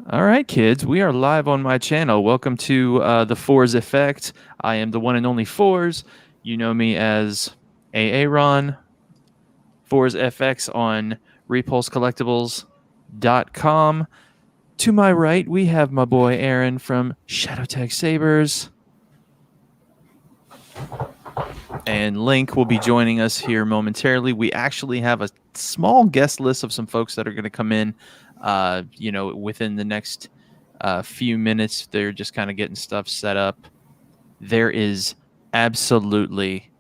All right, kids, we are live on my channel. Welcome to the Fours Effect. I am the one and only Fours. You know me as Aaron, Fours FX on repulsecollectibles.com. To my right, we have my boy Aaron from Shadowtech Sabers. And Link will be joining us here momentarily. We actually have a small guest list of some folks that are going to come in, within the next few minutes. They're just kind of getting stuff set up. There is absolutely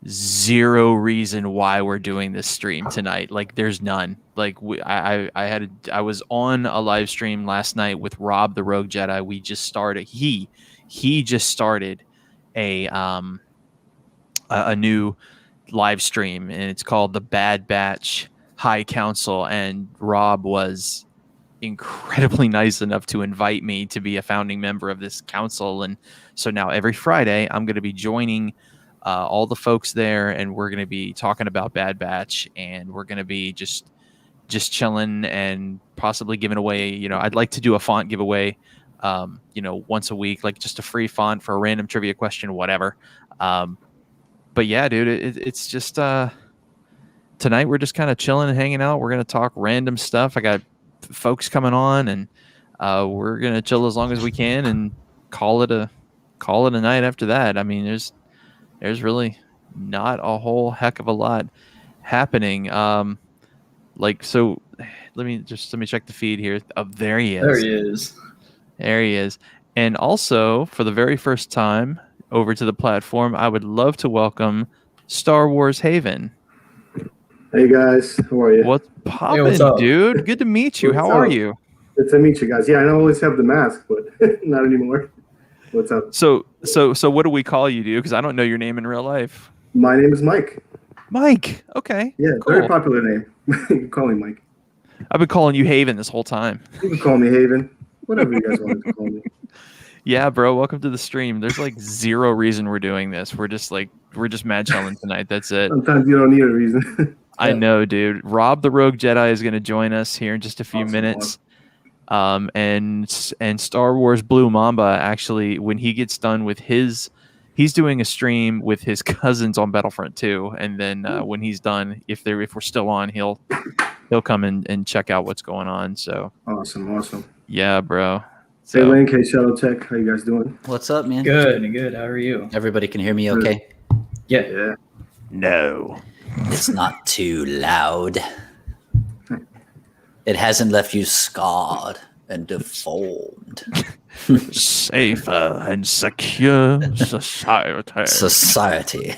zero reason why we're doing this stream tonight. Like, there's none. Like, I was on a live stream last night with Rob the Rogue Jedi. We just started. He just started a new live stream, and it's called the Bad Batch High Council. And Rob was incredibly nice enough to invite me to be a founding member of this council. And so now every Friday I'm going to be joining all the folks there, and we're going to be talking about Bad Batch, and we're going to be just chilling and possibly giving away, I'd like to do a font giveaway, once a week, like just a free font for a random trivia question, whatever. But yeah, dude, it's just tonight we're just kind of chilling and hanging out. We're going to talk random stuff. I got folks coming on, and we're going to chill as long as we can and call it a night after that. I mean, there's really not a whole heck of a lot happening. So let me check the feed here. Oh, there he is. There he is. And also, for the very first time over to the platform, I would love to welcome Star Wars Haven. Hey guys, how are you? What's poppin', dude? Good to meet you. How are you? Good to meet you guys. Yeah, I always have the mask, but not anymore. What's up? So what do we call you, dude? Because I don't know your name in real life. My name is Mike. Mike. Okay. Yeah, cool. Very popular name. You can call me Mike. I've been calling you Haven this whole time. You can call me Haven. Whatever you guys want to call me. Yeah, bro. Welcome to the stream. There's like zero reason we're doing this. We're just mad chilling tonight. That's it. Sometimes you don't need a reason. I know, dude. Rob the Rogue Jedi is going to join us here in just a few minutes. And Star Wars Blue Mamba, actually, when he gets done with he's doing a stream with his cousins on Battlefront 2. And then when he's done, if we're still on, he'll come in and check out what's going on. So awesome. Yeah, bro. Hey, Link. Hey, Shadowtech. How you guys doing? What's up, man? Good. How are you? Everybody can hear me okay? Yeah. No. It's not too loud. It hasn't left you scarred and deformed. Safer and secure society. Society.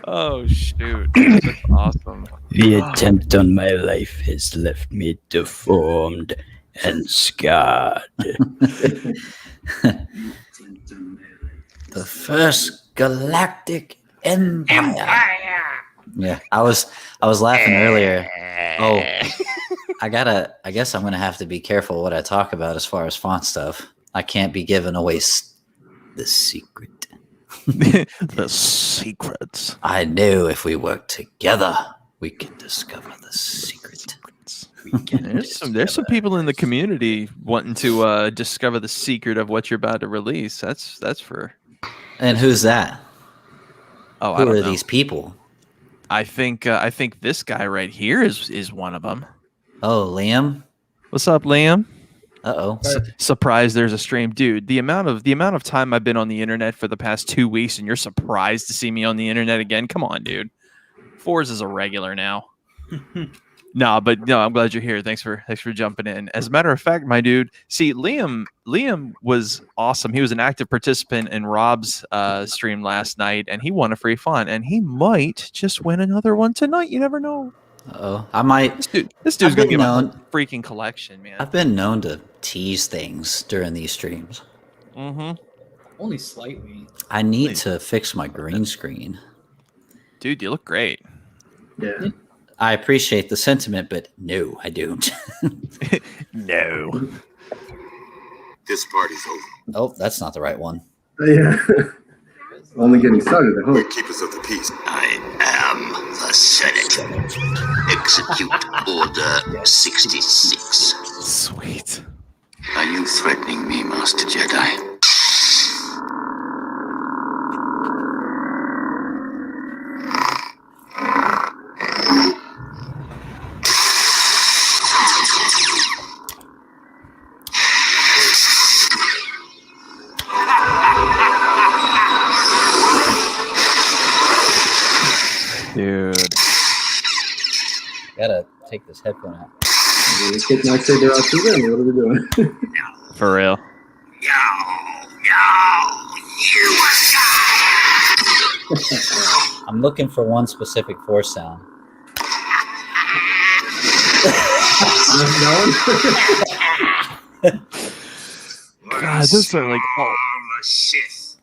Oh, shoot. That's awesome. The attempt on my life has left me deformed and scarred. The first galactic empire. Yeah, I was laughing earlier. Oh, I guess I'm gonna have to be careful what I talk about as far as font stuff. I can't be giving away the secret. The secrets. I knew if we work together, we can discover the secret. There's some people in the community wanting to discover the secret of what you're about to release. That's for. And who's that? Oh, who are these people? I think this guy right here is one of them. Oh, Liam. What's up, Liam? Uh-oh. Surprised there's a stream. Dude, the amount of time I've been on the internet for the past 2 weeks, and you're surprised to see me on the internet again? Come on, dude. Fours is a regular now. No, I'm glad you're here. Thanks for jumping in. As a matter of fact, my dude, see, Liam was awesome. He was an active participant in Rob's stream last night, and he won a free font, and he might just win another one tonight. You never know. Uh-oh. I might. This dude's gonna get a freaking collection, man. I've been known to tease things during these streams. Mm-hmm. Only slightly. I need to fix my green screen. Dude, you look great. Yeah. I appreciate the sentiment, but no, I don't. No. This party's over. Oh, that's not the right one. Yeah. Only getting started, I hope. We're keepers of the peace. I am the Senate. Execute Order 66. Sweet. Are you threatening me, Master Jedi? Dude. Gotta take this headphone out. You take my saber out too then? What are we doing? For real. I'm looking for one specific force sound. God, those are like all. The Sith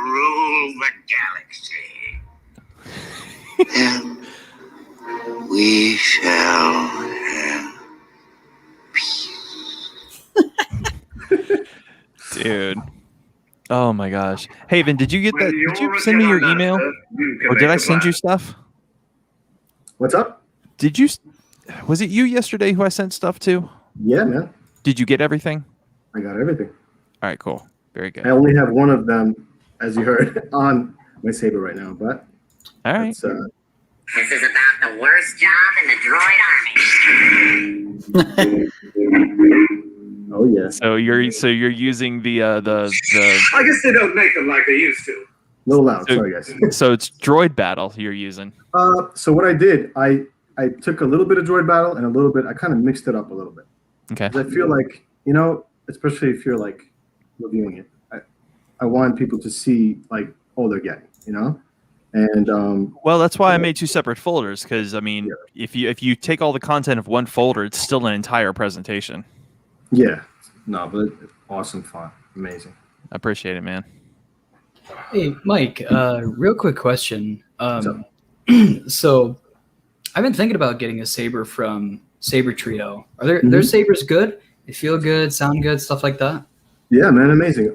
rule the galaxy. And we shall have Dude. Oh my gosh. Haven, did you get that? Did you send me your email? Or did I send you stuff? What's up? Did you? Was it you yesterday who I sent stuff to? Yeah, man. Did you get everything? I got everything. All right, cool. Very good. I only have one of them, as you heard, on my saber right now, but All right. it's, This is about the worst job in the droid army. oh yeah. So you're using the I guess they don't make them like they used to. A little loud, So- sorry guys. so it's droid battle you're using. So what I did, I took a little bit of droid battle and a little bit, I kind of mixed it up a little bit. Okay. 'Cause I feel like, you know, especially if you're like reviewing it, I want people to see like all they're getting, you know? And Well, that's why I made two separate folders because I mean, Yeah. if you take all the content of one folder, it's still an entire presentation. yeah, no, but awesome fun, amazing. I appreciate it, man. Hey, Mike, real quick question. What's up? So I've been thinking about getting a saber from Saber Trio. Are their Mhm. sabers good? They feel good, sound good, stuff like that? Yeah, man, amazing.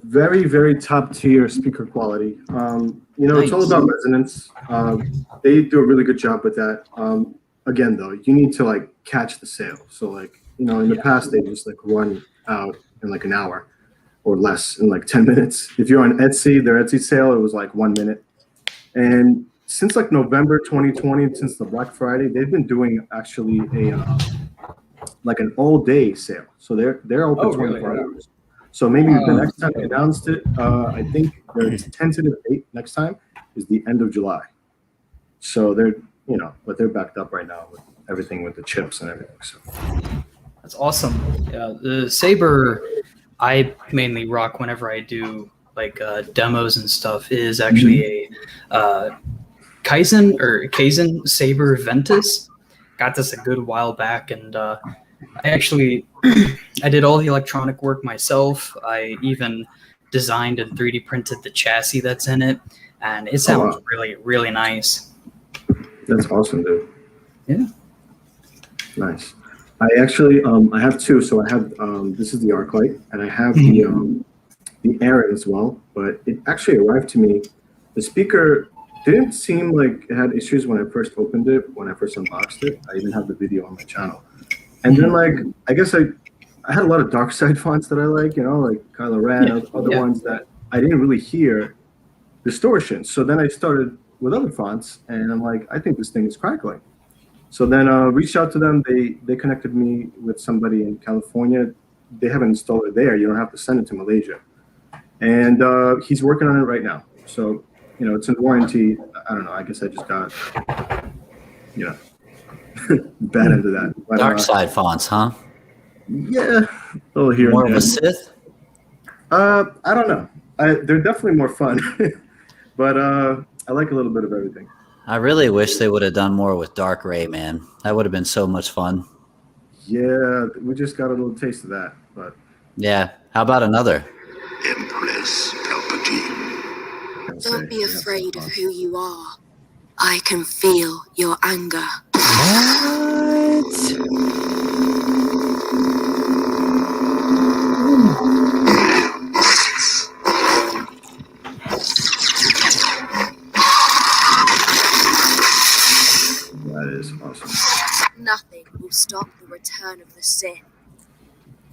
Very, very top tier speaker quality. You know, it's all Nice. about resonance. They do a really good job with that. Again, though, you need to like catch the sale. So, like, you know, in the past, they just like run out in like an hour or less in like 10 minutes. If you're on Etsy, their Etsy sale, it was like 1 minute. And since like November 2020, since the Black Friday, they've been doing actually a like an all day sale. So they're open Oh, really? 24 hours. So maybe the next time they announced it, I think their tentative date next time is the end of July. So they're, you know, but they're backed up right now with everything with the chips and everything. So That's awesome. Yeah, the saber I mainly rock whenever I do like demos and stuff is actually a Kaizen Saber Ventus. Got this a good while back, and I actually I did all the electronic work myself. I even designed and 3D printed the chassis that's in it, and it sounds wow. really, really nice. that's awesome, dude. Yeah. Nice. I actually, I have two. So I have, this is the ArcLight, and I have the Aaron as well. But it actually arrived to me. The speaker didn't seem like it had issues when I first opened it, when I first unboxed it. I even have the video on my channel. And then, like, I guess I had a lot of dark side fonts that I like, you know, like Kylo Ren, other ones that I didn't really hear distortion. So then I started with other fonts, and I'm like, I think this thing is crackling. So then reached out to them. They connected me with somebody in California. They have an installer there. You don't have to send it to Malaysia. And he's working on it right now. So, you know, it's in warranty. I don't know. I guess I just got, you know, bad into that. But, Dark side fonts, huh? yeah. Oh, here. More of and a there. Sith? I don't know. They're definitely more fun. But I like a little bit of everything. I really wish they would have done more with Dark Ray, man. That would have been so much fun. Yeah, we just got a little taste of that. But Yeah. How about another? Empress Palpatine. I'll say, Don't be yeah, afraid of fun. who you are. I can feel your anger. Nothing will stop the return of the Sith.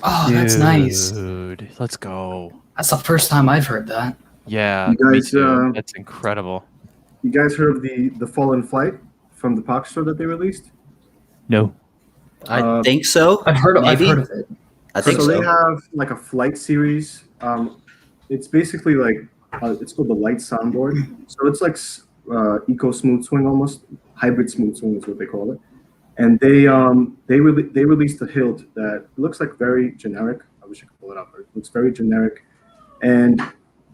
Oh, that's nice. Dude, let's go. That's the first time I've heard that. Yeah, You me guys, too. That's incredible. You guys heard of the Fallen Flight from the Pox store that they released? No. I think so. I've heard of maybe. it. I think so. so. They have like a flight series. It's basically like it's called the Light Soundboard. So it's like Eco Smooth Swing almost. Hybrid Smooth Swing is what they call it. And they released a hilt that looks like very generic. I wish I could pull it up. It looks very generic,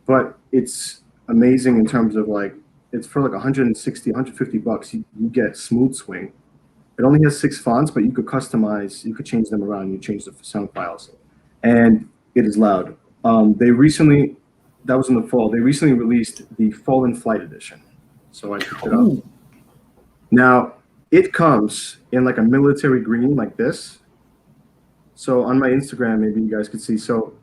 but it's amazing in terms of like it's for like 160, 150 bucks. You get Smooth Swing. It only has 6 fonts, but you could customize. You could change them around. You change the sound files, and it is loud. That was in the fall. They recently released the Fallen Flight edition, so I picked it up. Now it comes in like a military green, like this. So on my Instagram, maybe you guys could see. So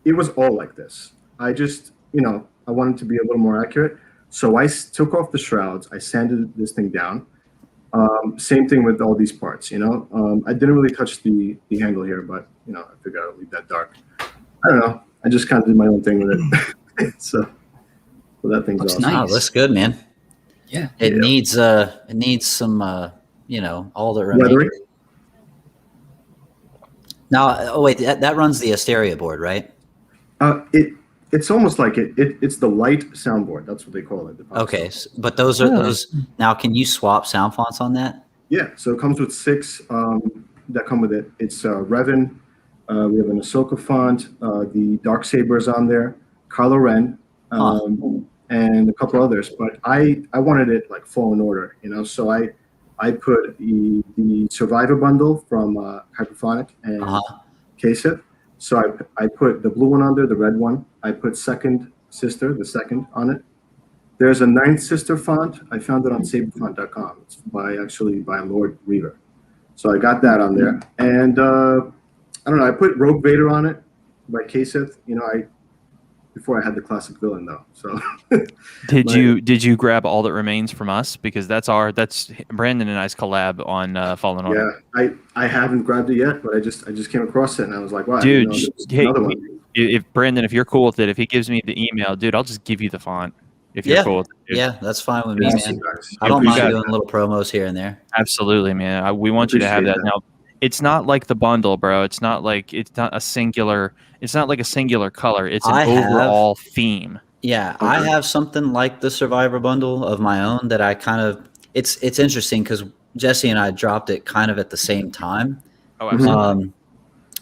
it was all like this. I just, I wanted to be a little more accurate. So I took off the shrouds. I sanded this thing down. Same thing with all these parts, I didn't really touch the handle here, but, I figured I'd leave that dark. I don't know. I just kind of did my own thing with it. So that thing's Looks awesome. nice. Oh, looks good, man. Yeah. It needs some all the Leathery. remains. Now, wait, that runs the Asteria board, right? It's almost like it's the light soundboard. That's what they call it. Okay, but those are those. Now, can you swap sound fonts on that? Yeah, so it comes with 6 that come with it. It's Revan. We have an Ahsoka font. The Darksaber is on there. Kylo Ren. And a couple others. But I wanted it like Fallen Order, so I put the Survivor bundle from Hyperphonic and KSIP. So I put the blue one under, the red one. I put Second Sister, the second on it. There's a 9th Sister font. I found it on saberfont.com. It's by Lord Reaver. So I got that on there. And I don't know, I put Rogue Vader on it by KSIP. Before I had the classic villain though. So Did you grab All That Remains from us? Because that's Brandon and I's collab on Fallen Order. Yeah, I haven't grabbed it yet, but I just came across it and I was like, wow, dude, hey, another one. If Brandon, if you're cool with it, if he gives me the email, dude, I'll just give you the font. If you're cool with it, dude. Yeah, that's fine with me, Awesome, man. guys. I don't mind doing that. little promos here and there. Absolutely, man. We want you to have that. Appreciate Now, it's not like the bundle, bro. It's not like it's not a singular color. It's an overall theme. Yeah, okay. I have something like the Survivor bundle of my own that I kind of it's interesting because Jesse and I dropped it kind of at the same time. Oh, absolutely.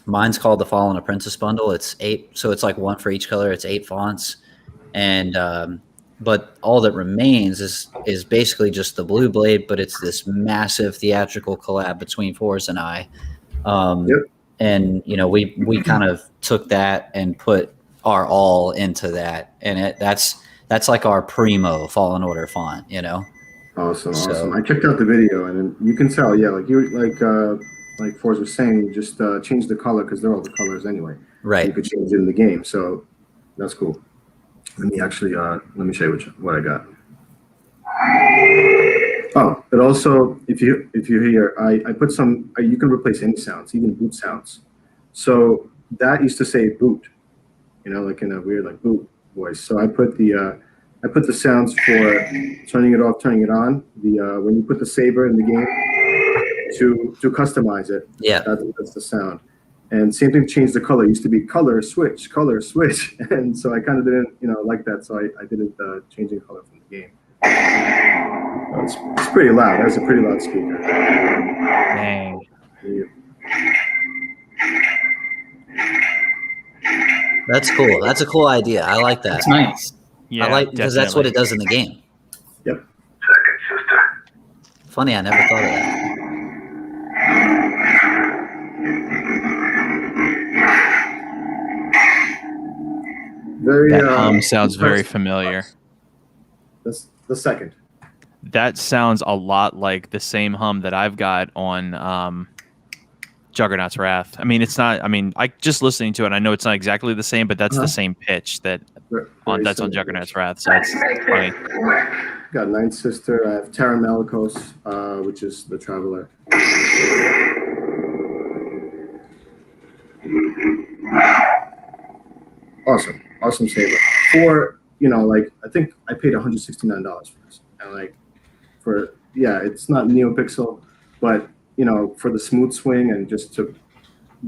Mine's called the Fallen Apprentice bundle. It's 8, so it's like 1 for each color. It's 8 fonts, and but All That Remains is basically just the Blue Blade, but it's this massive theatrical collab between Forrest and I. And we kind of took that and put our all into that, and that's like our primo Fallen Order font, Awesome. I checked out the video, and you can tell, like Forrest was saying, you just change the color because they're all the colors anyway. Right. You could change it in the game, so that's cool. Let me actually let me show you what I got. Oh, but also if you hear, I put some. You can replace any sounds, even boot sounds. So that used to say boot, like in a weird like boot voice. So I put the sounds for turning it off, turning it on. When you put the saber in the game to customize it. Yeah, that's the sound. And same thing, change the color. It used to be color switch, and so I kind of didn't like that. So I didn't change the color from the game. It's pretty loud. That's a pretty loud speaker. Dang. Yeah. That's cool. That's a cool idea. I like that. That's nice. Yeah, I like because that's what it does in the game. Yep. Second Sister. Funny, I never thought of that. Very. That hum sounds very familiar. That's the second. That sounds a lot like the same hum that I've got on Juggernaut's Wrath. I mean, it's not. I mean, I just listening to it, I know it's not exactly the same, but that's the same pitch that's on Juggernaut's Wrath. So it's funny. got Ninth Sister. I have Terra Malicos, which is the Traveler. Awesome saber. For I think I paid $169 for this, and it's not NeoPixel, but for the smooth swing and just to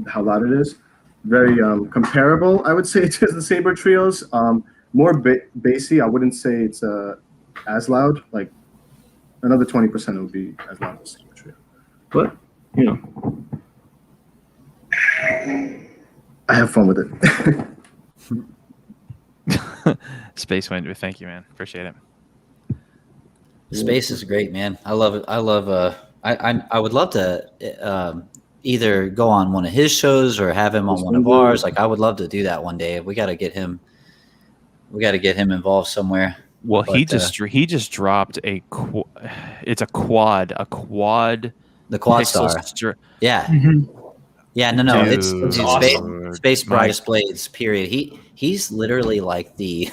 how loud it is, very comparable, I would say, to the Saber Trios. More bassy. I wouldn't say it's as loud. Like another 20% would be as loud as Saber Trio, but I have fun with it. Space Window, thank you, man. Appreciate it. Space is great, man. I love it. I would love to either go on one of his shows or have him on one of ours. Like I would love to do that one day. We got to get him involved somewhere. Well, he just dropped it's a quad. The Quad Star. Yeah. Mm-hmm. Yeah, no, Dude, it's awesome. Space Brightest Blades. Period. He's literally like the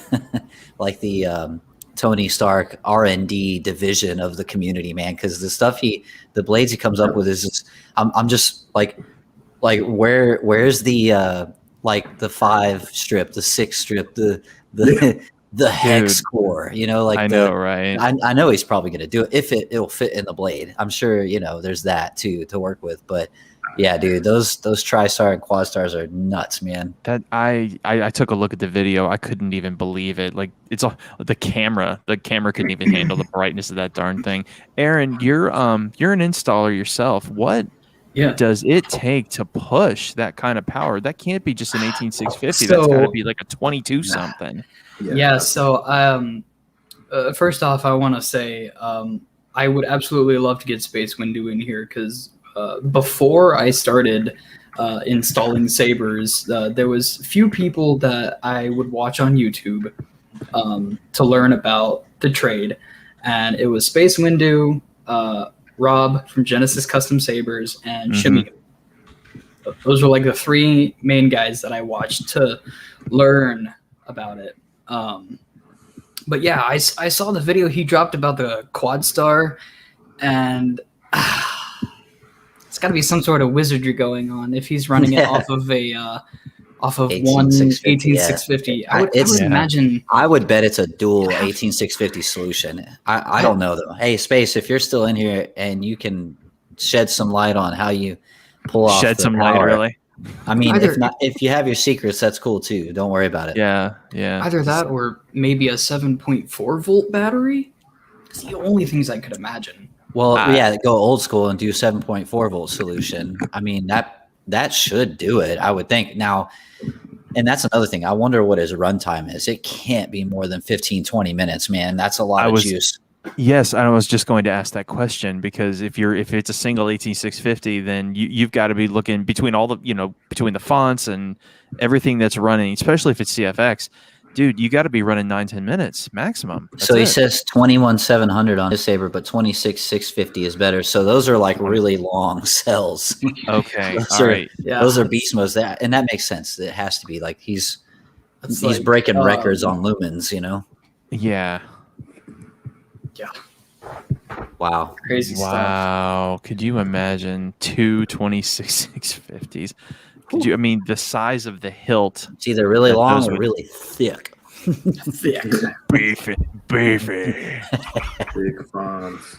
Tony Stark R&D division of the community, man. Because the blades he comes up with is just, I'm just like where's the the 5 strip, the 6 strip, the hex core, I know, right? I know he's probably going to do it if it'll fit in the blade. I'm sure, there's that too to work with, but yeah, dude, those TriStar and Quad Stars are nuts, man. That I took a look at the video. I couldn't even believe it. Like the camera couldn't even handle the brightness of that darn thing. Aaron, you're an installer yourself. What does it take to push that kind of power? That can't be just an 18650. That's got to be like a 22 something. Yeah. So first off, I want to say I would absolutely love to get Space Window in here because before I started installing sabers, there was few people that I would watch on YouTube to learn about the trade, and it was Space Window, Rob from Genesis Custom Sabers, and Shimmy. Those were like the 3 main guys that I watched to learn about it. But yeah, I saw the video he dropped about the Quad Star, and it's got to be some sort of wizardry going on if he's running it off of one 18650. I would imagine. I would bet it's a dual 18650 solution. I don't know though. Hey, Space, if you're still in here and you can shed some light on how you pull off light, really. I mean, if you have your secrets, that's cool too. Don't worry about it. Yeah. Either that or maybe a 7.4 volt battery. It's the only things I could imagine. Well, go old school and do 7.4 volt solution. I mean, that should do it, I would think. Now, and that's another thing. I wonder what his runtime is. It can't be more than 15, 20 minutes, man. That's a lot of juice. Yes, I was just going to ask that question because if it's a single 18650, then you've got to be looking between all the between the fonts and everything that's running, especially if it's CFX. Dude, you got to be running 9-10 minutes maximum. That's so he says 21,700 on his saber, but 26,650 is better. So those are like really long cells. Okay, all right. Yeah. Those are beast modes, and that makes sense. It has to be like he's breaking records on lumens, Yeah. Yeah. Wow. Crazy stuff. Wow. Could you imagine 2 26,650s? Could you? I mean, the size of the hilt. It's either really long or really thick. Thick. Beefy. Big fonts.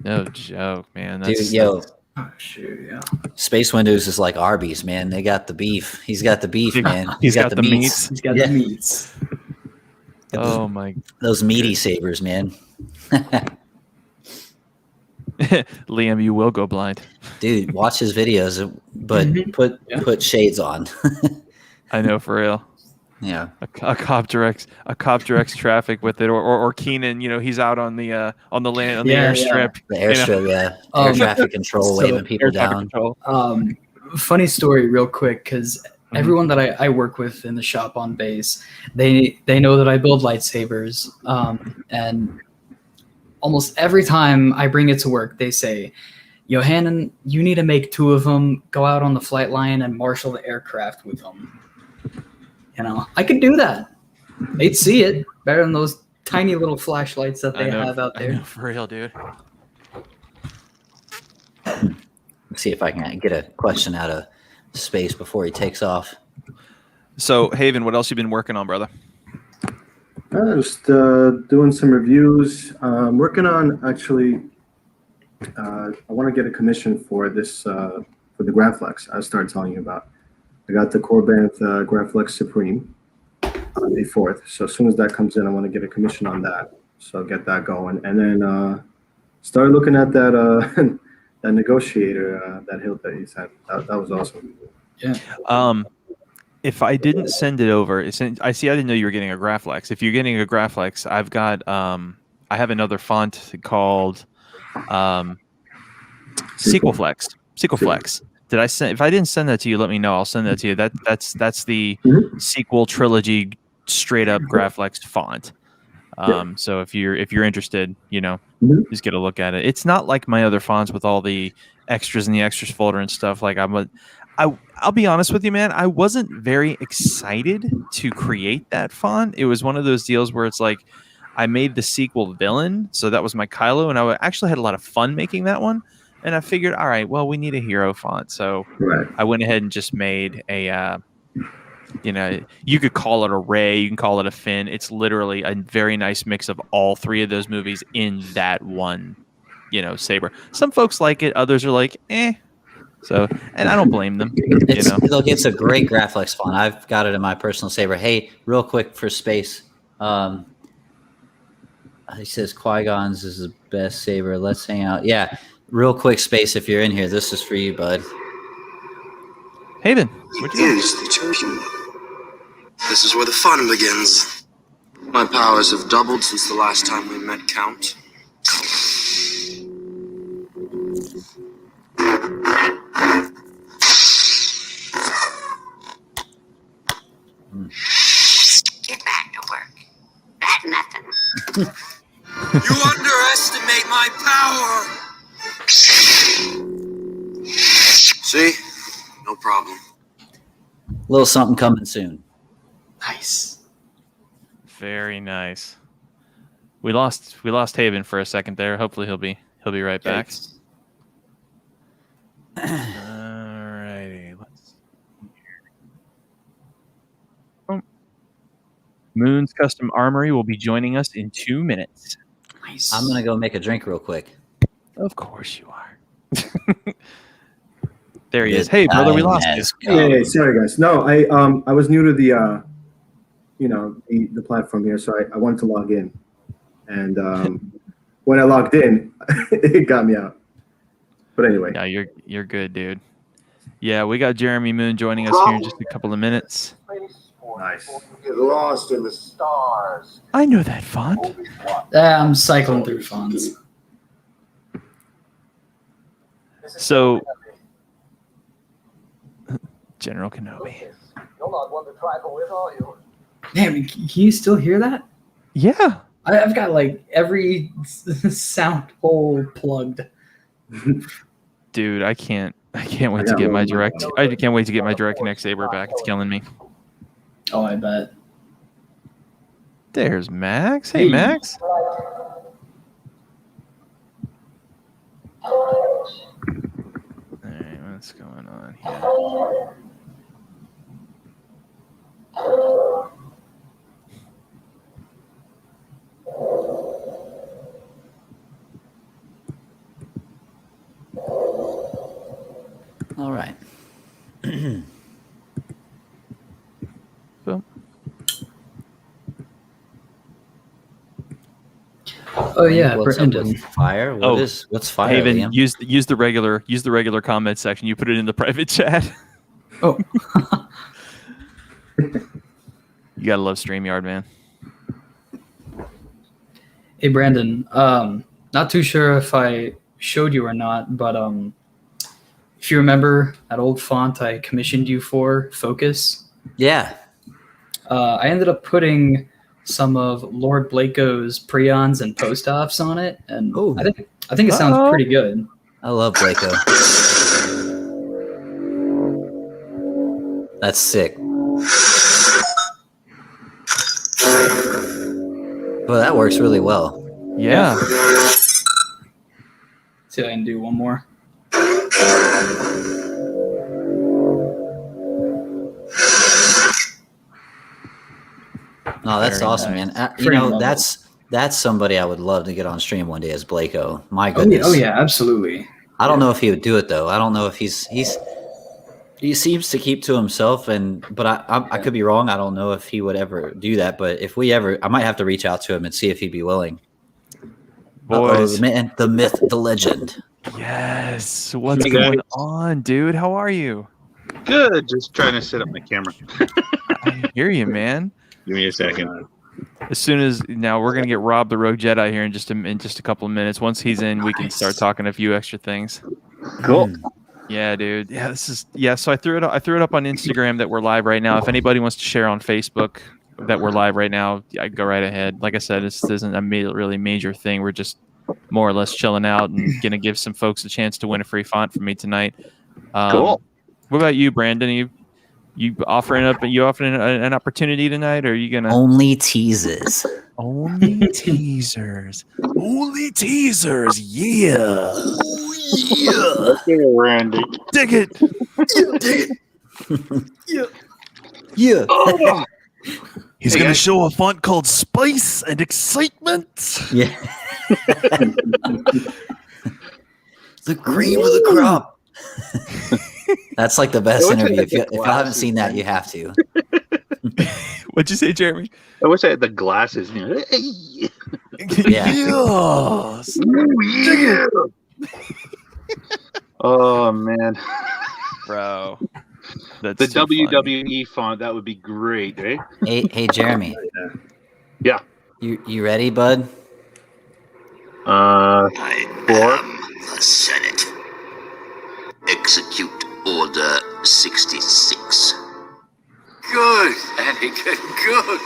No joke, man. Dude, Oh, shoot, yeah. Space Windows is like Arby's, man. They got the beef. He's got the beef, man. He's got the meats. He's got the meats. Oh my! Those meaty sabers, man. Liam, you will go blind. Dude, watch his videos, but put shades on. I know, for real. Yeah, a cop directs traffic with it, or Keenan, he's out on the land on the airstrip. The airstrip, air traffic control, waving people down. Funny story, real quick, because everyone that I work with in the shop on base, they know that I build lightsabers, and almost every time I bring it to work, they say, Johannan, you need to make 2 of them, go out on the flight line and marshal the aircraft with them. I could do that. They'd see it better than those tiny little flashlights that they have out I there. know, for real, dude. Let's see if I can get a question out of space before he takes off. So, Haven, what else you been working on, brother? Just doing some reviews. Working on actually. I want to get a commission for this for the Graflex I started telling you about. I got the Corbanth Graflex Supreme on May 4th. So as soon as that comes in, I want to get a commission on that. So I'll get that going, and then start looking at that that negotiator that hilt that you said. That was awesome. Yeah. If I didn't send it over, I see. I didn't know you were getting a Graflex. If you're getting a Graflex, I've got. I have another font called Sequelflex. Sequelflex. Did I send? If I didn't send that to you, let me know. I'll send that to you. That's the sequel trilogy straight up Graflex font. So if you're interested, just get a look at it. It's not like my other fonts with all the extras in the extras folder and stuff. Like I'll be honest with you, man. I wasn't very excited to create that font. It was one of those deals where it's like I made the sequel villain, so that was my Kylo, and I actually had a lot of fun making that one. And I figured, all right, well, we need a hero font, so I went ahead and just made a. You could call it a Rey, you can call it a Finn. It's literally a very nice mix of all three of those movies in that one, saber. Some folks like it, others are like, eh. So, and I don't blame them. Look, it's a great Graflex font. I've got it in my personal saber. Hey, real quick for space. He says Qui-Gon's is the best saber. Let's hang out. Yeah, real quick, space. If you're in here, this is for you, bud. Haven, He is the chosen one. This is where the fun begins. My powers have doubled since the last time we met, Count. Get back to work. That's nothing. You underestimate my power! See? No problem. Little something coming soon. Nice. Very nice. We lost Haven for a second there. Hopefully he'll be right back. Alrighty. Moon's Custom Armory will be joining us in 2 minutes. Nice. I'm gonna go make a drink real quick. Of course you are. There he is. Hey, brother, we lost you. Hey, sorry guys. No, I was new to the the platform here, so I wanted to log in, and when I logged in, it got me out. But anyway, yeah, you're good, dude. Yeah, we got Jeremy Moon joining us here in just a couple of minutes. Nice. Get lost in the stars. I know that font. I'm cycling through fonts. So, General Kenobi. You're not one to trifle with, are you? Damn, can you still hear that? Yeah. I've got like every sound hole plugged. Dude, I can't wait to get my direct. I can't wait to get my direct connect saber back. It's killing me. Oh, I bet. There's Max. Hey, Max. All right, what's going on here? All right. Boom. Oh yeah, What's up Brandon. with fire? What's fire? Haven, Liam? use the regular comment section. You put it in the private chat. Oh. You gotta love StreamYard, man. Hey Brandon, not too sure if I showed you or not, but if you remember that old font I commissioned you for, Focus, Yeah. I ended up putting some of Lord Blako's prions and post-offs on it, and Ooh. I think it sounds pretty good. I love Blako. That's sick. Well, that works really well. Yeah. See if I can do one more. No, that's Very awesome, nice. man. Pretty level. That's somebody I would love to get on stream one day as Blako. My Oh yeah, goodness. oh yeah, absolutely. I don't know if he would do it though. I don't know if he seems to keep to himself, but I could be wrong. I don't know if he would ever do that. But if we ever, I might have to reach out to him and see if he'd be willing. Boys. The man, the myth, the legend. Yes. What's Hey, going guys. on, dude? How are you? Good. Just trying to set up my camera. I hear you, man. Give me a second. As soon as now we're gonna get Rob the Rogue Jedi here in just a couple of minutes. Once he's in, we can start talking a few extra things. Cool. Yeah, dude. Yeah, so I threw it up on Instagram that we're live right now. If anybody wants to share on Facebook that we're live right now, yeah, go right ahead. Like I said, this isn't a really major thing. We're just more or less chilling out and gonna give some folks a chance to win a free font from me tonight. Cool. What about you, Brandon? You offering an opportunity tonight, or are you gonna Only teases? only teasers? Only teasers, yeah. Okay, Randy. Dig it. Yeah. He's Hey, gonna guys. show a font called Spice and Excitement. Yeah. The cream of the crop. That's like the best I wish I interview. had If you the haven't seen that, glasses. you have to. What'd you say, Jeremy? I wish I had the glasses. You know. Yeah. Yes. Yeah. Oh man, Bro. That's the too funny. WWE font, that would be great, eh? Hey, Jeremy. Yeah. You ready, bud? I Four. am the Senate. Execute Order 66. Good, Anakin, good.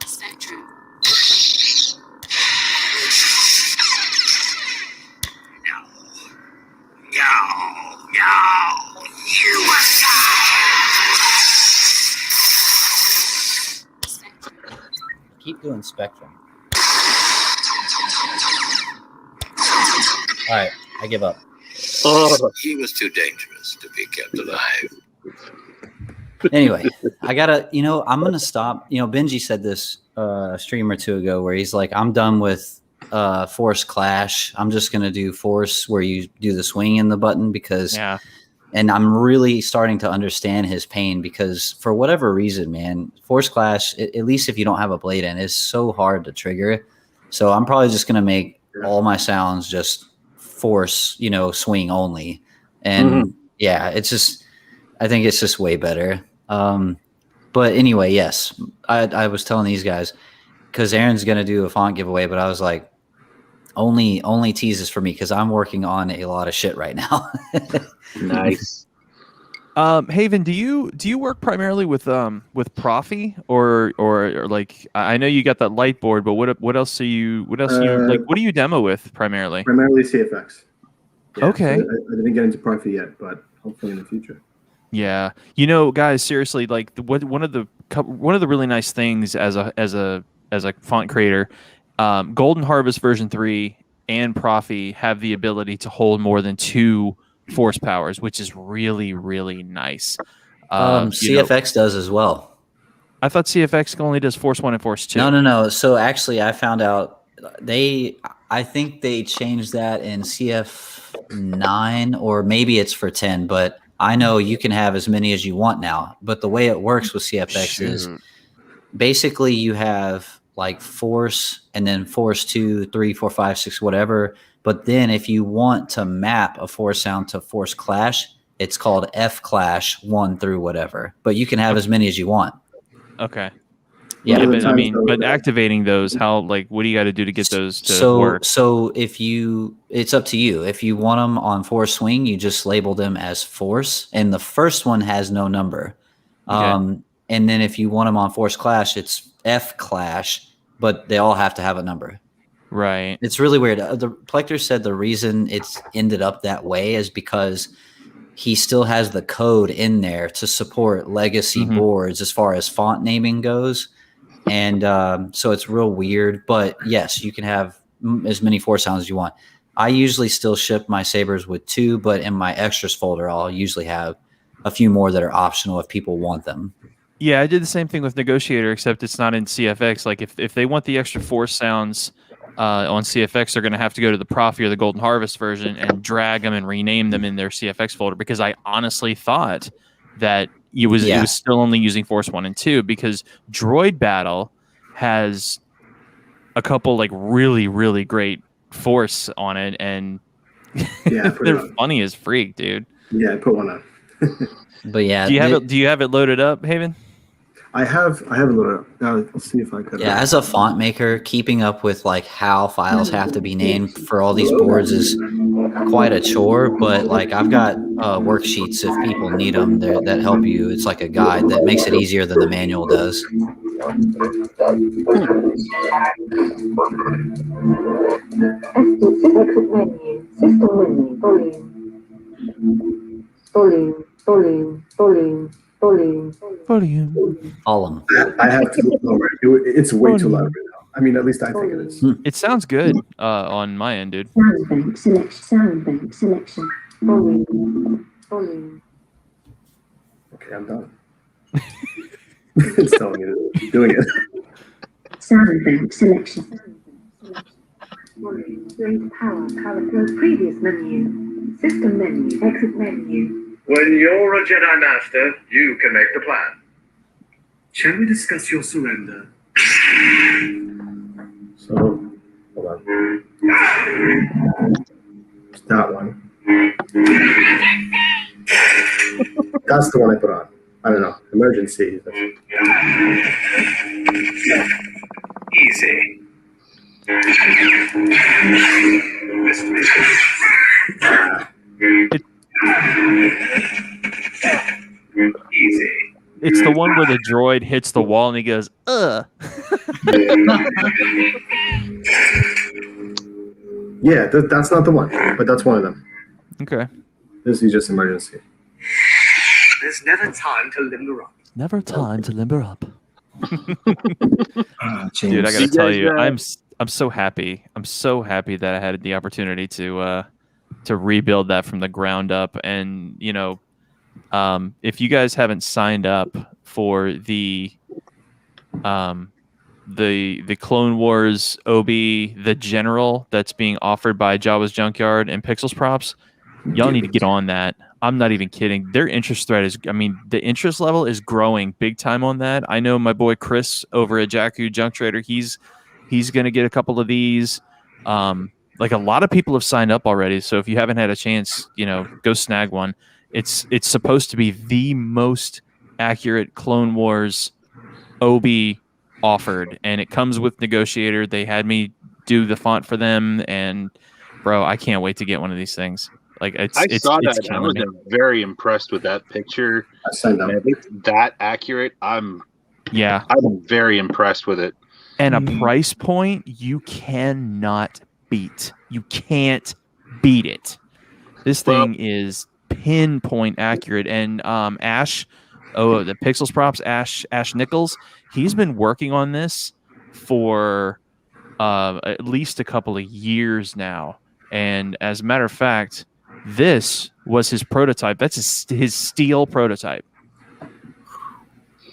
Is that true? No, you Keep doing Spectrum. All right, I give up. Oh, He was too dangerous to be kept alive. Anyway, I gotta, I'm gonna stop. Benji said this a stream or two ago where he's like, I'm done with Force Clash. I'm just gonna do Force where you do the swing in the button because, Yeah. and I'm really starting to understand his pain because for whatever reason, man, Force Clash, at least if you don't have a blade in, is so hard to trigger. So I'm probably just gonna make all my sounds just Force, swing only, and yeah, it's just, I think it's just way better. But anyway, yes, I was telling these guys because Aaron's gonna do a font giveaway, but I was like, only teases for me because I'm working on a lot of shit right now. nice. Haven, do you work primarily with Profi or like I know you got that light board, but what else do you what do you demo with primarily? Primarily CFX. Yeah, Okay. so I didn't get into Profi yet, but hopefully in the future. Yeah, guys, seriously, like one of the really nice things as a font creator, Golden Harvest version 3 and Profi have the ability to hold more than 2 force powers, which is really, really nice. CFX does as well. I thought CFX only does Force 1 and Force 2. No. So actually, I found out I think they changed that in CF9 or maybe it's for 10, but I know you can have as many as you want now. But the way it works with CFX is basically you have like Force and then Force 2, 3, 4, 5, 6, whatever. But then if you want to map a Force sound to Force Clash, it's called F Clash 1 through whatever. But you can have as many as you want. Okay. Yeah, but I mean, but activating those, what do you got to do to get those to work? So it's up to you. If you want them on Force Swing, you just label them as Force, and the first one has no number. Okay. And then if you want them on Force Clash, it's F Clash, but they all have to have a number. Right. It's really weird. The Plector said the reason it's ended up that way is because he still has the code in there to support legacy boards as far as font naming goes. And so it's real weird. But yes, you can have as many Force Hounds as you want. I usually still ship my sabers with 2, but in my extras folder, I'll usually have a few more that are optional if people want them. Yeah, I did the same thing with Negotiator, except it's not in CFX. Like if they want the extra Force sounds on CFX, they're going to have to go to the Prophet or the Golden Harvest version and drag them and rename them in their CFX folder. Because I honestly thought that it was still only using Force 1 and 2, because Droid Battle has a couple like really, really great Force on it, and they're funny as freak, dude. Yeah, I put one on. But yeah, do you have it loaded up, Haven? I have it loaded up. Let's see if I could. Yeah, as a font maker, keeping up with like how files have to be named for all these boards is quite a chore. But like I've got worksheets if people need them that help you. It's like a guide that makes it easier than the manual does. Volume. I have to lower it. It's way too loud right now. I mean, at least I think it is. It sounds good on my end, dude. Sound bank selection. Volume. Okay, I'm done. It's telling me to doing it. Sound bank selection. Volume. Power. Close previous menu. System menu. Exit menu. When you're a Jedi Master, you can make the plan. Shall we discuss your surrender? So, hold on. That one. That's the one I put on. I don't know. Emergency. Easy. Easy. It's the one where the droid hits the wall and he goes, Yeah, that's not the one, but that's one of them. Okay. This is just emergency. There's never time to limber up. Never time to limber up. Dude, I gotta tell you, I'm so happy. I'm so happy that I had the opportunity to rebuild that from the ground up. And you know, if you guys haven't signed up for the Clone Wars OB, the General that's being offered by Jabba's Junkyard and Pixels Props, y'all need to get on that. I'm not even kidding. Their interest thread is, I mean, the interest level is growing big time on that. I know my boy Chris over at Jakku Junk Trader, he's going to get a couple of these. Like a lot of people have signed up already. So if you haven't had a chance, you know, go snag one. It's supposed to be the most accurate Clone Wars OB offered, and it comes with Negotiator. They had me do the font for them, and bro, I can't wait to get one of these things. Like I saw that. I was very impressed with that picture. I signed up. If it's that accurate, I'm very impressed with it. And a price point you cannot beat. You can't beat it. This thing is pinpoint accurate. And Ash, the Pixels Props, Ash Nichols, he's been working on this for at least a couple of years now. And as a matter of fact, this was his prototype. That's his steel prototype.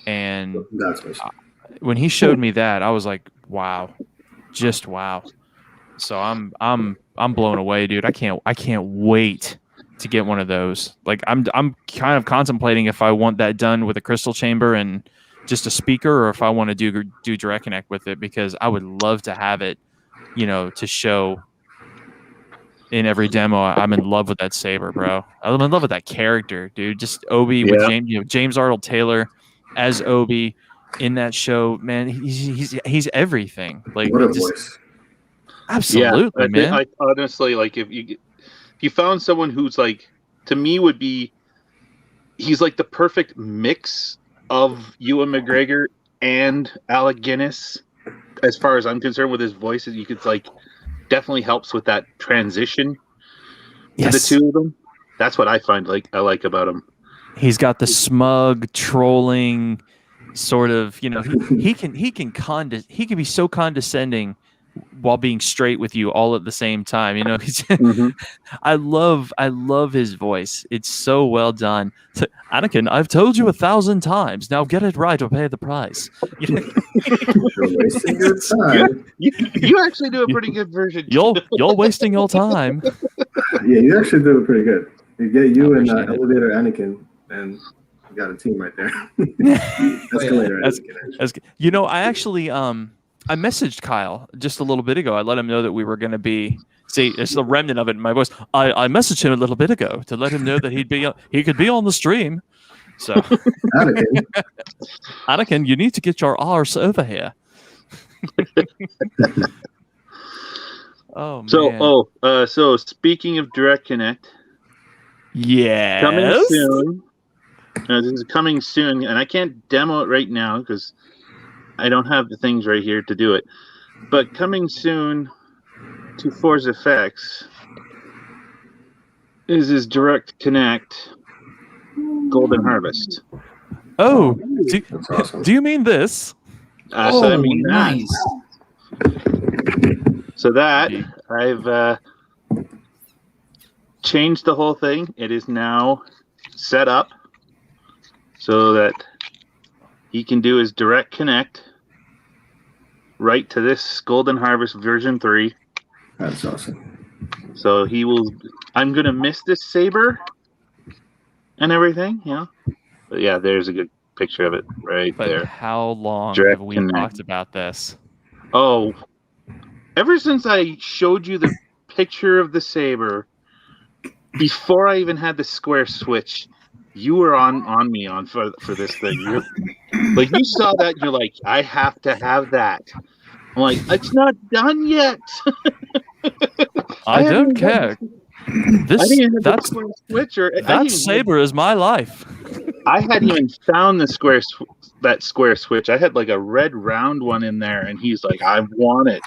And when he showed me that, I was like, wow, just wow. So I'm blown away, dude. I can't wait to get one of those. Like I'm kind of contemplating if I want that done with a crystal chamber and just a speaker, or if I want to do direct connect with it, because I would love to have it, you know, to show in every demo. I'm in love with that saber, bro. I'm in love with that character, dude. Just Obi with James Arnold Taylor as Obi in that show, man. He's everything. Like, what a voice. Absolutely, man. I honestly, like, if you found someone who's like, to me would be, he's like the perfect mix of Ewan McGregor and Alec Guinness, as far as I'm concerned, with his voice. You could like definitely helps with that transition to the two of them. That's what I find I like about him. He's got the smug, trolling sort of, you know, he can be so condescending while being straight with you all at the same time. You know, he's I love his voice. It's so well done. So, Anakin, I've told you 1,000 times. Now get it right or pay the price. You know? You're wasting your time. You actually do a pretty good version. You're wasting your time. Yeah, you actually do it pretty good. You get you and Elevator Anakin, and you got a team right there. Escalator Anakin. You know, I actually I messaged Kyle just a little bit ago. I let him know that we were going to be. See, it's the remnant of it in my voice. I messaged him a little bit ago to let him know that he could be on the stream. So, Anakin, you need to get your arse over here. Oh man. So speaking of Direct Connect, yes, coming soon. This is coming soon, and I can't demo it right now because I don't have the things right here to do it. But coming soon to Force FX is his Direct Connect Golden Harvest. Oh, do you mean this? So I mean nice. So that I've changed the whole thing. It is now set up so that he can do his Direct Connect right to this Golden Harvest version 3. That's awesome. So he will. I'm gonna miss this saber and everything, you know. But yeah, there's a good picture of it right there. How long Direct have we Connect. talked about this? Oh, ever since I showed you the picture of the saber, before I even had the square switch, you were on me for this thing. You saw that and you're like, I have to have that. I'm like, it's not done yet. I don't care. That saber is my life. I hadn't even found the square switch. I had like a red round one in there, and he's like, I want it.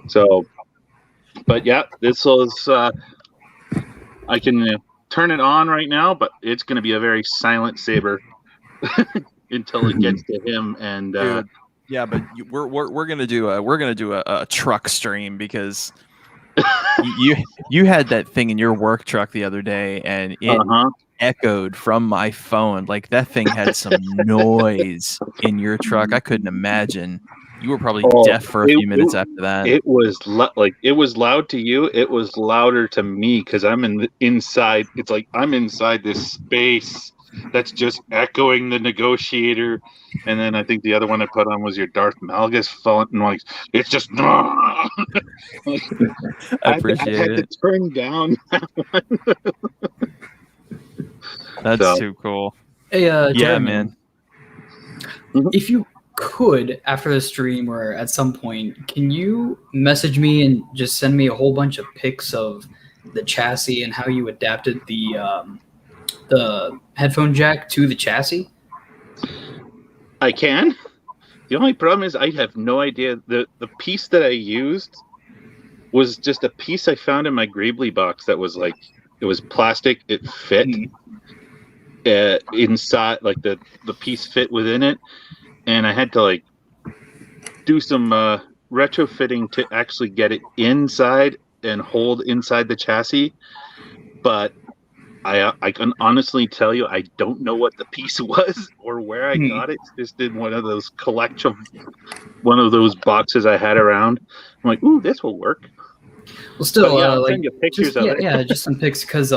So, but yeah, this was. I can turn it on right now, but it's going to be a very silent saber until it gets to him. And yeah, but we're gonna do a truck stream because you had that thing in your work truck the other day, and it echoed from my phone. Like that thing had some noise in your truck. I couldn't imagine. You were probably deaf for a few minutes after that. It was it was loud to you. It was louder to me because I'm inside. It's like I'm inside this space that's just echoing the Negotiator. And then I think the other one I put on was your Darth Malgus phone. And like, it's just. I appreciate I had it. to turn down. That's too cool. Hey, yeah, Jeremy, man. If you could, after the stream or at some point, can you message me and just send me a whole bunch of pics of the chassis and how you adapted the headphone jack to the chassis? I can. The only problem is I have no idea. The piece that I used was just a piece I found in my Greebly box that was like, it was plastic. It fit inside, like the piece fit within it. And I had to like do some retrofitting to actually get it inside and hold inside the chassis. But I can honestly tell you, I don't know what the piece was or where I got it. It's just in one of those boxes I had around. I'm like, ooh, this will work. Well, still, I'll send you pictures of it. Yeah, just some pics because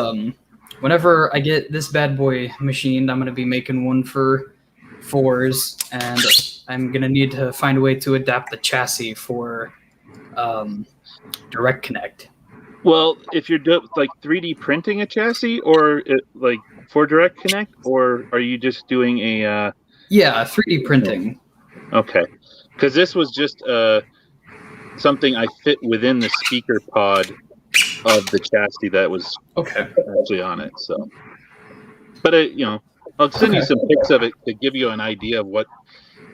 whenever I get this bad boy machined, I'm going to be making one for 4s, and I'm going to need to find a way to adapt the chassis for Direct Connect. Well, if you're like 3D printing a chassis, or like for Direct Connect, or are you just doing a? Yeah, 3D printing. Okay, because this was just something I fit within the speaker pod of the chassis that was actually on it. So, but I'll send you some pics of it to give you an idea of what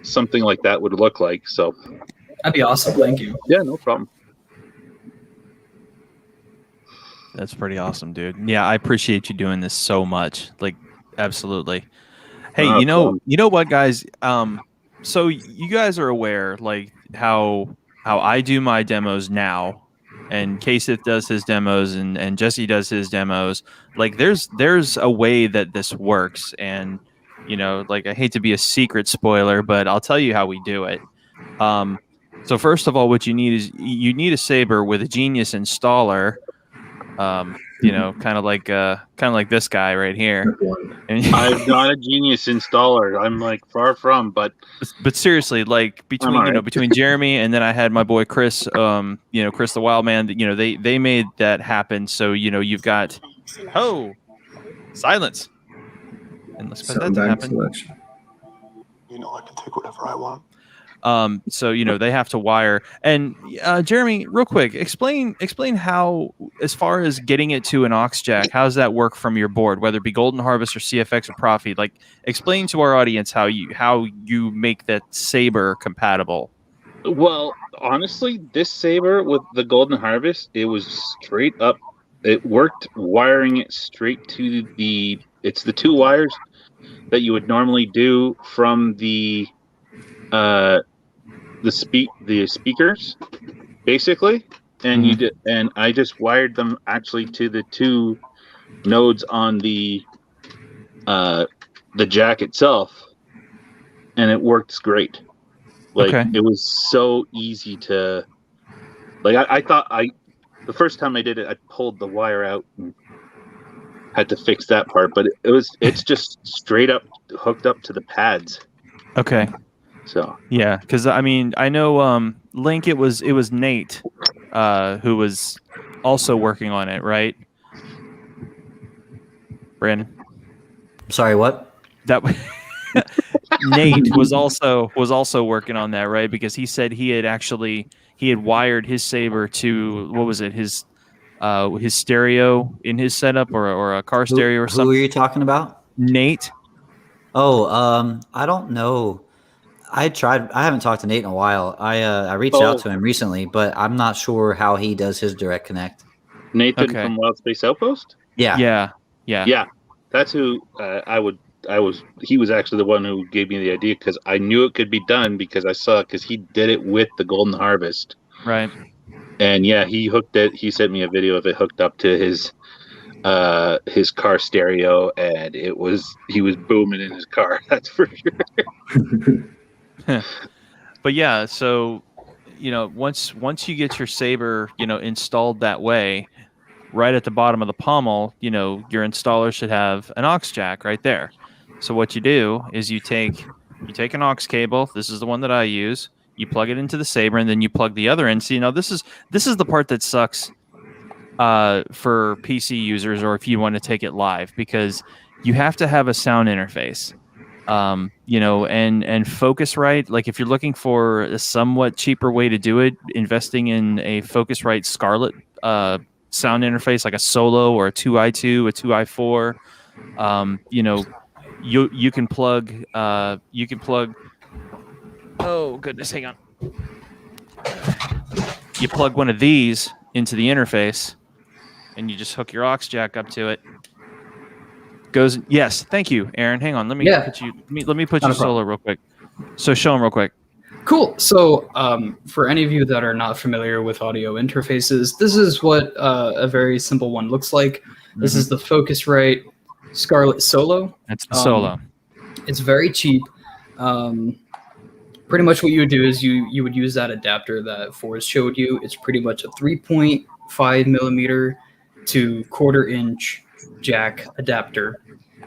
something like that would look like. So, that'd be awesome. Thank you. Yeah, no problem. That's pretty awesome, dude. Yeah, I appreciate you doing this so much. Like, absolutely. Hey, Oh, you know what, guys? So you guys are aware, like how I do my demos now, and Kasith does his demos, and Jesse does his demos. Like, there's a way that this works, and like I hate to be a secret spoiler, but I'll tell you how we do it. Um, so first of all, what you need is you need a Saber with a Genius installer. Kind of like this guy right here. And I'm not a Genius installer. I'm like far from, but seriously, like between all right. between Jeremy and then I had my boy Chris, Chris the Wild Man. They made that happen. So you've got silence, and let's put that to happen. Selection. You know, I can take whatever I want. So they have to wire. And Jeremy, real quick, explain how, as far as getting it to an aux jack, how does that work from your board, whether it be Golden Harvest or CFX or Profi? Like, explain to our audience how you make that Saber compatible. Well, honestly, this Saber with the Golden Harvest, it was straight up. It worked wiring it straight to it's the two wires that you would normally do from the speakers, basically, and and I just wired them actually to the two nodes on the jack itself, and it works great. Like, It was so easy to, like, I thought the first time I did it, I pulled the wire out and had to fix that part, but it's just straight up hooked up to the pads. Okay. So yeah, because I mean, I know Link. It was Nate who was also working on it, right? Brandon. Sorry, what? That Nate was also working on that, right? Because he said he had wired his Saber to, what was it, his stereo in his setup, or a car stereo or something. Who are you talking about? Nate. Oh, I don't know. I haven't talked to Nate in a while. I reached out to him recently, but I'm not sure how he does his direct connect. Nathan from Wild Space Outpost? Yeah. That's who he was actually the one who gave me the idea, because I knew it could be done because because he did it with the Golden Harvest. Right. And yeah, he sent me a video of it hooked up to his car stereo, and he was booming in his car. That's for sure. But yeah, so once you get your Saber installed that way, right at the bottom of the pommel, your installer should have an aux jack right there. So what you do is you take an aux cable. This is the one that I use. You plug it into the Saber, and then you plug the other end. So this is the part that sucks for PC users, or if you want to take it live, because you have to have a sound interface. And Focusrite, like, if you're looking for a somewhat cheaper way to do it, investing in a Focusrite Scarlett sound interface, like a Solo or a 2i2, a 2i4, you can plug oh goodness, hang on. You plug one of these into the interface, and you just hook your aux jack up to it. Goes, yes, thank you, Aaron. Hang on, let me put you solo real quick. So show them real quick. Cool. So for any of you that are not familiar with audio interfaces, this is what a very simple one looks like. This is the Focusrite Scarlett Solo. That's the Solo. It's very cheap. Pretty much what you would do is you would use that adapter that Forrest showed you. It's pretty much a 3.5 millimeter to 1/4 inch jack adapter.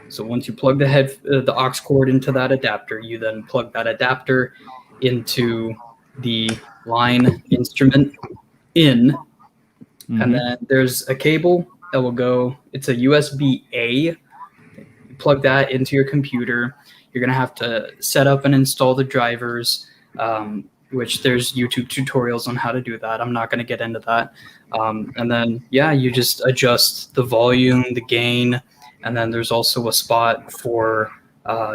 So once you plug the aux cord into that adapter, you then plug that adapter into the line instrument in, and then there's a cable that will go. It's a USB-A. You plug that into your computer. You're gonna have to set up and install the drivers, which there's YouTube tutorials on how to do that. I'm not gonna get into that. And then you just adjust the volume, the gain, and then there's also a spot for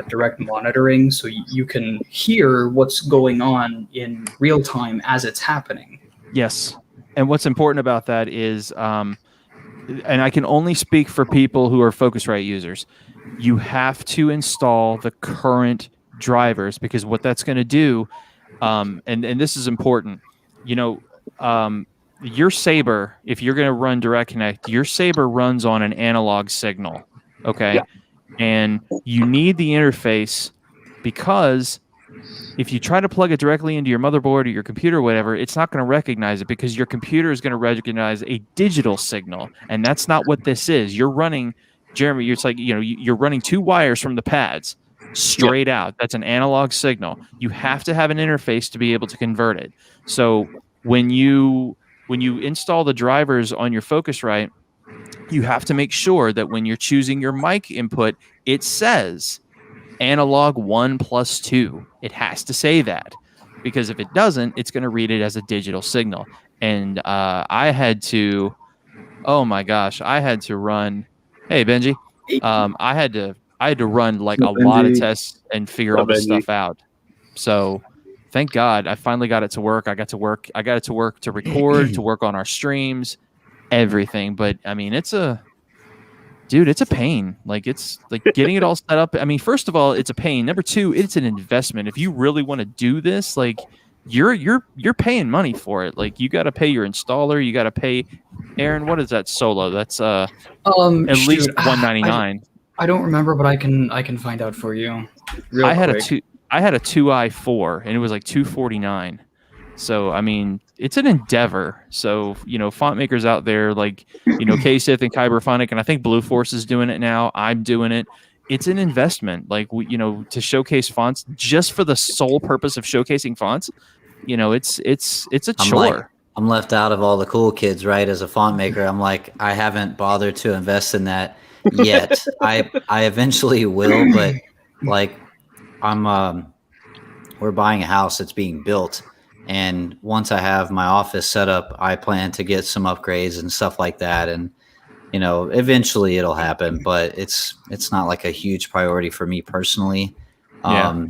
direct monitoring, so you can hear what's going on in real time as it's happening. Yes, and what's important about that is and I can only speak for people who are Focusrite users, you have to install the current drivers, because what that's going to do, and this is important, you know, your Saber, if you're going to run Direct Connect, your Saber runs on an analog signal, okay? Yeah. And you need the interface, because if you try to plug it directly into your motherboard or your computer or whatever, it's not going to recognize it, because your computer is going to recognize a digital signal, and that's not what this is. You're running, Jeremy, it's like, you're running 2 wires from the pads straight out. That's an analog signal. You have to have an interface to be able to convert it. So when you install the drivers on your Focusrite, you have to make sure that when you're choosing your mic input, it says analog 1 plus 2. It has to say that, because if it doesn't, it's going to read it as a digital signal. And I had to, oh my gosh, I had to run. Hey Benji, I had to run like a lot of tests and figure all this stuff out. So thank God I finally got it to work. I got it to work to record, to work on our streams, everything. But I mean, it's a pain. Like, it's like getting it all set up. I mean, first of all, it's a pain. Number 2, it's an investment. If you really want to do this, like, you're paying money for it. Like, you got to pay your installer. You got to pay. Aaron, what is that solo? That's at least $199. I don't remember, but I can find out for you. I had a 2i4, and it was like $249. So, I mean, it's an endeavor. So, font makers out there like, Ksith and Kyberphonic, and I think Blue Force is doing it now. I'm doing it. It's an investment. Like, to showcase fonts just for the sole purpose of showcasing fonts, it's a chore. I'm left out of all the cool kids, right? As a font maker, I'm like, I haven't bothered to invest in that yet. I eventually will, but like, we're buying a house that's being built. And once I have my office set up, I plan to get some upgrades and stuff like that. And, eventually it'll happen, but it's not like a huge priority for me personally. But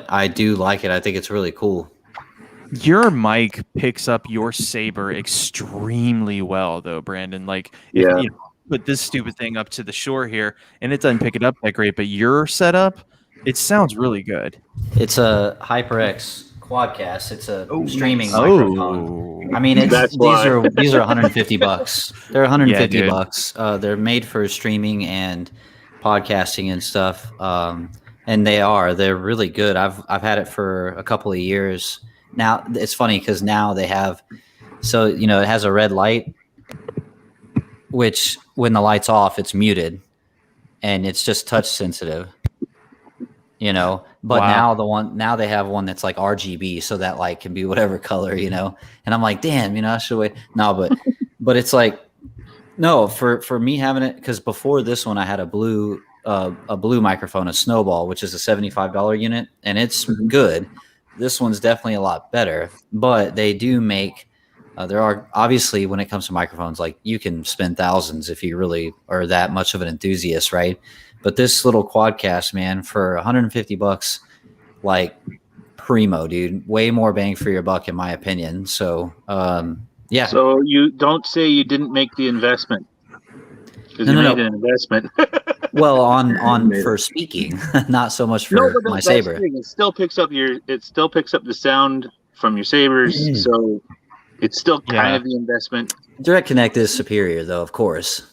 I do like it. I think it's really cool. Your mic picks up your Saber extremely well, though, Brandon. Like, if you put this stupid thing up to the shore here, and it doesn't pick it up that great, but your setup, it sounds really good. It's a HyperX Quadcast. It's a streaming microphone. I mean, these are $150. They're $150. They're made for streaming and podcasting and stuff. And they're really good. I've had it for a couple of years now. It's funny because now they have, it has a red light, which when the light's off, it's muted, and it's just touch sensitive. But now they have one that's like RGB, so that light can be whatever color, and I'm like, damn, I should wait. No, but it's like, no, for me having it, because before this one I had a blue microphone, a Snowball, which is a $75 unit, and it's good. This one's definitely a lot better, but they do make, there are obviously, when it comes to microphones, like, you can spend thousands if you really are that much of an enthusiast, right? But this little Quadcast, man, for $150, like, primo, dude, way more bang for your buck, in my opinion. So, yeah. So you don't say you didn't make the investment, because you made an investment. Well, for speaking, not so much for my Saber. It still picks up the sound from your Sabers, so it's still kind of the investment. Direct Connect is superior, though, of course.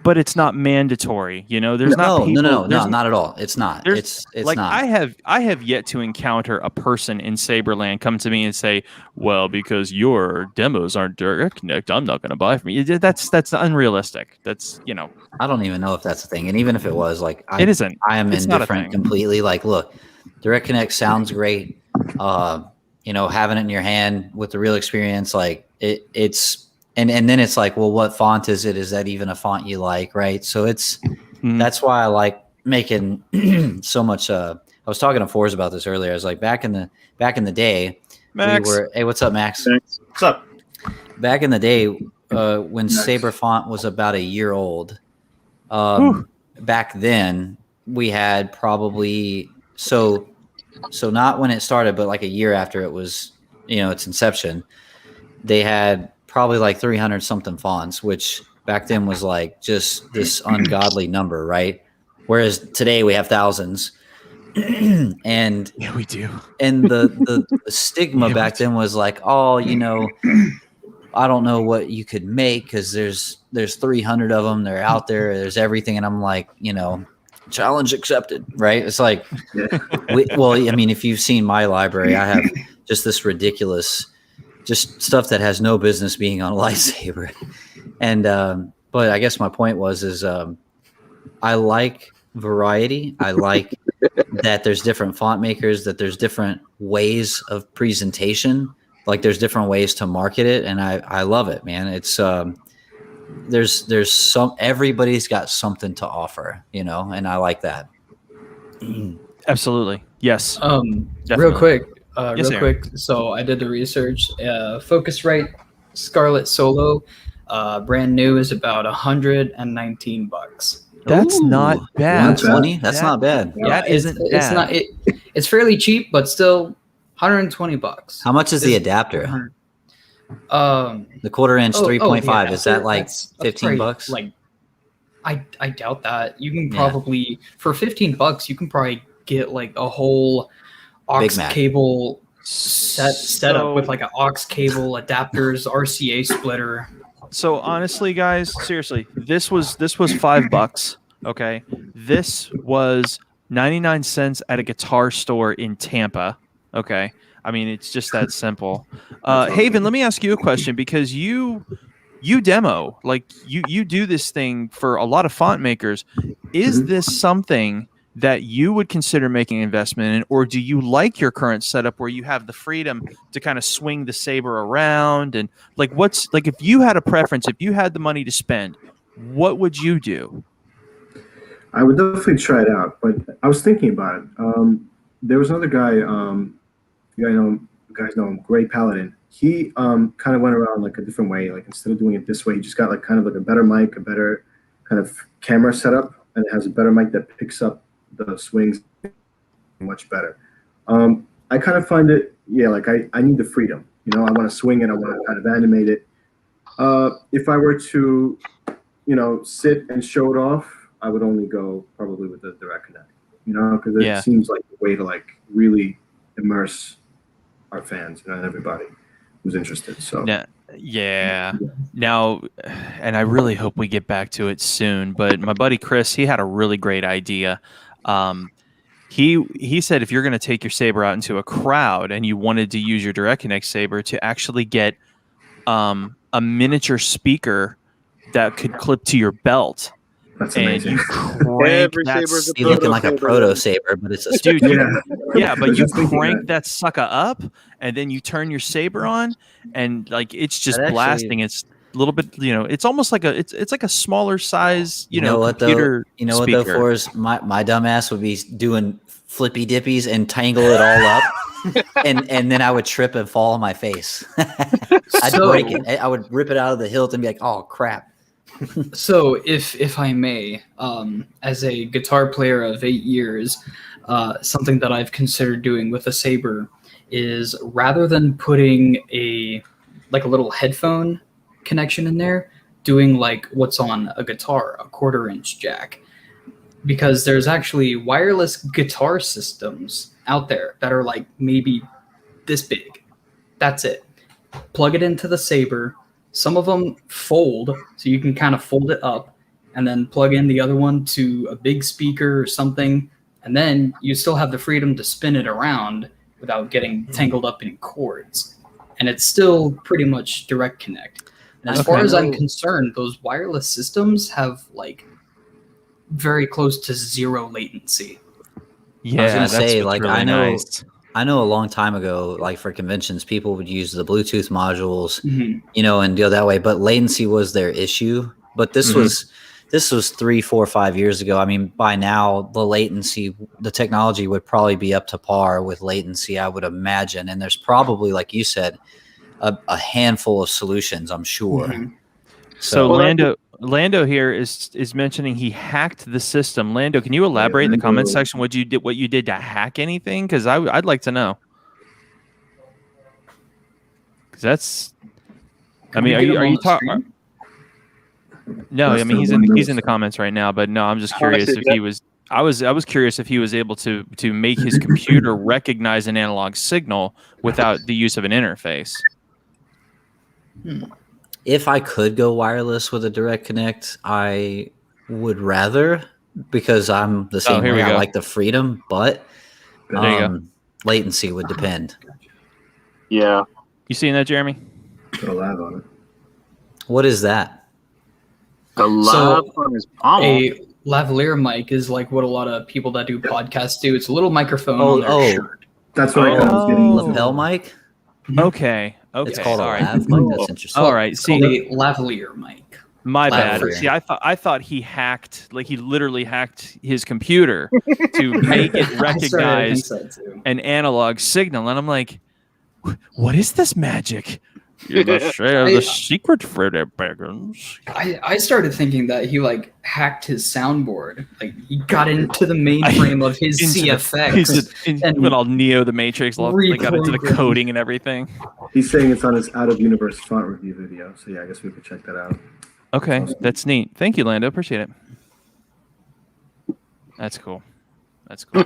But it's not mandatory, there's not people, no, not at all. It's not. It's like, not. I have yet to encounter a person in Saberland come to me and say, well, because your demos aren't Direct Connect, I'm not going to buy from you. That's unrealistic. That's, I don't even know if that's a thing. And even if it was, like, it isn't. I am indifferent completely. Like, look, Direct Connect sounds great. Having it in your hand with the real experience, like, it's. And then it's like, well, what font is it? Is that even a font you like, right? So that's why I like making so much. I was talking to Forrest about this earlier. I was like, back in the day, Max. Hey, what's up, Max? What's up? Back in the day, when Saber font was about a year old, back then we had probably so not when it started, but like a year after it was, its inception, they had probably like 300 something fonts, which back then was like just this ungodly number, right? Whereas today we have thousands. And yeah, we do. And the stigma back then was like, oh, you know, I don't know what you could make because there's 300 of them. They're out there. There's everything, and I'm like, you know, challenge accepted, right? It's like, well, I mean, if you've seen my library, I have just this ridiculous, just stuff that has no business being on a lightsaber. And but I guess my point is I like variety. I like that there's different font makers, that there's different ways of presentation, like there's different ways to market it, and I love it, man. It's there's some, everybody's got something to offer, you know, and I like that. Absolutely. Yes. Real quick. Yes, real quick. So I did the research. Focusrite Scarlet Solo, brand new, is about $119. That's not bad. 120? That's not bad. That isn't bad. It's not. It's fairly cheap, but still $120. How much is the adapter? The quarter-inch 3.5 is that like $15? Like, I doubt that. You can probably for $15 you can probably get like a whole aux cable set up with like an aux cable, adapters, RCA splitter. So honestly, guys, seriously, this was $5. Okay, this was 99 cents at a guitar store in Tampa. Okay, I mean, it's just that simple. Haven, let me ask you a question, because you demo, like you do this thing for a lot of font makers. Is this something that you would consider making an investment in, or do you like your current setup where you have the freedom to kind of swing the saber around? And like, what's like, if you had a preference, if you had the money to spend, what would you do? I would definitely try it out, but I was thinking about it. There was another guy, you guys know him, Gray Paladin. He kind of went around like a different way. Like, instead of doing it this way, he just got like kind of like a better mic, a better kind of camera setup, and it has a better mic that picks up the swings much better. I kind of find it, like I need the freedom. You know, I want to swing it. I want to kind of animate it. If I were to, sit and show it off, I would only go probably with the direct connect. You know, because it seems like a way to like really immerse our fans, and everybody who's interested. So Now, and I really hope we get back to it soon, but my buddy Chris, he had a really great idea. He said if you're going to take your saber out into a crowd and you wanted to use your direct connect saber, to actually get a miniature speaker that could clip to your belt. That's amazing. And you crank that, you're looking like a proto saber, but it's a dude. But you crank that sucker up, and then you turn your saber on, and like it's just blasting. It's a little bit, it's almost like it's like a smaller size, computer. What though, Forrest, my dumb ass would be doing flippy dippies and tangle it all up, and then I would trip and fall on my face. I'd break it. I would rip it out of the hilt and be like, oh crap. So if I may, as a guitar player of 8 years, something that I've considered doing with a saber is, rather than putting a little headphone connection in there, doing like what's on a guitar, a 1/4-inch jack, because there's actually wireless guitar systems out there that are like maybe this big. That's it. Plug it into the saber. Some of them fold, so you can kind of fold it up and then plug in the other one to a big speaker or something, and then you still have the freedom to spin it around without getting tangled up in cords. And it's still pretty much direct connect. And as far as I'm concerned, those wireless systems have like very close to zero latency. Yeah, I was gonna say, like, really I know a long time ago, like for conventions, people would use the Bluetooth modules, and go that way. But latency was their issue. But this was 3, 4, 5 years ago. I mean, by now the technology would probably be up to par with latency, I would imagine. And there's probably, like you said, a handful of solutions, I'm sure. So Lando here is mentioning he hacked the system. Lando, can you elaborate in the comments section what you did to hack anything? Because I'd like to know. Because I mean, we get are him you on the talking? stream? No, Less I mean than he's in the 1 comments right now, but no, I'm just How much curious is if that? he was. I was curious if he was able to make his computer recognize an analog signal without the use of an interface. If I could go wireless with a direct connect, I would rather, because I'm the same here we way. I go. like the freedom, but There you go. latency would depend. Yeah. You seeing that, Jeremy? Put a lav on it. What is that? The love So, on his palm. A lavalier mic is like what a lot of people that do podcasts do. It's a little microphone on their shirt. That's what I was getting to. Lapel mic? Okay. It's called a all right. lav mic. That's interesting. All right. It's See, called a lavalier mic. my bad. Lavalier. See, I thought he hacked, like he literally hacked his computer to make it recognize so too. an analog signal, and I'm like, what is this magic? You must share the secret, Freddy Baggins. I started thinking that he like hacked his soundboard. Like he got into the mainframe of his CFX and went all Neo the Matrix, like got into the coding and everything. He's saying it's on his out of universe font review video. So yeah, I guess we could check that out. Okay, that's neat. Thank you, Lando. Appreciate it. That's cool. That's cool.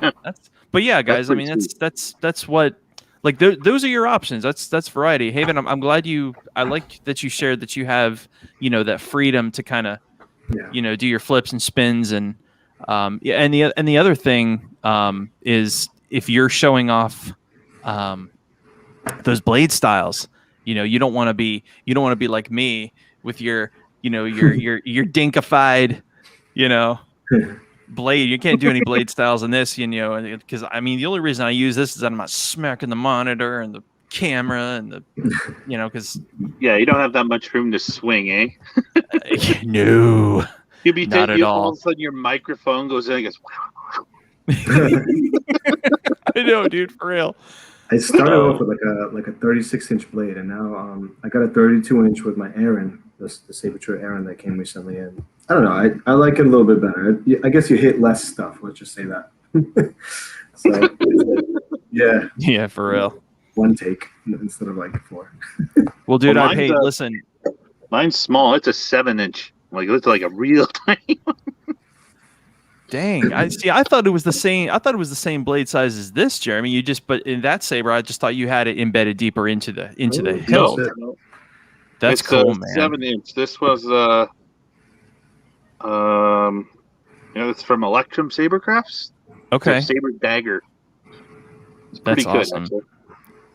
But yeah, guys. I mean, that's what. Like those are your options. That's variety. Haven, I'm glad I like that you shared that you have, that freedom to kind of, do your flips and spins and and the other thing is if you're showing off those blade styles, you don't want to be like me with your your dinkified, blade. You can't do any blade styles in this, because I mean the only reason I use this is that I'm not smacking the monitor and the camera and the because yeah, you don't have that much room to swing, eh? No, You'll be not at all. All of a sudden your microphone goes in and goes I know, dude, for real. I started off with like a 36-inch blade, and now I got a 32-inch with my Aaron, the Sabertooth Aaron that came recently, and I don't know, I like it a little bit better. I guess you hit less stuff. Let's just say that. So yeah, for real. One take instead of like 4. Well, dude, Well, listen. Mine's small. It's a 7-inch. Like it's like a real tiny one. Dang, I thought it was the same. I thought it was the same blade size as this, Jeremy. But in that saber, I just thought you had it embedded deeper into the hilt. No. That's it's cool, a man. 7-inch. This was it's from Electrum Sabercrafts. Okay, it's a saber dagger. It's pretty That's good. awesome. Actually.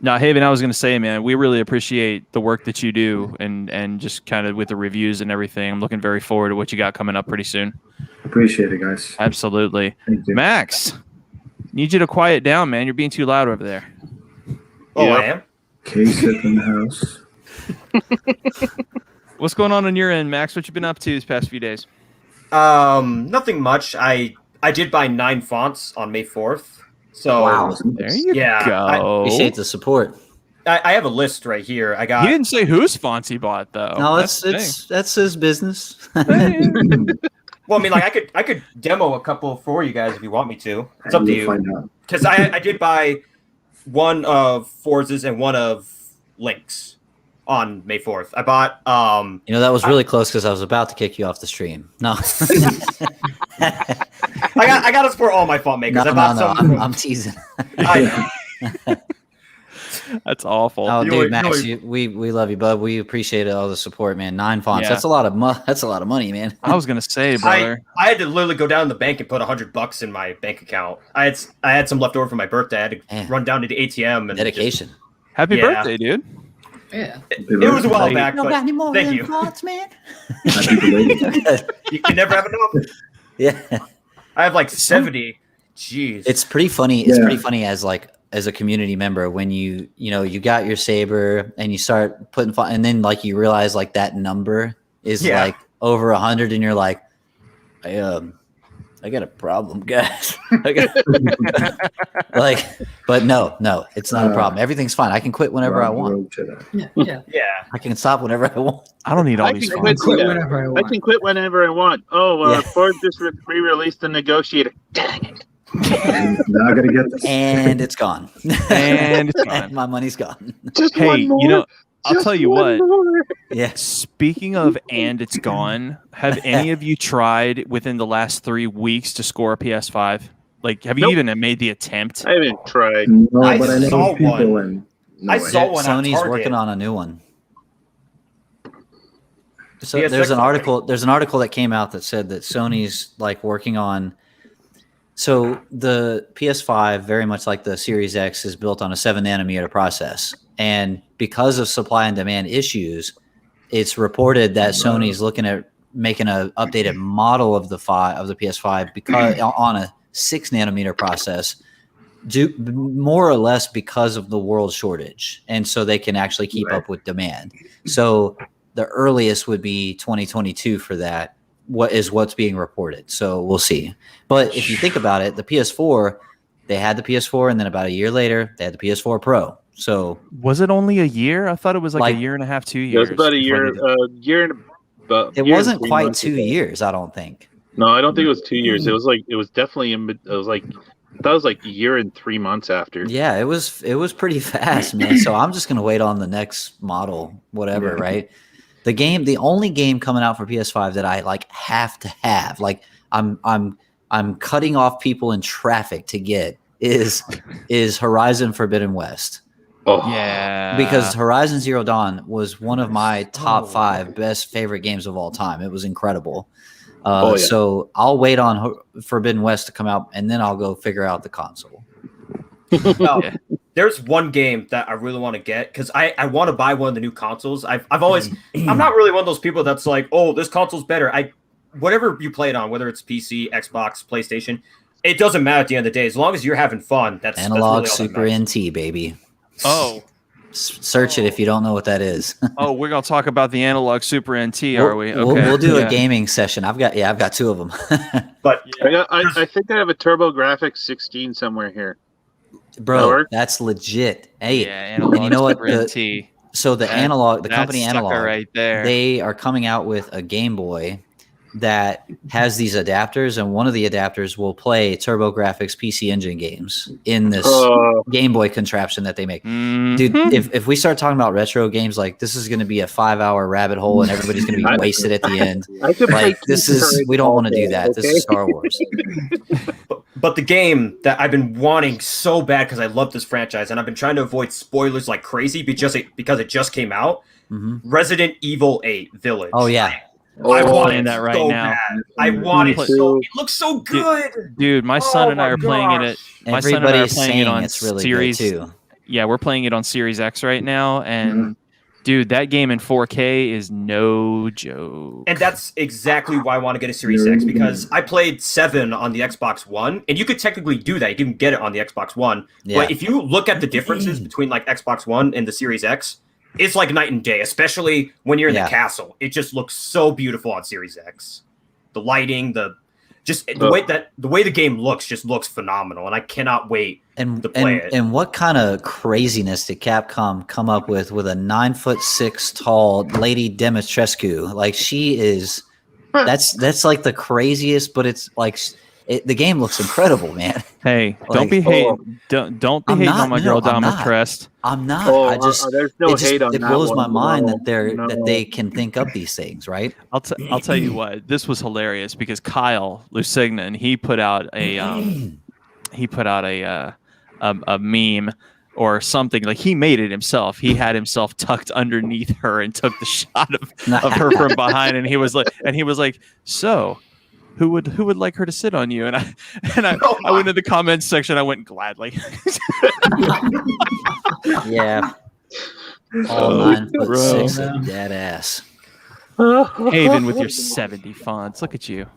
Now, Haven, I was going to say, man, we really appreciate the work that you do and just kind of with the reviews and everything. I'm looking very forward to what you got coming up pretty soon. Appreciate it, guys. Absolutely. Thank you. Max, need you to quiet down, man. You're being too loud over there. Oh, I am? K-Sip in the house. What's going on your end, Max? What you been up to these past few days? Nothing much. I did buy 9 fonts on May 4th. So Wow. There you go. I Appreciate the support. I have a list right here. I got. He didn't say whose fonts he bought, though. No, That's that's his business. Well, I mean, like I could demo a couple for you guys if you want me to. It's up to you. Find out. Because I did buy one of Forz's and one of Link's on May 4th. I bought that was really close because I was about to kick you off the stream. No. I got to support all my font makers. I bought some. I'm teasing. That's awful. Oh, dude, Max, we love you, bud. We appreciate all the support, man. 9 fonts. Yeah. That's a lot of money, man. I was gonna say, brother. I had to literally go down to the bank and put $100 in my bank account. I had some left over for my birthday. I had to run down to the ATM and dedication. Happy birthday, dude. Yeah. It was a while back, but got any more thank you. fonts, man? You can never have enough. Yeah. I have like 70. Jeez. It's pretty funny. It's pretty funny as a community member when you got your saber and you start putting and then like you realize like that number is like over 100 and you're like, I got a problem, guys. But no, it's not a problem. Everything's fine. I can quit whenever I want. Yeah. Yeah. I can stop whenever I want. I don't need all these fonts. I can quit whenever I want. Oh, Ford just re-released the Negotiator. Dang it. Now I gotta get this. And it's gone. And it's gone. My money's gone. Just Hey, one more. I'll tell you what. Yeah. Speaking of and it's gone, have any of you tried within the last 3 weeks to score a PS5? Like, have you Nope. even made the attempt? I haven't tried. No, I but I know saw people one. and no I way. saw one on Sony's Target. working on a new one. So PSX there's an already. article. There's an article that came out that said that Sony's like working on. So the PS5, very much like the Series X, is built on a 7-nanometer process, and because of supply and demand issues, it's reported that Sony's looking at making an updated model of the PS5 because on a 6-nanometer process, more or less because of the world shortage, and so they can actually keep up with demand. So the earliest would be 2022 for that. What's being reported. So we'll see. But if you think about it, the PS4, they had the PS4, and then about a year later, they had the PS4 Pro. So was it only a year? I thought it was like a year and a half, 2 years. It was about a year, it wasn't quite 2 years, I don't think. No, I don't think it was 2 years. It was definitely it was like that was like a year and 3 months after. Yeah, it was pretty fast, man. So I'm just gonna wait on the next model, whatever, right? The only game coming out for PS5 that I like have to have, like I'm cutting off people in traffic to get is Horizon Forbidden West. Oh yeah, because Horizon Zero Dawn was one of my top 5 best favorite games of all time. It was incredible. So I'll wait on Forbidden West to come out, and then I'll go figure out the console. Now, there's one game that I really want to get because I want to buy one of the new consoles. I'm not really one of those people that's like, oh, this console's better. Whatever you play it on, whether it's PC, Xbox, PlayStation, it doesn't matter at the end of the day. As long as you're having fun, that's Analog that's really Super NT, baby. Oh, search it if you don't know what that is. Oh, we're gonna talk about the Analog Super NT, are we? Okay. We'll do a gaming session. I've got 2 of them. But I think I have a TurboGrafx 16 somewhere here. Bro, that's legit. Hey, Analog and you know what? Super NT. So the company Analog, right there. They are coming out with a Game Boy that has these adapters, and one of the adapters will play TurboGrafx PC Engine games in this Game Boy contraption that they make. Mm-hmm. Dude, if we start talking about retro games, like this is going to be a 5-hour rabbit hole, and everybody's going to be wasted at the end. Like we don't want to do that. Okay? This is Star Wars. But the game that I've been wanting so bad because I love this franchise, and I've been trying to avoid spoilers like crazy because it just came out. Resident Evil 8 Village. Oh yeah. I want that right now. Bad. I want it so. It looks so good, dude. My son and I are playing it. Everybody's saying it's really Series good too. Yeah, we're playing it on Series X right now, and dude, that game in 4K is no joke. And that's exactly why I want to get a Series X, because I played 7 on the Xbox One, and you could technically do that. You can get it on the Xbox One, but if you look at the differences between like Xbox One and the Series X, it's like night and day, especially when you're in the castle. It just looks so beautiful on Series X. The lighting, the way the game looks just looks phenomenal, and I cannot wait to play it. And what kind of craziness did Capcom come up with a 9'6" tall Lady Dimitrescu? Like she is, that's like the craziest, but it's like the game looks incredible, man. Hey, don't be hating. Don't be hating on my girl Dimitrescu. I'm not. There's no hate on it that blows one. my mind that they can think up these things, right? I'll tell you what. This was hilarious because Kyle Lusignan, he put out a meme or something. Like he made it himself. He had himself tucked underneath her and took the shot of her from behind, and he was like, so who would like her to sit on you? And I went to the comments section. I went gladly. Yeah. All 9'6" of dead ass. Haven with your 70 fonts. Look at you.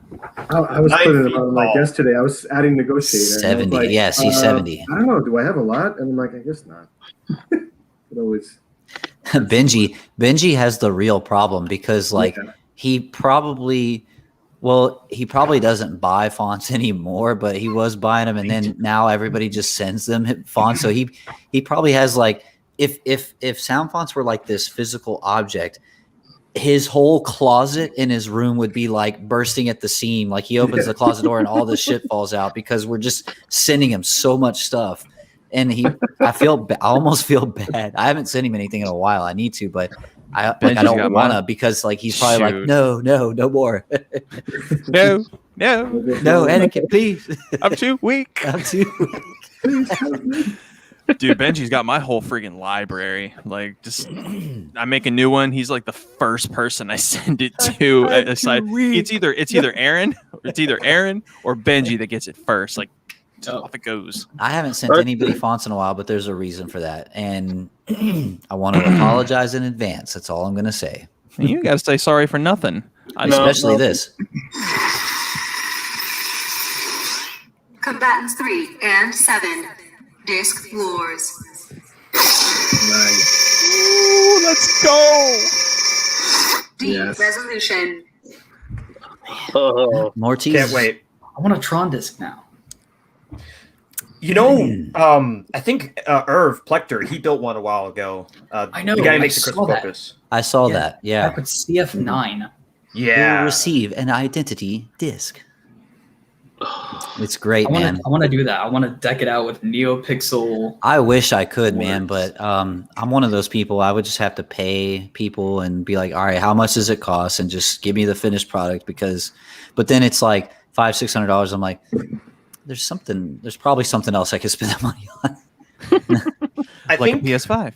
I was putting it on like yesterday. I was adding negotiator. 70. Like, yeah, C70. I don't know. Do I have a lot? And I'm like, I guess not. It always. Benji has the real problem because he probably doesn't buy fonts anymore, but he was buying them, and then now everybody just sends them fonts. So he probably has like if sound fonts were like this physical object, his whole closet in his room would be like bursting at the seam. Like he opens the closet door and all this shit falls out because we're just sending him so much stuff. and I almost feel bad. I haven't sent him anything in a while. I need to, but I don't want to because like he's probably like, no more. No, Anakin, please. I'm too weak. I'm too weak. Dude, Benji's got my whole freaking library. Like, just I make a new one. He's like the first person I send it to. It's either Aaron or Benji that gets it first. Like, off it goes. I haven't sent anybody fonts in a while, but there's a reason for that, and I want to apologize in advance. That's all I'm going to say. You got to say sorry for nothing, especially this. Combatants 3 and 7. Disc floors. Nice. Ooh, let's go. D resolution. More teas. Can't wait. I want a Tron disc now. You know, I think Irv Plecter, he built one a while ago. I know. The guy who makes the Crystal Focus. I saw that. Yeah. Back with CF9. Yeah. You'll receive an identity disc. It's great, man. I want to do that. I want to deck it out with NeoPixel. I wish I could, man, but I'm one of those people. I would just have to pay people and be like, all right, how much does it cost? And just give me the finished product but then it's like $500-$600. I'm like, there's probably something else I could spend that money on. I like think a PS5.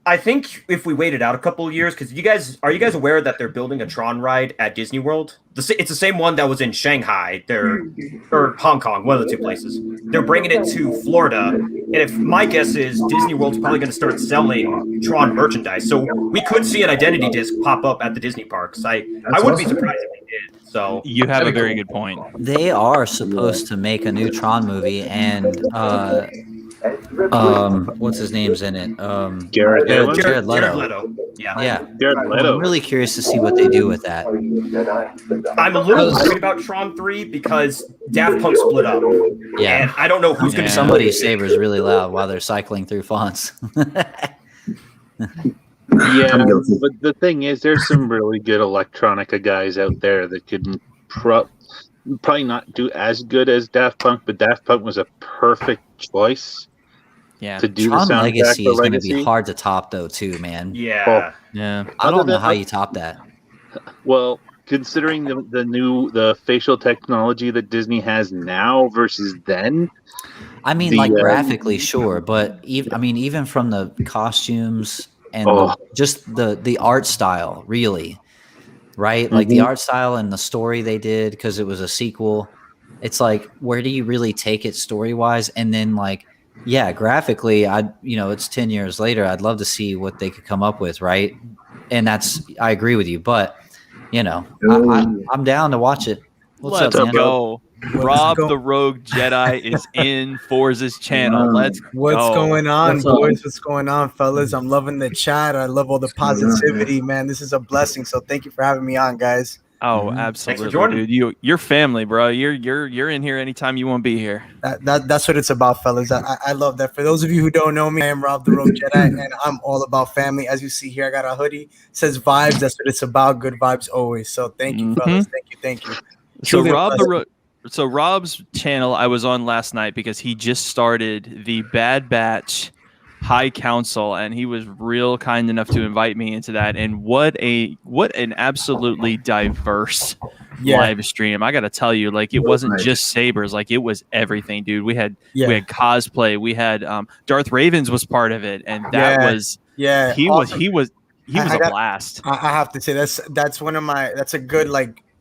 I think if we waited out a couple of years, because are you guys aware that they're building a Tron ride at Disney World? It's the same one that was in Shanghai, or Hong Kong, one of the two places. They're bringing it to Florida, and if my guess is Disney World's probably going to start selling Tron merchandise, so we could see an identity disc pop up at the Disney parks. I wouldn't be surprised if they did. So you have a very good point. They are supposed to make a new Tron movie, and what's his name's in it? Jared Leto. Yeah. Jared Leto. I'm really curious to see what they do with that. I'm a little worried about Tron 3 because Daft Punk split up. Yeah. And I don't know who's going to Somebody's saber's really loud while they're cycling through fonts. Yeah, but the thing is, there's some really good electronica guys out there that could probably not do as good as Daft Punk, but Daft Punk was a perfect choice. Yeah, to do Tron the soundtrack Legacy is going to be hard to top, though, too, man. Yeah, I don't know how you top that. Well, considering the facial technology that Disney has now versus then. I mean, graphically, sure, but even from the costumes and just the art style, really, right? Like the art style and the story they did, because it was a sequel. It's like, where do you really take it story wise? And then graphically, it's 10 years later. I'd love to see what they could come up with, right? And I agree with you, but I'm down to watch it. Let's go. Rob the Rogue Jedi is in Forza's channel. Let's go. What's going on, boys? What's going on, fellas? I'm loving the chat. I love all the positivity, man. This is a blessing. So thank you for having me on, guys. Oh, absolutely, dude. You're family, bro. You're in here anytime you want to be here. That's what it's about, fellas. I love that. For those of you who don't know me, I am Rob the Rogue Jedi, and I'm all about family. As you see here, I got a hoodie. It says vibes. That's what it's about. Good vibes always. So thank you, fellas. Thank you. So Rob's channel I was on last night because he just started the Bad Batch High Council, and he was real kind enough to invite me into that. And what an absolutely diverse live stream. I gotta tell you, it wasn't just sabers, it was everything, dude. We had cosplay, we had Darth Ravens was part of it, and that was he was a blast. I have to say that's one of my that's a good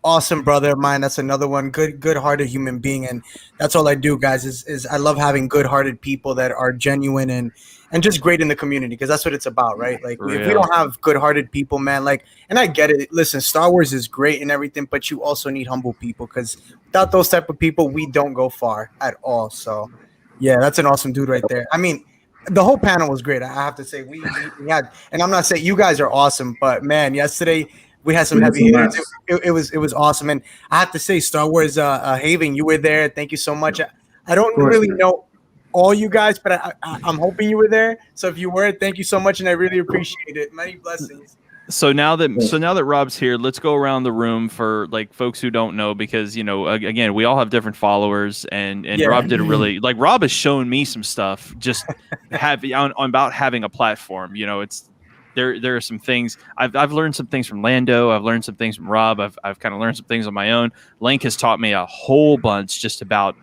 awesome brother of mine. That's another one. Good-hearted human being, and that's all I do, guys. Is I love having good-hearted people that are genuine and just great in the community, because that's what it's about, right? If we don't have good-hearted people, man, and I get it. Listen, Star Wars is great and everything, but you also need humble people, because without those type of people, we don't go far at all. So, yeah, that's an awesome dude right there. I mean, the whole panel was great. I have to say, we had, and I'm not saying you guys are awesome, but man, yesterday. We had some heavy hitters. It was awesome, and I have to say, Star Wars Haven, you were there. Thank you so much. I don't really know all you guys, but I'm hoping you were there. So if you were, thank you so much, and I really appreciate it. Many blessings. So now that Rob's here, let's go around the room for like folks who don't know, because again, we all have different followers, and Rob did a really Rob has shown me some stuff just on about having a platform. It's there are some things I've learned some things from Lando. I've learned some things from Rob. I've kind of learned some things on my own. Link has taught me a whole bunch just about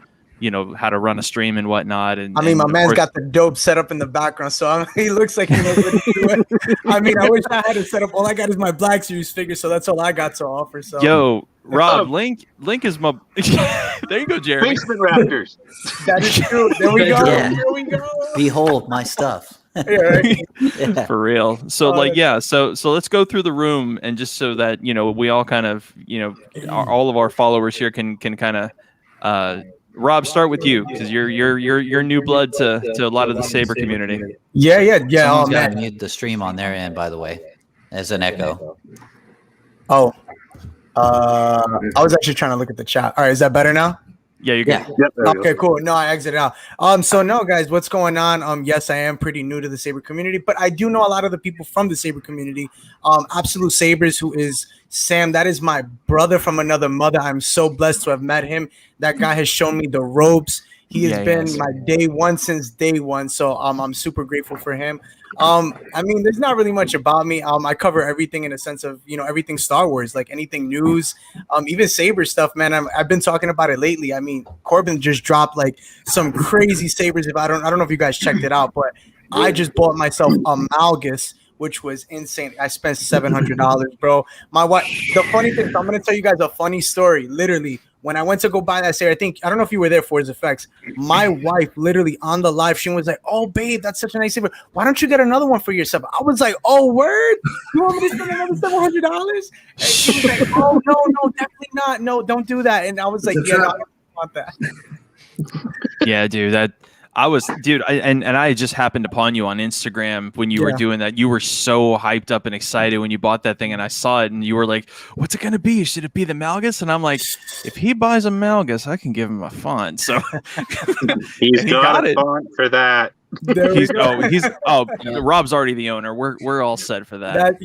how to run a stream and whatnot. And I mean, my of man's course, got the dope set up in the background, so he looks like he knows what to do. I mean, I wish I had it set up. All I got is my Black Series figure, so that's all I got to offer. So, yo, Rob, Link is my. There you go, Jeremy. Basement Raptors. That is true. There we go. Yeah. There we go. Behold my stuff. Yeah, right. Yeah. For real. So so let's go through the room, and just so that we all kind of all of our followers here can kind of Rob, start with you, because you're new blood to a lot of the Saber community. Yeah. Someone's Oh got to man. mute the stream on their end, by the way. There's an echo. Oh. I was actually trying to look at the chat. All right, is that better now? Yeah, you're good. Yep, there we Okay, go. cool. No, I exited out. So no, guys, what's going on? Yes, I am pretty new to the Saber community, but I do know a lot of the people from the Saber community. Absolute Sabers, who is Sam, that is my brother from another mother. I'm so blessed to have met him. That guy has shown me the ropes. He has been my day one since day one. So I'm super grateful for him. I mean, there's not really much about me. I cover everything in a sense of, everything Star Wars, like anything news, even Saber stuff, man. I've been talking about it lately. I mean, Corbin just dropped like some crazy Sabers. I don't know if you guys checked it out, but I just bought myself a Malgus, which was insane. I spent $700, bro. My wife. The funny thing, I'm gonna tell you guys a funny story. Literally, when I went to go buy that Saber, I don't know if you were there for his effects. My wife, literally on the live stream, was like, "Oh, babe, that's such a nice Saber. Why don't you get another one for yourself?" I was like, "Oh, word? You want me to spend another $700?" And she was like, "Oh, no, definitely not. No, don't do that." And I was like, "Yeah, no, I don't want that." Yeah, dude, I just happened upon you on Instagram when you were doing that. You were so hyped up and excited when you bought that thing, and I saw it, and you were like, "What's it gonna be? Should it be the Malgus?" And I'm like, "If he buys a Malgus, I can give him a font." So He's got a it. font for that. Rob's already the owner. We're all set for that.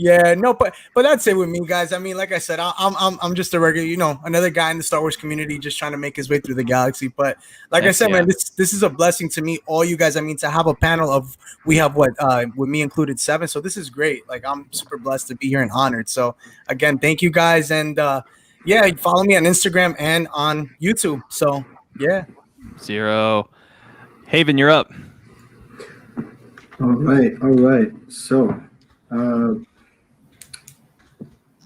But that's it with me, guys. I mean, like I said, I'm just a regular, another guy in the Star Wars community, just trying to make his way through the galaxy. But like I said, man, this is a blessing to me, all you guys. I mean, to have a panel of, we have with me included 7, so this is great. Like, I'm super blessed to be here and honored. So again, thank you guys, and follow me on Instagram and on YouTube. So yeah. Zero. Haven, you're up. All right. So,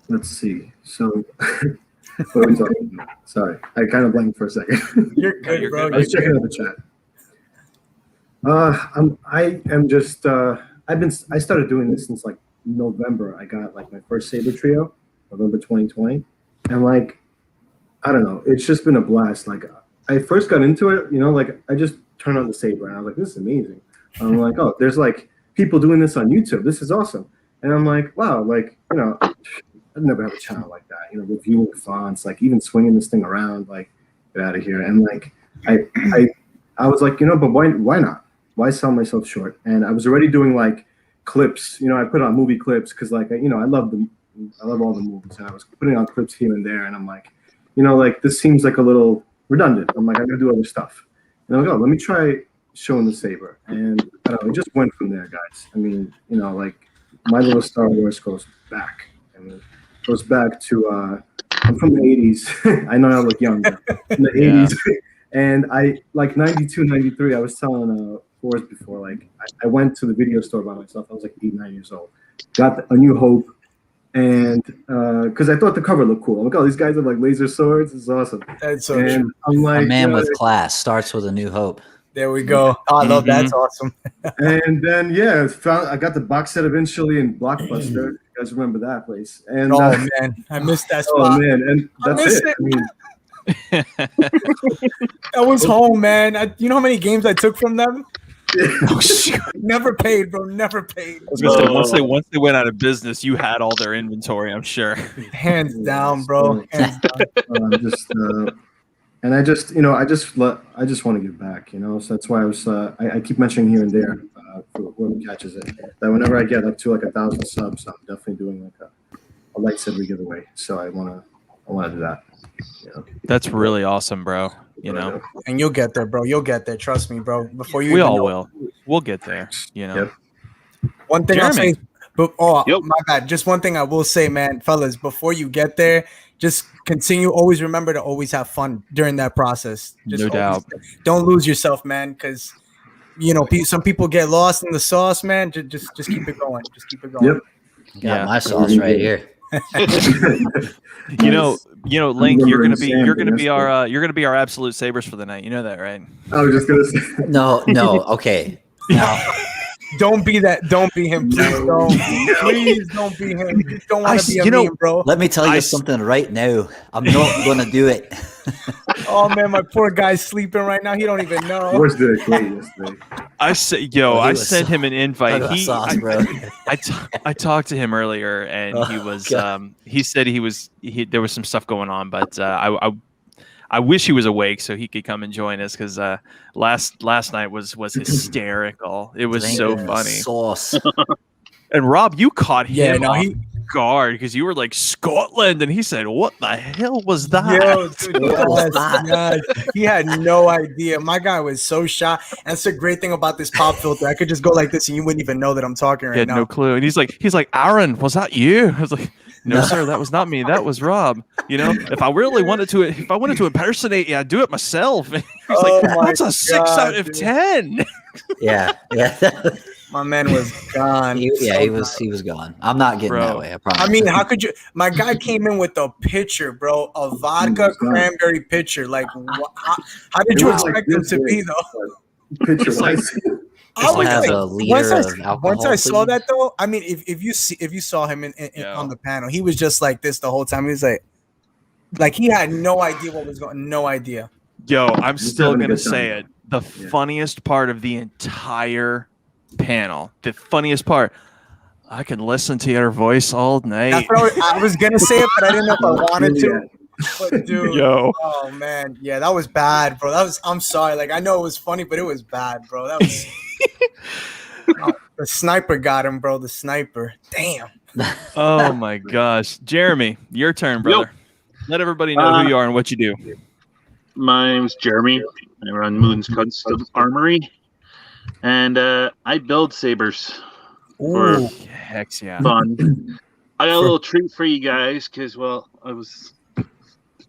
let's see. So, what are we talking about? Sorry, I kind of blanked for a second. You're good, bro. I was checking out the chat. I started doing this since like November. I got like my first Saber trio, November 2020, and like, I don't know, it's just been a blast. Like, I first got into it, like I just turned on the Saber and I was like, this is amazing. I'm like, oh, there's like people doing this on YouTube. This is awesome. And I'm like, wow, like, I'd never have a channel like that, reviewing fonts, like even swinging this thing around, like, get out of here. And like, I was like, but why not? Why sell myself short? And I was already doing like clips, I put on movie clips because like, I love all the movies, and I was putting on clips here and there. And I'm like, like this seems like a little redundant. I'm like, I'm gonna do other stuff. And I'm like, oh, let me try showing the Saber, and I don't know, it just went from there, guys. I mean, like my little Star Wars goes back. I mean, goes back to I'm from the 80s. I know I look young, but in the 80s, and I like 92, 93. I was telling Forrest before, like I went to the video store by myself. I was like 8, 9 years old. Got A New Hope, and because I thought the cover looked cool. I'm like, oh, these guys have like laser swords. It's awesome. That's so and true. I'm like, A man with class starts with A New Hope. There we go. Oh, I love that's awesome. And then I got the box set eventually in Blockbuster. You guys remember that place? And man, I missed that spot. Oh man, and that's it. I mean, that was home, man. You know how many games I took from them? Never paid, bro. Never paid. I was gonna say, once they went out of business, you had all their inventory, I'm sure. Hands down, bro. Hands down. And I just want to give back, so that's why I keep mentioning here and there whoever catches it. That whenever I get up to like 1,000 subs, I'm definitely doing like a lightsaber giveaway. So I wanna do that. That's really awesome, bro. You know, And you'll get there, bro. You'll get there. Trust me, bro. Before you we even all know. will. We'll get there. You know. One thing I'll Jeremy. say, but my bad. Just one thing I will say, man, fellas, before you get there, just continue. Always remember to always have fun during that process. Just No doubt. Don't lose yourself, man, because some people get lost in the sauce, man. Just keep it going. Just keep it going. Yep. Got my sauce right here. You know, Link, you're gonna be our absolute sabers for the night. You know that, right? I was just gonna say. No. Okay. Now, don't be that. Don't be him. Please don't. Please don't be him. You don't want to be a meme, bro. let me tell you something right now. I'm not gonna do it. Oh man, my poor guy's sleeping right now. He don't even know. Where's the yesterday? I sent him an invite. I talked to him earlier, and he was he said there was some stuff going on, but I wish he was awake so he could come and join us, because last night was hysterical. It was so funny. Sauce. And Rob, you caught him off he guard because you were like, Scotland, and he said, "What the hell was that?" Yo, dude, yes. He had no idea. My guy was so shocked. And that's the great thing about this pop filter. I could just go like this, and you wouldn't even know that I'm talking right He had now. no clue, and he's like, "Aaron, was that you?" I was like, "No, sir, that was not me. That was Rob." You know, if I wanted to impersonate you, I'd do it myself. He's like, "That's a 6 out of 10." Yeah. My man was gone. He was gone. I'm not getting that way. I promise. I mean, how could you? My guy came in with a pitcher, bro, a vodka cranberry pitcher. Like, how did you expect him to be though? Pitcher, once I saw that though, I mean, if you saw him on the panel, he was just like this the whole time. He was like he had no idea what was going. No idea. Yo, I'm still gonna say it. The funniest part of the entire panel, the funniest part. I can listen to your voice all night. That's what I was gonna say it, but I didn't know if I wanted to. But dude, oh man, yeah, that was bad, bro. I'm sorry. Like, I know it was funny, but it was bad, bro. That was the sniper got him, bro. The sniper. Damn. Oh my gosh, Jeremy, your turn, brother. Let everybody know who you are and what you do. My name's Jeremy. I run Moon's Custom Armory, and I build sabers. Ooh, heck yeah! Fun. I got a little treat for you guys because,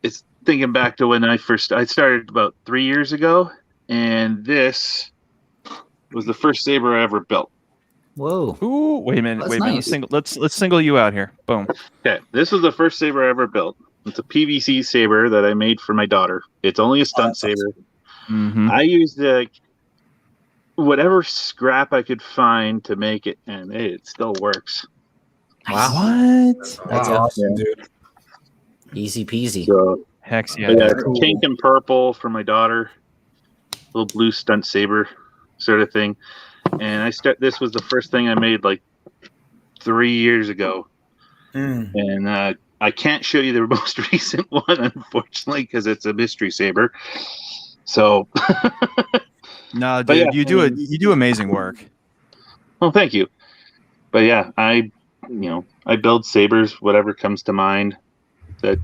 it's thinking back to when I started about 3 years ago, and this was the first saber I ever built. Whoa! Ooh, wait a minute. Let's single you out here. Boom. Okay, this was the first saber I ever built. It's a PVC saber that I made for my daughter. It's only a stunt saber. Mm-hmm. I used whatever scrap I could find to make it, and it still works. Wow. What? That's awesome, dude. Easy peasy. So, heck yeah. Pink and purple for my daughter. Little blue stunt saber sort of thing. And this was the first thing I made like 3 years ago. And I can't show you the most recent one, unfortunately, because it's a mystery saber. So no, dude, you do amazing work. Well, thank you. But yeah, I build sabers, whatever comes to mind. That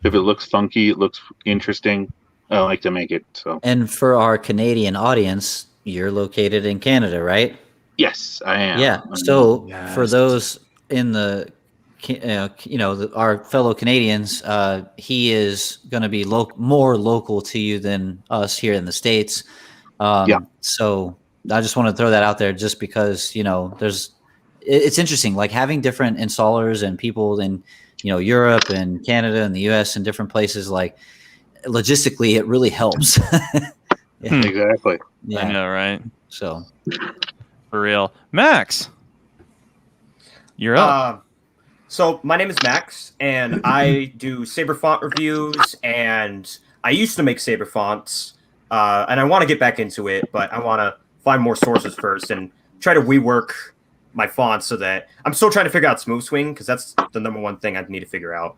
if it looks funky, it looks interesting, I like to make it. So. And for our Canadian audience, you're located in Canada, right? Yes, I am. Yeah. So for those in the our fellow Canadians, he is going to be more local to you than us here in the States. So I just want to throw that out there, just because it's interesting, like having different installers and people in Europe and Canada and the US and different places. Like logistically, it really helps. Exactly. I know, right? So for real, Max, you're up. So my name is Max, and I do Saber font reviews, and I used to make Saber fonts, and I want to get back into it, but I want to find more sources first and try to rework my fonts so that I'm still trying to figure out smooth swing, because that's the number one thing I need to figure out.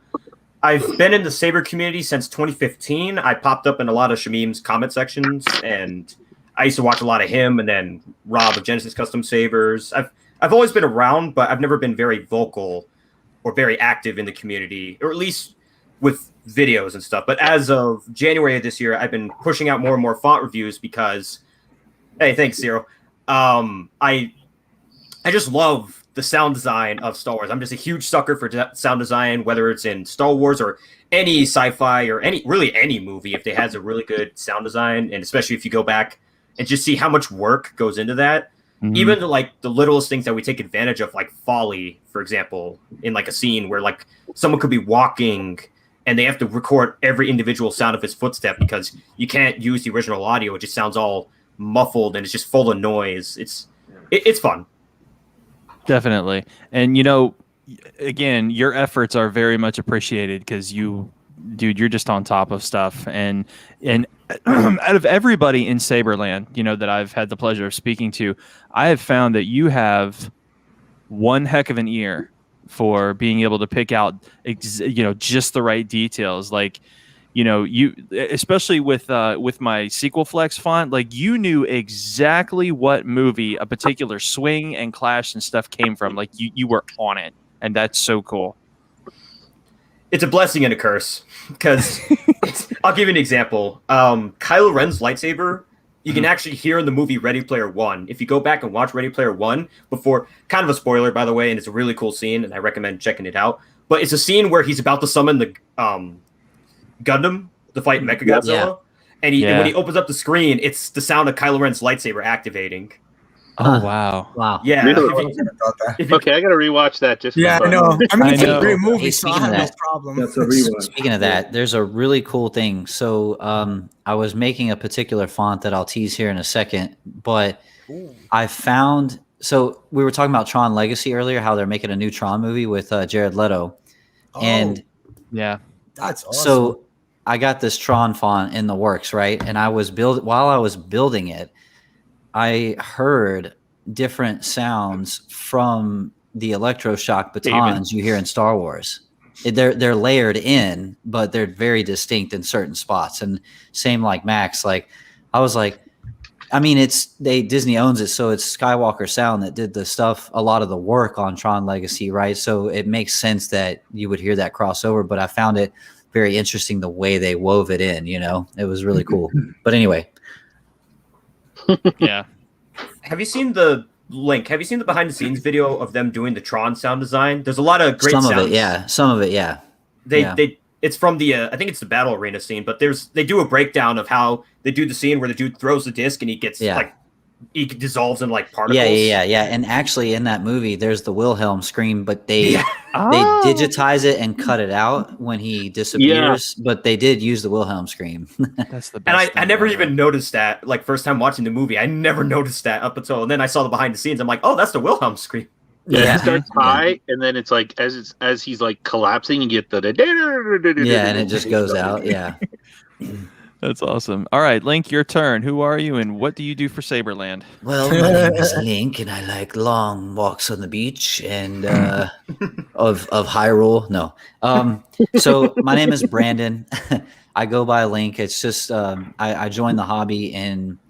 I've been in the Saber community since 2015. I popped up in a lot of Shamim's comment sections, and I used to watch a lot of him, and then Rob of Genesis Custom Sabers. I've always been around, but I've never been very vocal or very active in the community, or at least with videos and stuff. But as of January of this year, I've been pushing out more and more font reviews because, hey, thanks, Zero. I just love the sound design of Star Wars. I'm just a huge sucker for sound design, whether it's in Star Wars or any sci-fi or any movie. If it has a really good sound design, and especially if you go back and just see how much work goes into that, even like the littlest things that we take advantage of, like foley, for example, in like a scene where like someone could be walking and they have to record every individual sound of his footstep because you can't use the original audio. It just sounds all muffled and it's just full of noise. It's fun. Definitely. And again, your efforts are very much appreciated because you're just on top of stuff. And out of everybody in Saberland, that I've had the pleasure of speaking to, I have found that you have one heck of an ear for being able to pick out, just the right details. Like, you, especially with my Sequel Flex font, like you knew exactly what movie a particular swing and clash and stuff came from. Like you were on it, and that's so cool. It's a blessing and a curse because I'll give you an example. Kylo Ren's lightsaber, you can actually hear in the movie Ready Player One. If you go back and watch Ready Player One before, kind of a spoiler, by the way, and it's a really cool scene, and I recommend checking it out. But it's a scene where he's about to summon the Gundam to fight Mechagodzilla, and when he opens up the screen, it's the sound of Kylo Ren's lightsaber activating. Oh wow! Yeah. Really? Okay, I gotta rewatch that. I know. I mean, it's a great movie. Hey, So I have no problem. That's a rewatch. Speaking of that, there's a really cool thing. So I was making a particular font that I'll tease here in a second, but I found. So we were talking about Tron Legacy earlier, how they're making a new Tron movie with Jared Leto, and yeah, that's awesome. So I got this Tron font in the works, right? And while I was building it, I heard different sounds from the electroshock batons you hear in Star Wars. They're layered in, but they're very distinct in certain spots. And same like Max, like I was like, I mean, Disney owns it, so it's Skywalker Sound that did the stuff, a lot of the work on Tron Legacy, right? So it makes sense that you would hear that crossover, but I found it very interesting the way they wove it in, it was really cool. But anyway. Yeah. Have you seen the behind the scenes video of them doing the Tron sound design? There's a lot of great sounds. Some of it, yeah. It's from the I think it's the battle arena scene, but they do a breakdown of how they do the scene where the dude throws the disc and he gets he dissolves in like particles. Yeah. And actually in that movie there's the Wilhelm scream, but they digitize it and cut it out when he disappears, but they did use the Wilhelm scream. That's the best. And I never even noticed that. Like first time watching the movie, I never noticed that up until, and then I saw the behind the scenes. I'm like, oh, that's the Wilhelm scream. Yeah, it starts high, and then it's like as he's like collapsing, you get the and it just goes out. Yeah, that's awesome. All right, Link, your turn. Who are you, and what do you do for Saberland? Well, my name is Link, and I like long walks on the beach and of Hyrule. No, so my name is Brandon. I go by Link. It's just I joined the hobby in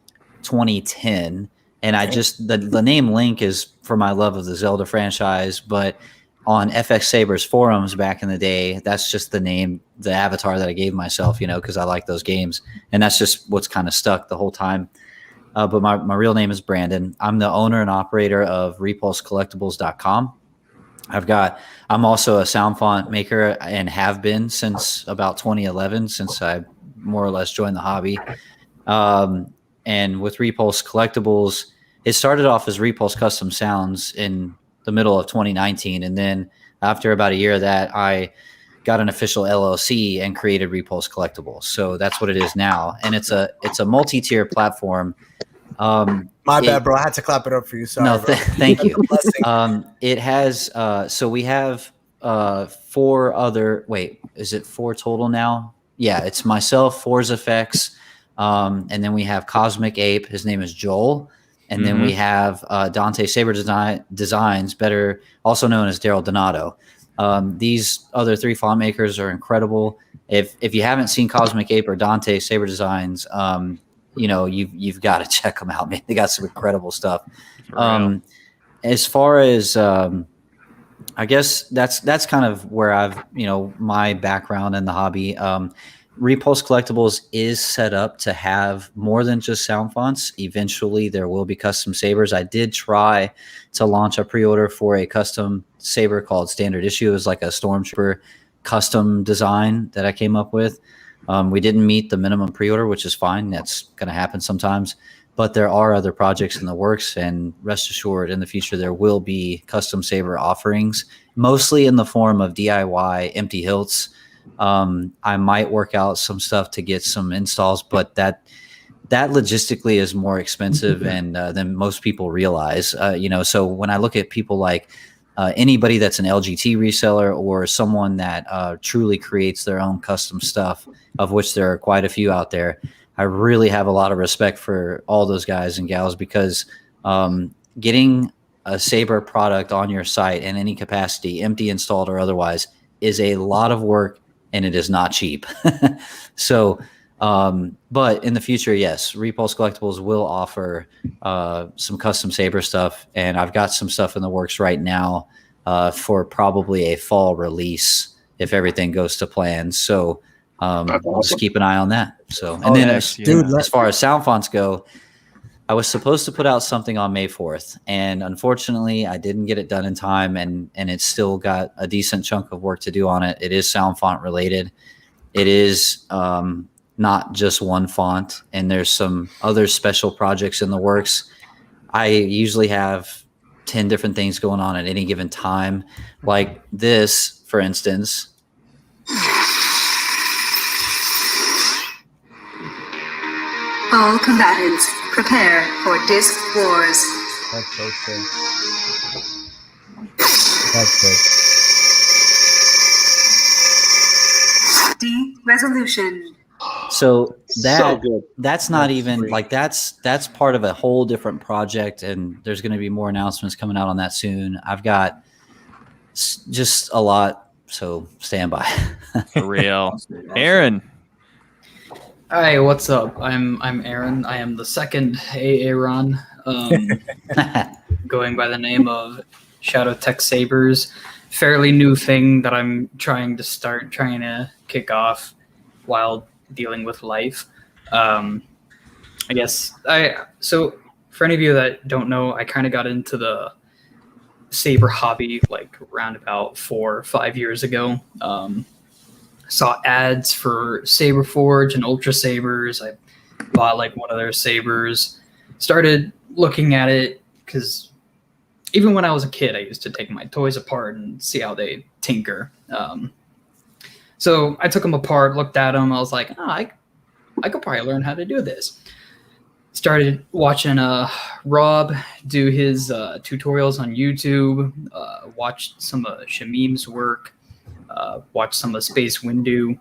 2010. And I just the name Link is for my love of the Zelda franchise, but on FX Saber's forums back in the day, that's just the name, the avatar that I gave myself, because I like those games, and that's just what's kind of stuck the whole time. But my real name is Brandon. I'm the owner and operator of RepulseCollectibles.com. I'm also a sound font maker and have been since about 2011, since I more or less joined the hobby. And with Repulse Collectibles, it started off as Repulse Custom Sounds in the middle of 2019. And then after about a year of that, I got an official LLC and created Repulse Collectibles. So that's what it is now. And it's a multi-tier platform. My bad, bro. I had to clap it up for you. Sorry. No, thank you. It has, so we have 4 other, wait, is it 4 total now? Yeah, it's myself, Forza Effects, and then we have Cosmic Ape. His name is Joel. And then we have Dante Saber Designs, better also known as Daryl Donato. These other 3 font makers are incredible. If you haven't seen Cosmic Ape or Dante Saber Designs, you've got to check them out, man. They got some incredible stuff. As far as I guess that's kind of where I've my background in the hobby. Repulse Collectibles is set up to have more than just sound fonts. Eventually, there will be custom sabers. I did try to launch a pre-order for a custom saber called Standard Issue. It was like a Stormtrooper custom design that I came up with. We didn't meet the minimum pre-order, which is fine. That's going to happen sometimes. But there are other projects in the works, and rest assured, in the future, there will be custom saber offerings, mostly in the form of DIY empty hilts. I might work out some stuff to get some installs, but that logistically is more expensive than most people realize. So when I look at people like anybody that's an LGT reseller or someone that truly creates their own custom stuff, of which there are quite a few out there, I really have a lot of respect for all those guys and gals, because getting a Saber product on your site in any capacity, empty, installed, or otherwise, is a lot of work, and it is not cheap. So, but in the future, yes, Repulse Collectibles will offer some custom Saber stuff, and I've got some stuff in the works right now for probably a fall release if everything goes to plan. So just keep an eye on that. So, and then as far as sound fonts go, I was supposed to put out something on May 4th, and unfortunately I didn't get it done in time, and it's still got a decent chunk of work to do on it. It is sound font related. It is not just one font, and there's some other special projects in the works. I usually have 10 different things going on at any given time. Like this, for instance. All combatants, prepare for Disc Wars. That's so sick. That's sick. De-resolution. So that's not even like that's part of a whole different project, and there's going to be more announcements coming out on that soon. I've got just a lot, so stand by. For real. Aaron. Hi, what's up? I'm Aaron. I am the second Aaron, going by the name of Shadow Tech Sabers. Fairly new thing that I'm trying to kick off while dealing with life. So for any of you that don't know, I kind of got into the saber hobby like around about 4 or 5 years ago. Saw ads for Saber Forge and Ultra Sabers. I bought like one of their sabers, started looking at it, because even when I was a kid, I used to take my toys apart and see how they tinker. So I took them apart, looked at them. I was like, I could probably learn how to do this. Started watching Rob do his tutorials on YouTube, watched some of Shamim's work, watched some of Space Windu,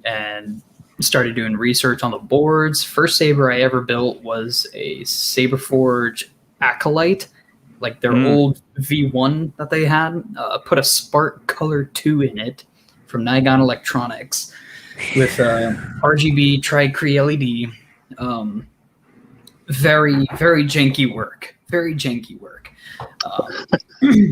and started doing research on the boards. First saber I ever built was a Saber Forge Acolyte, like their old V1 that they had. Put a Spark Color 2 in it from Nigon Electronics with RGB Tri-Cree LED. Very, very janky work. Very janky work.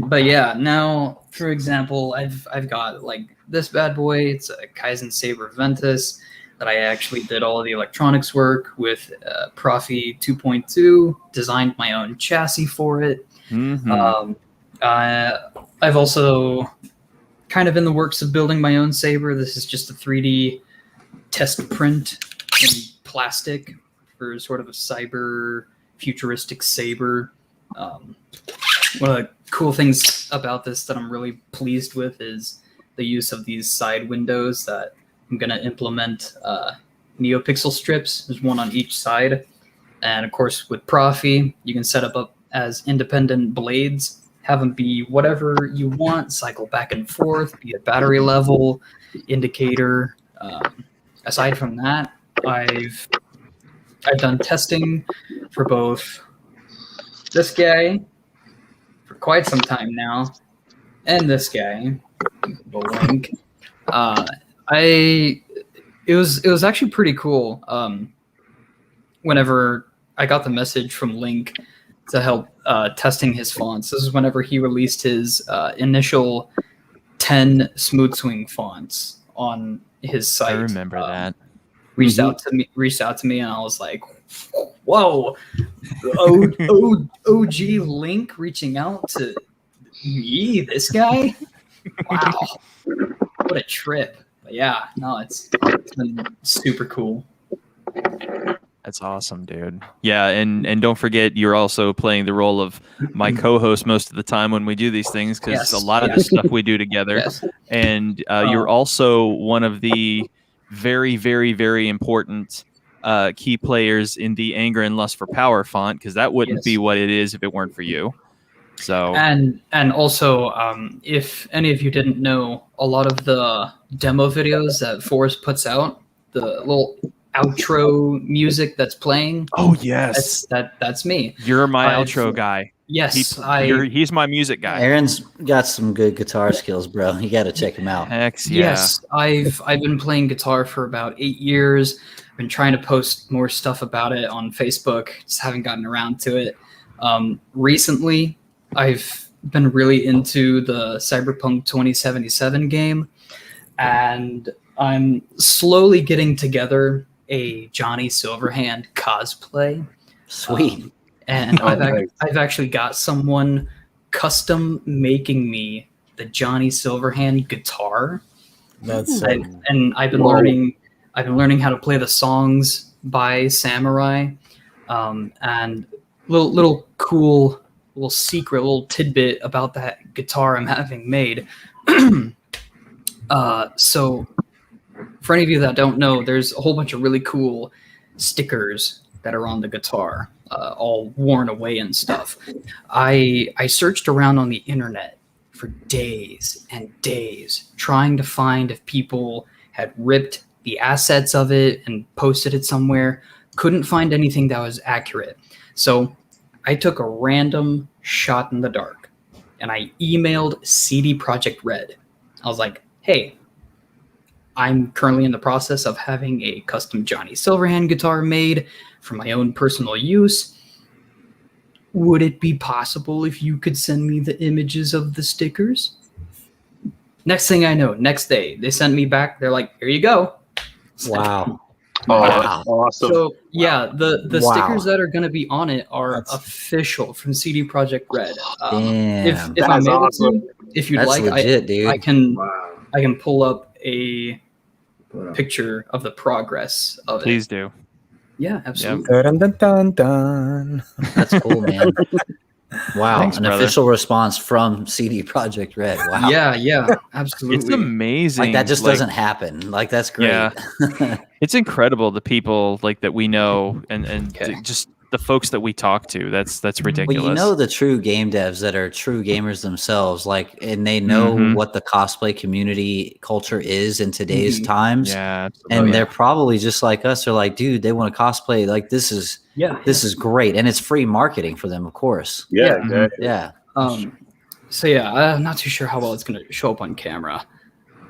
But yeah, now, for example, I've got like this bad boy. It's a Kaizen Saber Ventus that I actually did all the electronics work with Profi 2.2, designed my own chassis for it. Mm-hmm. I've also kind of in the works of building my own saber. This is just a 3D test print in plastic for sort of a cyber futuristic saber. One of the cool things about this that I'm really pleased with is the use of these side windows that I'm going to implement NeoPixel strips. There's one on each side. And of course, with Profi, you can set up as independent blades, have them be whatever you want, cycle back and forth, be a battery level, indicator. Aside from that, I've done testing for both this guy for quite some time now, and this guy, the link. It was actually pretty cool. whenever I got the message from Link to help testing his fonts. This is whenever he released his initial 10 smooth swing fonts on his site. I remember that. Reached out to me, and I was like, "Whoa, OG Link reaching out to me, this guy! Wow, what a trip!" But yeah, no, it's been super cool. That's awesome, dude. Yeah, and don't forget, you're also playing the role of my co-host most of the time when we do these things, because a lot of the stuff we do together. And you're also one of the very, very, very important key players in the Anger and Lust for Power font, because that wouldn't be what it is if it weren't for you. So and also, if any of you didn't know, a lot of the demo videos that Forrest puts out, the little outro music that's playing. Oh yes, that's me. You're my outro guy. Yes, he's my music guy. Aaron's got some good guitar skills, bro. You got to check him out. Heck yeah. Yes, I've been playing guitar for about 8 years. I've been trying to post more stuff about it on Facebook. Just haven't gotten around to it. Recently, I've been really into the Cyberpunk 2077 game, and I'm slowly getting together a Johnny Silverhand cosplay. Sweet. And I've actually got someone custom making me the Johnny Silverhand guitar. That's and I've been learning how to play the songs by Samurai. And little cool little secret, little tidbit about that guitar I'm having made. So for any of you that don't know, there's a whole bunch of really cool stickers that are on the guitar, all worn away and stuff. I searched around on the internet for days and days trying to find if people had ripped the assets of it and posted it somewhere. Couldn't find anything that was accurate. So I took a random shot in the dark and I emailed CD Projekt Red. I was like, hey, I'm currently in the process of having a custom Johnny Silverhand guitar made for my own personal use. Would it be possible if you could send me the images of the stickers? Next thing I know, next day, they sent me back. They're like, here you go. Wow. Wow. Awesome. So yeah, the stickers that are going to be on it are official from CD Projekt Red. Damn. If I'm able to, if you'd like, legit, dude. I can pull up a picture of the progress of Please do. Yeah, absolutely. Dun, dun, dun, dun. That's cool, man. Wow, Thanks, an brother. official response from CD Projekt Red. Wow. Yeah, absolutely. It's amazing. Like that just doesn't happen. Like that's great. Yeah. It's incredible, the people like that we know and just the folks that we talk to. That's ridiculous. Well, you know the true game devs that are true gamers themselves, like, and they know what the cosplay community culture is in today's times. Yeah, and they're probably just like us. They're like, dude, they want to cosplay. Like this is great, and it's free marketing for them, of course. Yeah, exactly. Yeah. So yeah, I'm not too sure how well it's going to show up on camera,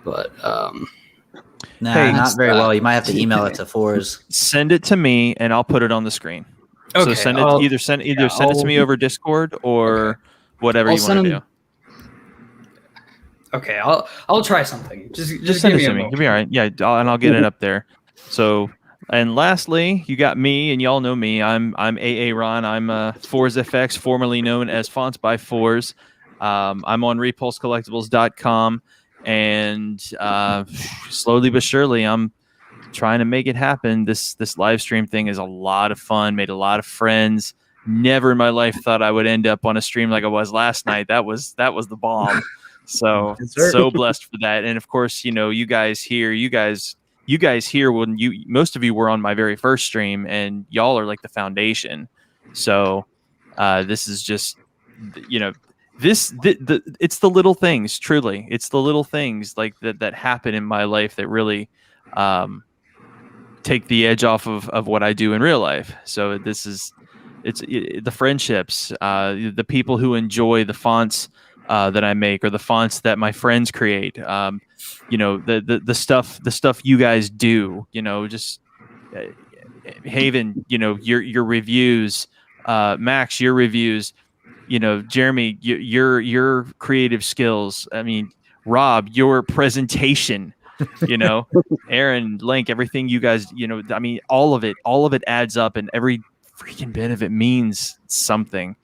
but nah, hey, not very well. You might have to email it to Fours. Send it to me, and I'll put it on the screen. Okay, So send it send it to me over Discord or whatever you want to do. Okay, I'll try something. Just send give it me to a me. moment. You'll be all right. Yeah, and I'll get it up there. So, and lastly, you got me, and y'all know me. I'm AA Ron. I'm Fours FX, formerly known as Fonts by Fours. I'm on repulsecollectibles.com, and slowly but surely, I'm trying to make it happen. This live stream thing is a lot of fun. Made a lot of friends. Never in my life thought I would end up on a stream like I was last night. That was the bomb. So so blessed for that. And of course, you guys here when most of you were on my very first stream, and y'all are like the foundation. So this is just it's the little things. Truly, it's the little things like that happen in my life that really take the edge off of what I do in real life. So it's the friendships, the people who enjoy the fonts that I make, or the fonts that my friends create. The stuff you guys do. Just Haven, your reviews, Max, your reviews, Jeremy, your creative skills. I mean, Rob, your presentation, Aaron, Link, everything you guys, I mean, all of it adds up, and every freaking bit of it means something.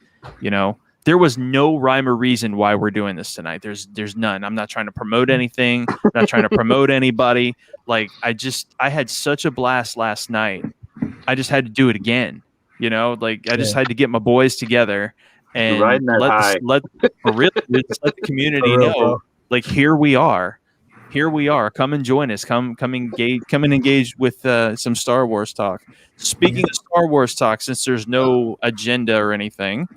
There was no rhyme or reason why we're doing this tonight. There's none. I'm not trying to promote anything. Not trying to promote anybody. Like I had such a blast last night. I just had to do it again. I just had to get my boys together and riding that high. let the community real, know. bro. Like here we are. Come and join us. Come and engage with some Star Wars talk. Speaking of Star Wars talk, since there's no agenda or anything,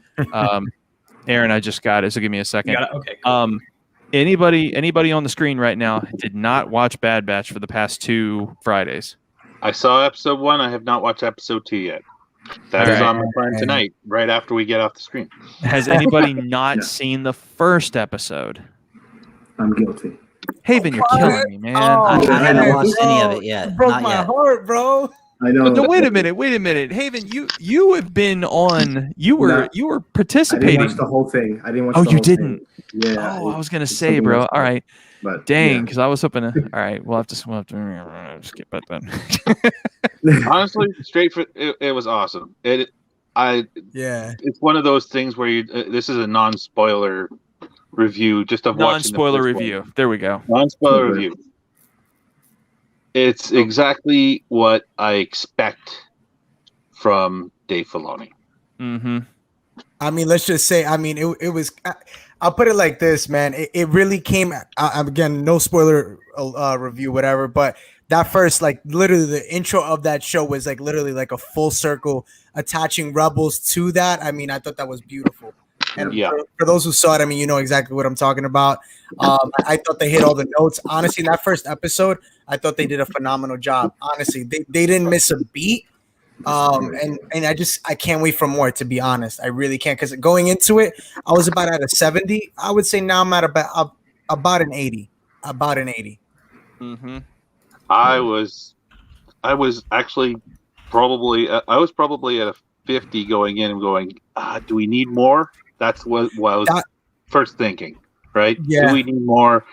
Aaron, I just got it. So give me a second. You got it? Okay. Cool. Anybody on the screen right now did not watch Bad Batch for the past 2 Fridays? I saw episode 1. I have not watched episode 2 yet. That is on my plan tonight, right after we get off the screen. Has anybody not seen the first episode? I'm guilty. Haven, you're killing me, man. I haven't watched any of it yet. Broke Not my yet. heart, bro. I know. No, wait a minute, Haven. You have been on. You were I participating. didn't watch the whole thing. I didn't watch. Oh, the you whole didn't. Thing. Yeah. Oh, I was gonna say, bro. All right. But dang, because I was hoping to. All right, we'll have to skip that then. Honestly, it was awesome. It's one of those things where this is a non-spoiler review, just of non-spoiler review. One. There we go. Non-spoiler review. It's exactly what I expect from Dave Filoni. Mm-hmm. I mean, let's just say, it was. I'll put it like this, man. It really came. Again, no spoiler review, whatever. But that first, like, literally, the intro of that show was like literally like a full circle attaching Rebels to that. I mean, I thought that was beautiful. And for those who saw it, I mean, you know exactly what I'm talking about. I thought they hit all the notes. Honestly, in that first episode, I thought they did a phenomenal job. Honestly, they didn't miss a beat. And I can't wait for more, to be honest. I really can't, because going into it, I was about at a 70. I would say now I'm at about an 80. About an 80. Mm-hmm. I was actually probably at a 50 going in and going, do we need more? That's what I was first thinking, right? Yeah. Do we need more?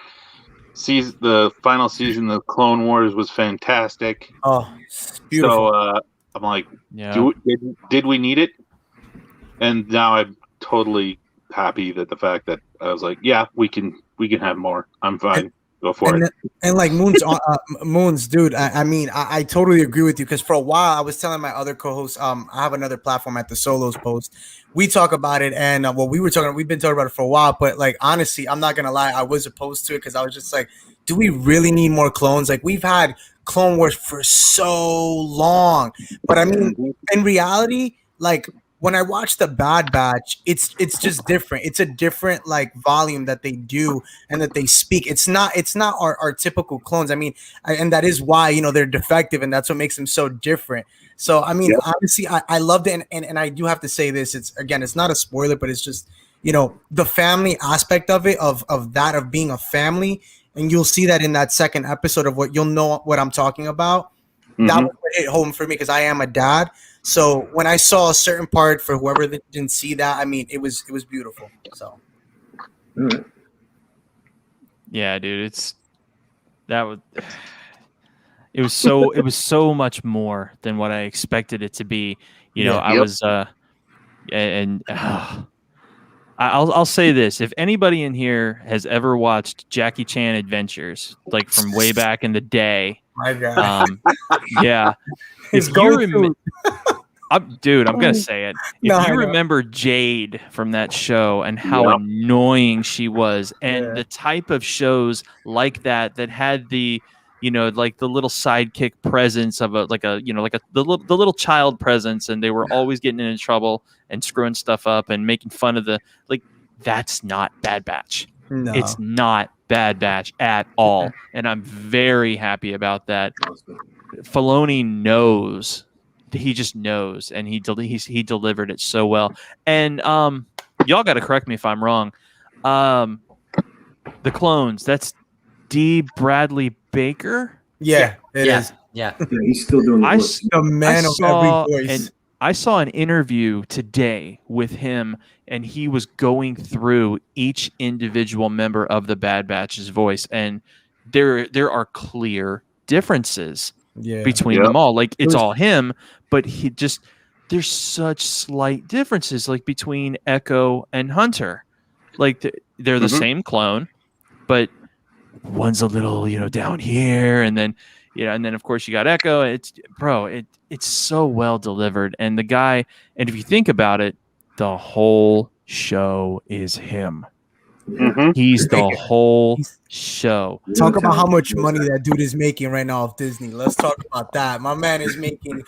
The final season of Clone Wars was fantastic. Oh, it's beautiful. So I'm like, did we need it? And now I'm totally happy that the fact that I was like, yeah, we can have more. I'm fine. Go for it. And like Moons, dude. I mean, I totally agree with you, because for a while I was telling my other co-hosts, I have another platform at the Solos Post. We talk about it, and we've been talking about it for a while. But like, honestly, I'm not gonna lie, I was opposed to it, because I was just like, do we really need more clones? Like, we've had Clone Wars for so long. But I mean, in reality, like, when I watch the Bad Batch, it's just different. It's a different like volume that they do and that they speak. It's not our typical clones. I mean, and that is why, they're defective, and that's what makes them so different. So I mean, honestly, I loved it, and I do have to say this. It's not a spoiler, but it's just the family aspect of it, of being a family, and you'll see that in that second episode of you'll know what I'm talking about. Mm-hmm. That would hit home for me, because I am a dad. So when I saw a certain part, for whoever that didn't see that, I mean, it was beautiful. So, yeah, dude, it was so much more than what I expected it to be. I was I'll say this: if anybody in here has ever watched Jackie Chan Adventures, like from way back in the day, my God, yeah, if you dude, I'm gonna say it. If you remember Jade from that show and how annoying she was, and the type of shows like that had the like the little sidekick presence of the little child presence, and they were always getting into trouble and screwing stuff up and making fun of that's not Bad Batch. No. It's not Bad Batch at all, and I'm very happy about that. Filoni knows. He just knows, and he delivered it so well. And y'all got to correct me if I'm wrong. The clones, that's D. Bradley Baker. Yeah, it is. Yeah. He's still doing the I voice. The man of every voice. I saw an interview today with him, and he was going through each individual member of the Bad Batch's voice, and there are clear differences between them all. Like it's all him, but there's such slight differences, like between Echo and Hunter. Like they're the same clone, but one's a little, down here, and then of course you got Echo. It's so well delivered, and the guy, and if you think about it, the whole show is him. He's the whole show. Talk about how much money that dude is making right now off Disney. Let's talk about that. My man is making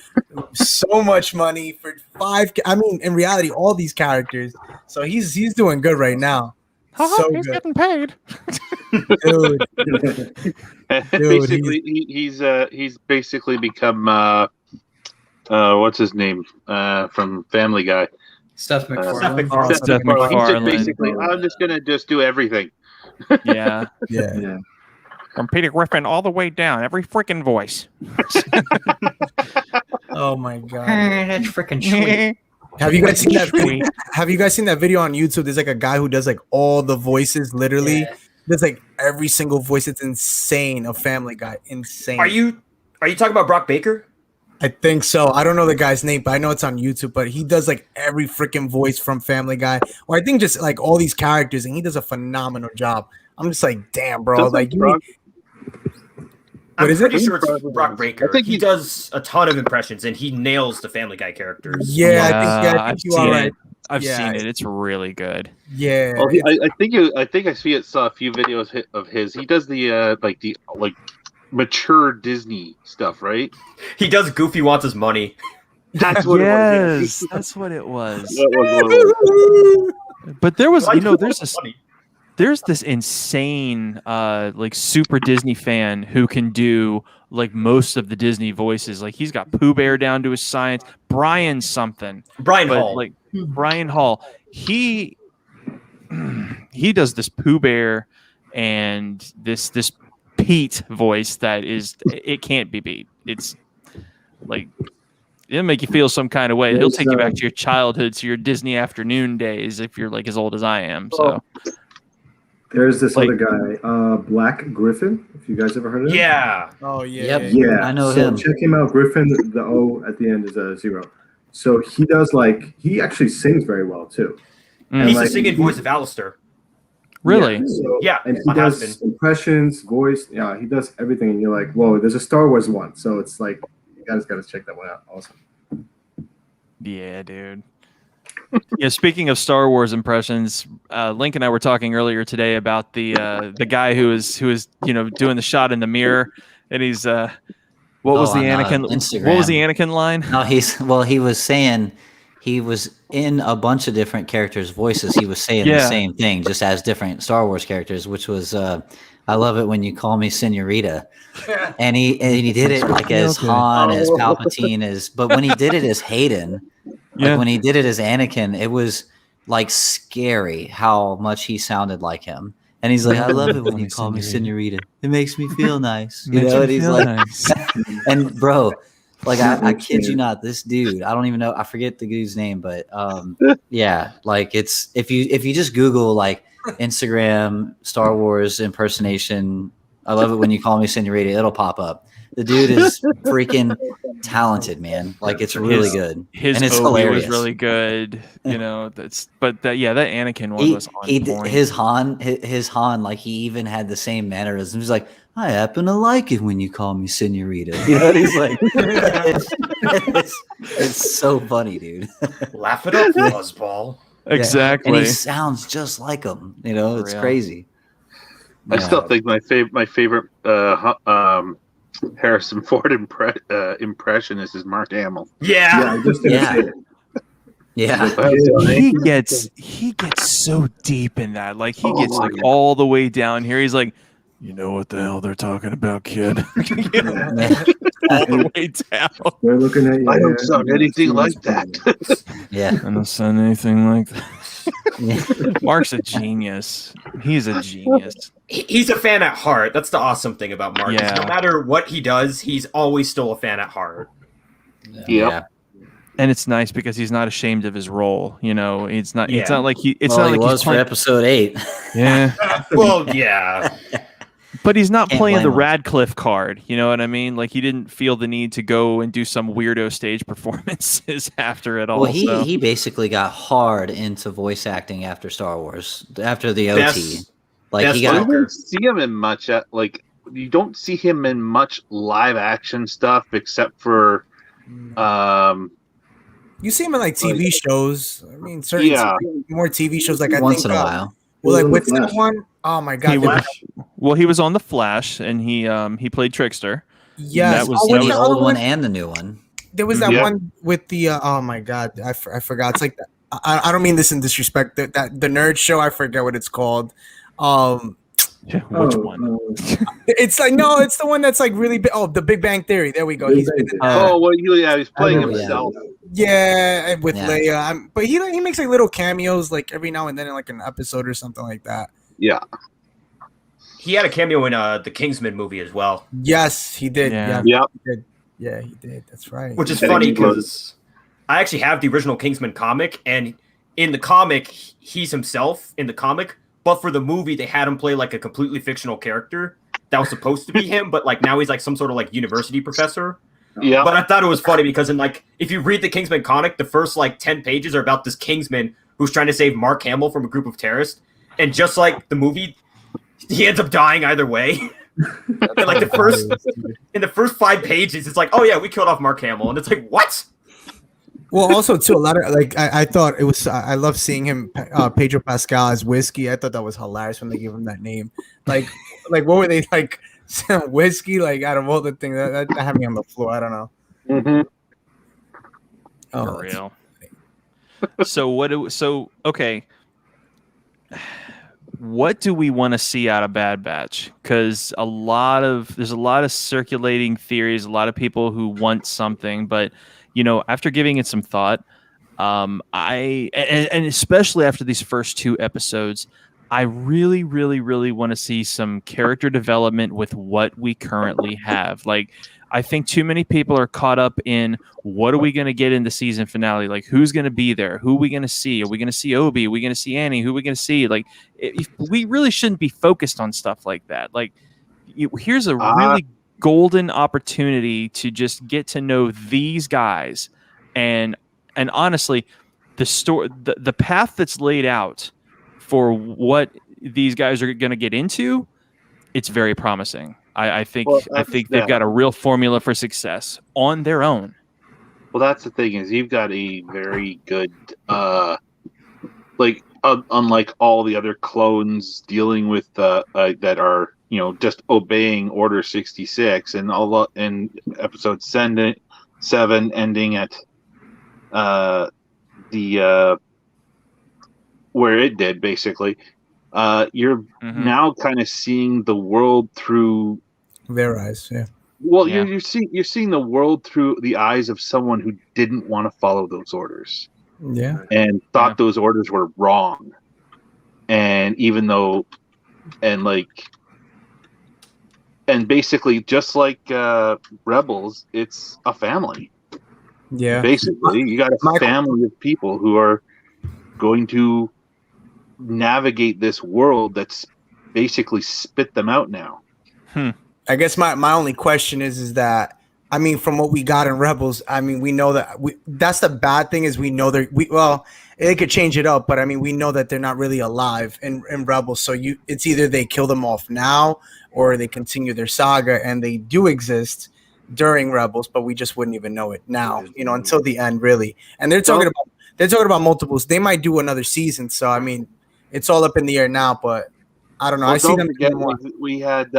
so much money for in reality, all these characters. So he's doing good right now. So he's good. getting paid. Dude. Basically, he's basically become what's his name from Family Guy. Seth MacFarlane. Seth MacFarlane. He's just basically, I'm just gonna do everything. Yeah. From Peter Griffin all the way down, every freaking voice. Oh my god, that's freaking sweet. Have you guys seen that video? Have you guys seen that video on YouTube? There's like a guy who does like all the voices, literally. Yeah. There's like every single voice. It's insane. A Family Guy, insane. Are you talking about Brock Baker? I think so. I don't know the guy's name, but I know it's on YouTube. But he does like every freaking voice from Family Guy, or I think just like all these characters, and he does a phenomenal job. I'm just like, damn, bro. Like, I'm pretty sure it's Brock Baker. I think he does a ton of impressions, and he nails the Family Guy characters. I think you are right. I've seen it. It's really good. Yeah. Well, I think I saw a few videos of his. He does the mature Disney stuff, right? He does Goofy Wants His Money. That's what it was. That's what it was. That was but there was, there's this insane like super Disney fan who can do like most of the Disney voices. Like he's got Pooh Bear down to his science. Brian Hall. Like Brian Hall. He does this Pooh Bear and this Pete voice that it can't be beat. It's like it'll make you feel some kind of way. He'll take you back to your childhood, to your Disney afternoon days if you're like as old as I am. So there's this other guy, Black Griffin. If you guys ever heard of him? Yeah. Oh yeah. Yeah. I know him. Check him out. Griffin. The O at the end is a 0. So he does he actually sings very well too. He's the singing voice of Alistair. Really? Yeah. And he does impressions, voice. Yeah, he does everything. And you're like, whoa, there's a Star Wars one. So it's like, you guys got to check that one out. Awesome. Yeah, dude. Yeah, speaking of Star Wars impressions, Link and I were talking earlier today about the guy who is doing the shot in the mirror, and he's what was the Anakin Instagram. What was the Anakin line? No, he was saying he was in a bunch of different characters' voices. He was saying the same thing, just as different Star Wars characters, which was I love it when you call me Senorita. And he did it like as Han, as Palpatine, but when he did it as Hayden, when he did it as Anakin, it was like scary how much he sounded like him. And he's like, I love it when you call me Senorita. It makes me feel nice. And he's like, nice. And bro, like I kid you not, this dude, I don't even know, I forget the dude's name, but yeah, like it's if you just Google like Instagram Star Wars impersonation, I love it when you call me Senorita, it'll pop up. The dude is freaking talented, man. Like it's really good. His and it's Obi hilarious. was really good. That Anakin one was on point. His Han, like he even had the same mannerisms. He's like, I happen to like it when you call me Senorita. You know what he's like? it's so funny, dude. Laugh it up, Fuzzball. Exactly. And he sounds just like him. It's crazy. I still think my favorite Harrison Ford impression is Mark Hamill. Yeah. He gets so deep in that. Like he gets like all the way down here. He's like, You know what the hell they're talking about, kid? All Yeah. the way down. They're looking at you. I don't sound anything like that. Yeah. I don't sound anything like that. Yeah. Mark's a genius. He's a genius. He's a fan at heart. That's the awesome thing about Mark. Yeah. No matter what he does, he's always still a fan at heart. Yeah. And it's nice because he's not ashamed of his role. You know, it's not. It's Yeah. not like he. It's Well, not he like was he's for playing. episode 8. Yeah, Well, yeah. but he's not Can't playing the blame him. Radcliffe card. You know what I mean? Like he didn't feel the need to go and do some weirdo stage performances after it all. Well, so. he basically got hard into voice acting after Star Wars, after the OT. Best- Like he best You got actor. don't see him in much you don't see him in much live action stuff except for You see him in like TV shows. I mean, certain Yeah. more TV shows. Like I once think, in a while. well, like He was what's on The that Flash. one? Oh my god! He the- was, he was on the Flash, and he played Trickster. yes. that was- Oh, that what's The was- the other old one and the new one. There was that Yeah. one with the oh my god, I forgot. It's like I don't mean this in disrespect. That the nerd show, I forget what it's called. Which one? It's like no, it's the one that's like really big. Oh, The Big Bang Theory. There we go. Big He's Bang been in Theory. that. well, he's playing I know, himself. Yeah, with Yeah. Leia. But he makes like little cameos like every now and then in like an episode or something like that. Yeah. He had a cameo in the Kingsman movie as well, Yes, he did. Yeah. Yeah, Yep. he did. Yeah, he did. That's right. which is Yeah, funny he was. because I actually have the original Kingsman comic, and in the comic, he's himself in the comic, but for the movie, they had him play like a completely fictional character that was supposed to be him, but like now he's like some sort of like university professor. Yeah. But I thought it was funny because in like if you read the Kingsman comic, the first like 10 pages are about this Kingsman who's trying to save Mark Hamill from a group of terrorists, and just like the movie, he ends up dying either way. And like in the first 5 pages, it's like, oh yeah, we killed off Mark Hamill, and it's like, what? Well, also too, a lot of like I thought it was. I love seeing him, Pedro Pascal as Whiskey. I thought that was hilarious when they gave him that name. Like what were they like? Whiskey? Like out of all the things that had me on the floor. I don't know. Mm-hmm. Oh, For real. So okay. What do we want to see out of Bad Batch? Because there's a lot of circulating theories, a lot of people who want something, but you know, after giving it some thought, and especially after these first 2 episodes, I really, really, really want to see some character development with what we currently have. Like, I think too many people are caught up in what are we going to get in the season finale? Like, who's going to be there? Who are we going to see? Are we going to see Obi? Are we going to see Annie? Who are we going to see? Like, we really shouldn't be focused on stuff like that. Like, here's a really golden opportunity to just get to know these guys, and honestly, the path that's laid out for what these guys are going to get into, it's very promising. I think they've got a real formula for success on their own. Well, that's the thing is you've got a very good, unlike all the other clones dealing with that are just obeying Order 66 and in episode 7 ending at the where it did basically. You're now kind of seeing the world through their eyes. Yeah. Well, you're seeing the world through the eyes of someone who didn't want to follow those orders. Yeah. And thought those orders were wrong. And even though, and basically just like Rebels, it's a family. Yeah. Basically, you got a family of people who are going to navigate this world that's basically spit them out now. I guess my only question is that, I mean, from what we got in Rebels, I mean, we know that that's the bad thing is we know they could change it up, but I mean, we know that they're not really alive in Rebels. So it's either they kill them off now or they continue their saga, and they do exist during Rebels, but we just wouldn't even know it now, until the end, really. And they're talking about multiples. They might do another season. So, I mean, it's all up in the air now, but I don't know. Well, I see them. We had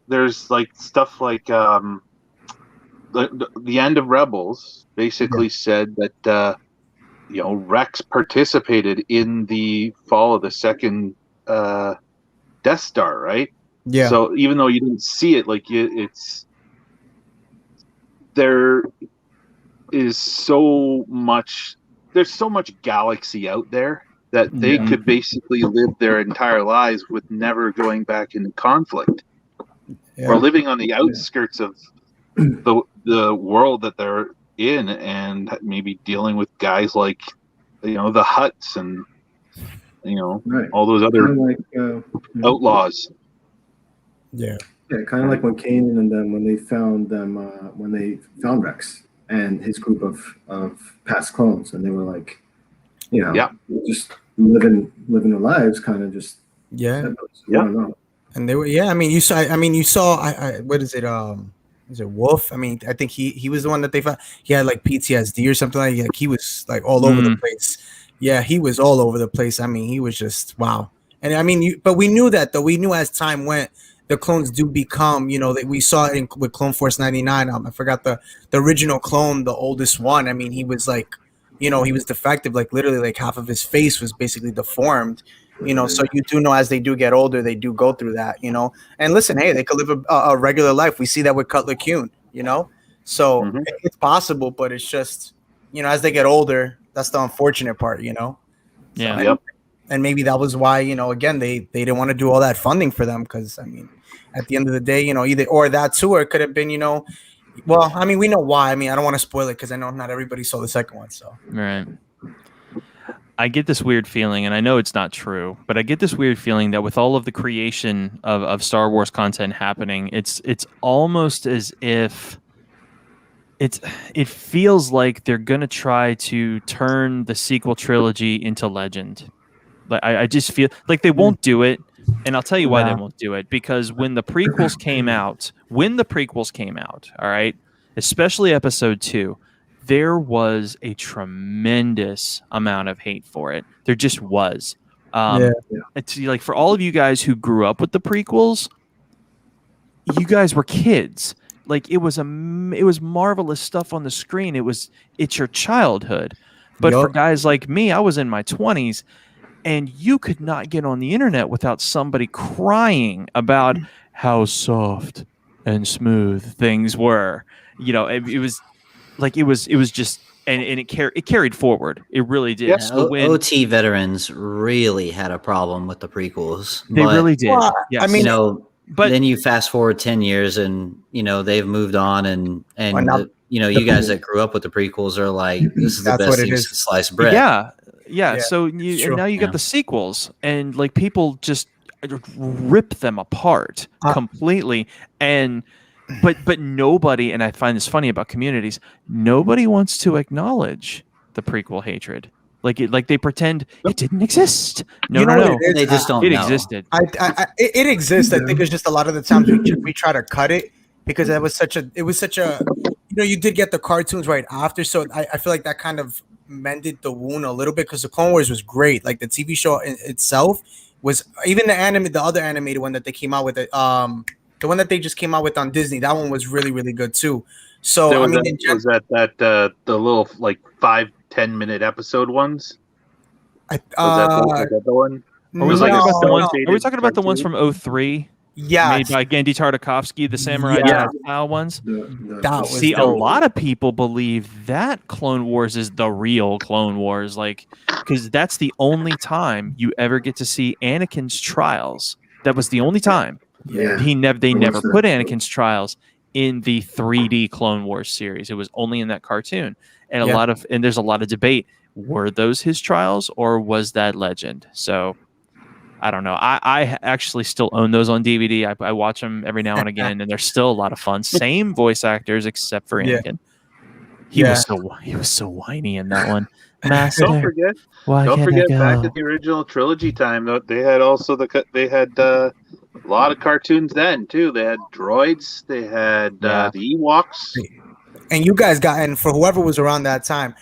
there's like stuff like the end of Rebels basically said that Rex participated in the fall of the second Death Star, right? Yeah. So even though you didn't see it, like it's there is so much. There's so much galaxy out there that they could basically live their entire lives with never going back into conflict, or living on the outskirts of the world that they're in, and maybe dealing with guys like the Hutts and all those other outlaws. Yeah. Yeah, kind of like when Kanan and them when they found Rex and his group of past clones, and they were like, just living their lives, kind of just separate. I don't know. And they were, I mean, you saw, what is it? Is it Wolf? I mean, I think he was the one that they found. He had like PTSD or something like he was like all over the place. Yeah, he was all over the place. I mean, he was just wow. And I mean, but we knew that though. We knew as time went, the clones do become, that we saw it with Clone Force 99. I forgot the original clone, the oldest one. I mean, he was like, he was defective. Like literally, like half of his face was basically deformed. So you do know as they do get older, they do go through that. And listen, hey, they could live a regular life. We see that with Cutler Kuhn. So it's possible, but it's just, as they get older, that's the unfortunate part. Yeah. And maybe that was why, again, they didn't want to do all that funding for them because, I mean, at the end of the day, either or that too, or it could have been, well, I mean, we know why. I mean, I don't want to spoil it because I know not everybody saw the second one. So right. I get this weird feeling, and I know it's not true, but I get this weird feeling that with all of the creation of Star Wars content happening, it's almost as if it feels like they're gonna try to turn the sequel trilogy into legend. Like I just feel like they won't do it, and I'll tell you why they won't do it. Because when the prequels came out, all right, especially Episode 2, there was a tremendous amount of hate for it. There just was. It's like for all of you guys who grew up with the prequels, you guys were kids. Like it was marvelous stuff on the screen. It's your childhood. But for guys like me, I was in my 20s. And you could not get on the internet without somebody crying about how soft and smooth things were. It was like it was just and it carried forward. It really did. Yeah, OT veterans really had a problem with the prequels. They really did. Well, yes. I mean, but then you fast forward 10 years and they've moved on and you guys that grew up with the prequels are like, this is the best thing since sliced bread. Yeah. So and now you got the sequels, and like people just rip them apart completely. And but nobody, and I find this funny about communities, nobody wants to acknowledge the prequel hatred. Like they pretend it didn't exist. No. They just don't know. It existed. It exists. I think it's just a lot of the times we try to cut it because it was such a you did get the cartoons right after, so I feel like that kind of mended the wound a little bit because the Clone Wars was great. Like the TV show itself was, even the other animated one that they came out with, the one that they just came out with on Disney, that one was really, really good too. So I mean, was that the little like 5-10 minute episode ones? Was that the one? Are we talking about the ones from 03? Yeah, made by Genndy Tartakovsky, the Samurai style ones. See, a lot of people believe that Clone Wars is the real Clone Wars, like because that's the only time you ever get to see Anakin's trials. That was the only time. Yeah, they never put Anakin's trials in the 3D Clone Wars series. It was only in that cartoon, and there's a lot of debate. Were those his trials or was that legend? So. I don't know. I actually still own those on DVD. I watch them every now and again, and they're still a lot of fun. Same voice actors except for Anakin. He was so whiny in that one. Master, don't forget back at the original trilogy time though, they had a lot of cartoons then too. They had droids, they had the Ewoks. And you guys and for whoever was around that time,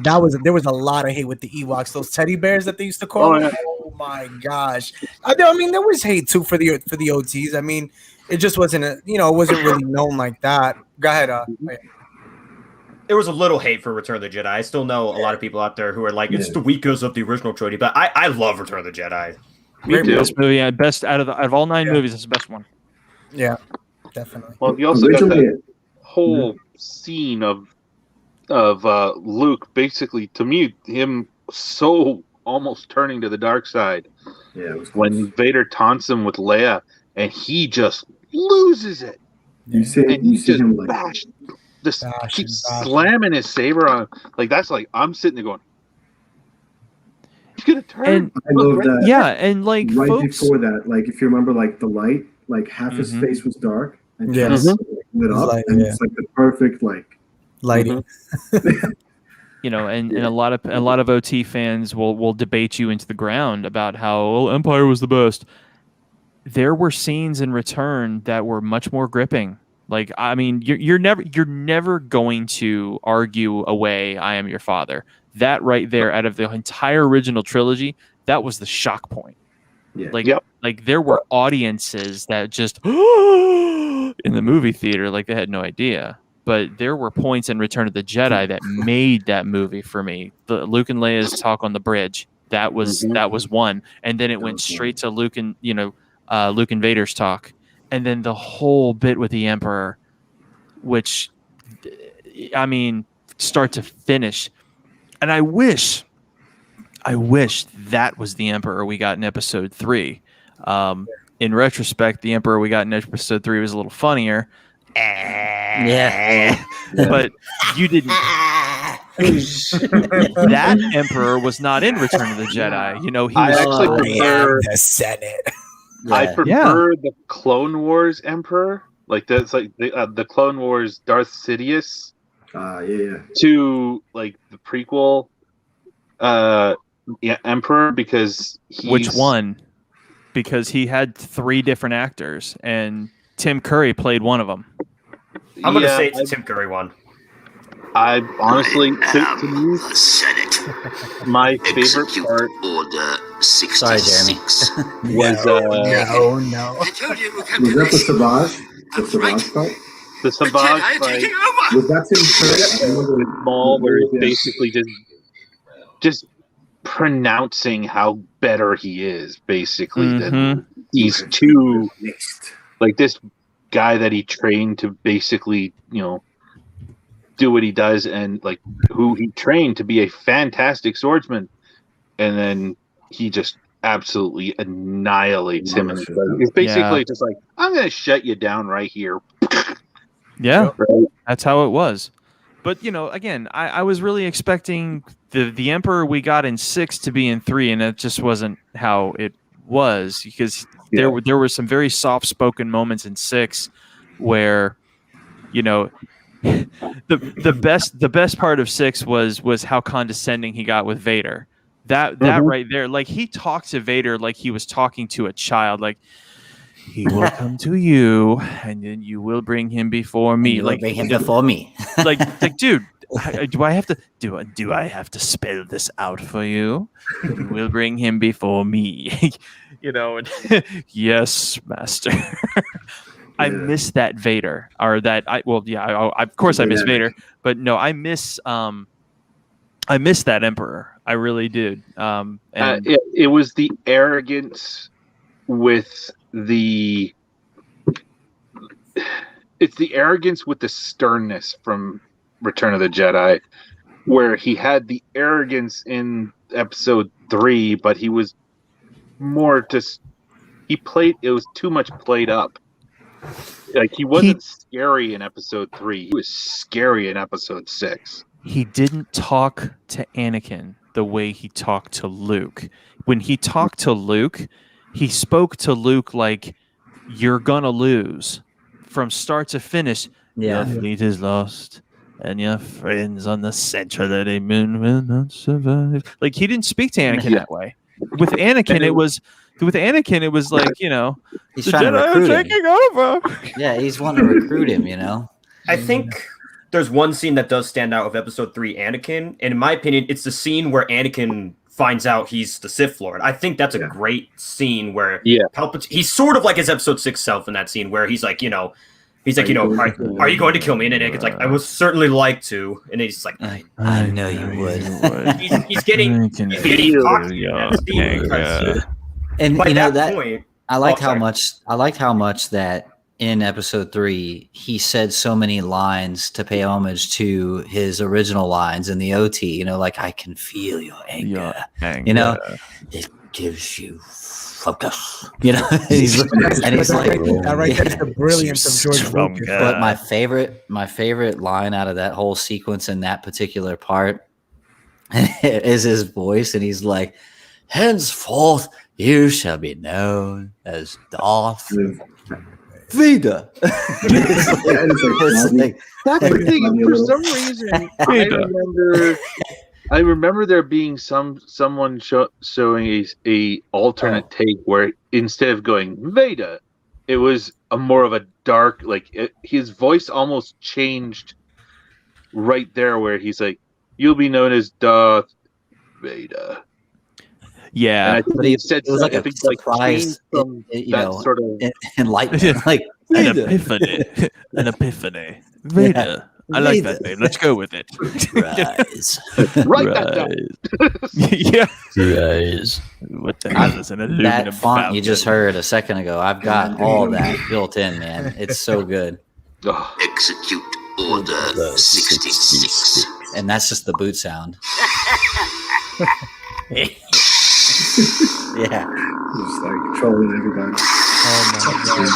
there was a lot of hate with the Ewoks, those teddy bears that they used to call them. Oh my gosh! I mean, there was hate too for the OTs. I mean, it just wasn't it wasn't really known like that. Go ahead. There was a little hate for Return of the Jedi. I still know a lot of people out there who are like, it's the weakest of the original trilogy, but I love Return of the Jedi. Me too. Best movie, best out of all 9 movies, it's the best one. Yeah, definitely. Well, you also got that whole scene of Luke, basically, to me, him so almost turning to the dark side. Yeah, it was when Vader taunts him with Leia, and he just loses it. You see him like keeps slamming his saber on. Like that's like I'm sitting there going, he's gonna turn. And I love that. Yeah, and like right folks, before that, like if you remember, like the light, like half his face was dark and Yes. just lit up, Light, and yeah. it's like the perfect like lighting. you know, and a lot of OT fans will debate you into the ground about how Empire was the best. There were scenes in Return that were much more gripping. Like, I mean, you're never going to argue away I Am Your Father. That right there, out of the entire original trilogy, that was the shock point. Yeah. Like there were audiences that just in the movie theater, like they had no idea. But there were points in Return of the Jedi that made that movie for me. The Luke and Leia's talk on the bridge, that was one, and then it went straight to Luke and Luke and Vader's talk, and then the whole bit with the Emperor, which, I mean, start to finish. And I wish that was the Emperor we got in Episode 3. In retrospect, the Emperor we got in Episode 3 was a little funnier. Yeah. But you didn't. That Emperor was not in Return of the Jedi. You know, he was actually prefer the Senate. I prefer the Clone Wars Emperor, like that's like the Clone Wars Darth Sidious, to like the prequel Emperor, because which one? Because he had 3 different actors, and Tim Curry played one of them. I'm gonna say it's the Tim Curry one. I honestly, to me, my favorite part. Order 66 was no. Was that the Savage? The Savage part? The Savage fight. Was that Tim Curry? Small, where it's basically just pronouncing how better he is, basically. That he's too like this guy that he trained to basically, do what he does, and like who he trained to be a fantastic swordsman, and then he just absolutely annihilates him. And it's basically just like, I'm gonna shut you down right here. Yeah, right? That's how it was. But again, I was really expecting the Emperor we got in 6 to be in 3, and that just wasn't how it was, because there were some very soft spoken moments in 6 where the best part of 6 was how condescending he got with Vader. That right there, like he talked to Vader like he was talking to a child, like he will come to you, and then you will bring him before me. Bring him before me. like dude, do I have to spell this out for you? You will bring him before me. Yes, master. I miss that Vader, or that of course I miss Vader, but no, I miss that Emperor. I really did. It was the arrogance with it's the arrogance with the sternness from Return of the Jedi, where he had the arrogance in Episode 3, but he was more just it was too much played up. Like he wasn't scary in Episode 3. He was scary in Episode 6. He didn't talk to Anakin the way he talked to Luke. When he talked to Luke, he spoke to Luke like, you're gonna lose from start to finish. Yeah. Your fleet is lost, and your friends on the center of the moon will not survive. Like, he didn't speak to Anakin that way. With Anakin, it was like, he's the trying to Jedi recruit are him. taking over. Yeah, he's wanting to recruit him. I think there's one scene that does stand out of Episode 3 Anakin, and in my opinion, it's the scene where Anakin finds out he's the Sith Lord. I think that's a great scene where he's sort of like his Episode 6 self in that scene, where he's like, are you going to kill me? And Anakin's like, I would certainly like to. And he's like, I know you would. he's getting cocky in that scene because And by you know that that point, I liked how sorry. much that in episode 3 he said so many lines to pay homage to his original lines in the OT. You know, like I can feel your anger. You know, it gives you focus. You know, and he's like, that right there is the brilliance of George Lucas. But my favorite line out of that whole sequence in that particular part is his voice, and he's like, henceforth you shall be known as Darth Vader. That's the thing. For some reason, I remember there being someone showing a alternate take where instead of going Vader, it was a more of a dark, his voice almost changed right there, where he's like, "You'll be known as Darth Vader." Yeah, and I think but it was like a surprise, sort of enlightenment, like an epiphany. Vader. I like that name. Let's go with it. Rise. Write that down. Yeah. Rise. What the hell is an aluminum That font fountain? you just heard a second ago, I've got all that built in, man. It's so good. Execute Order 66. And that's just the boot sound. Yeah. Just like trolling everybody. Oh my god.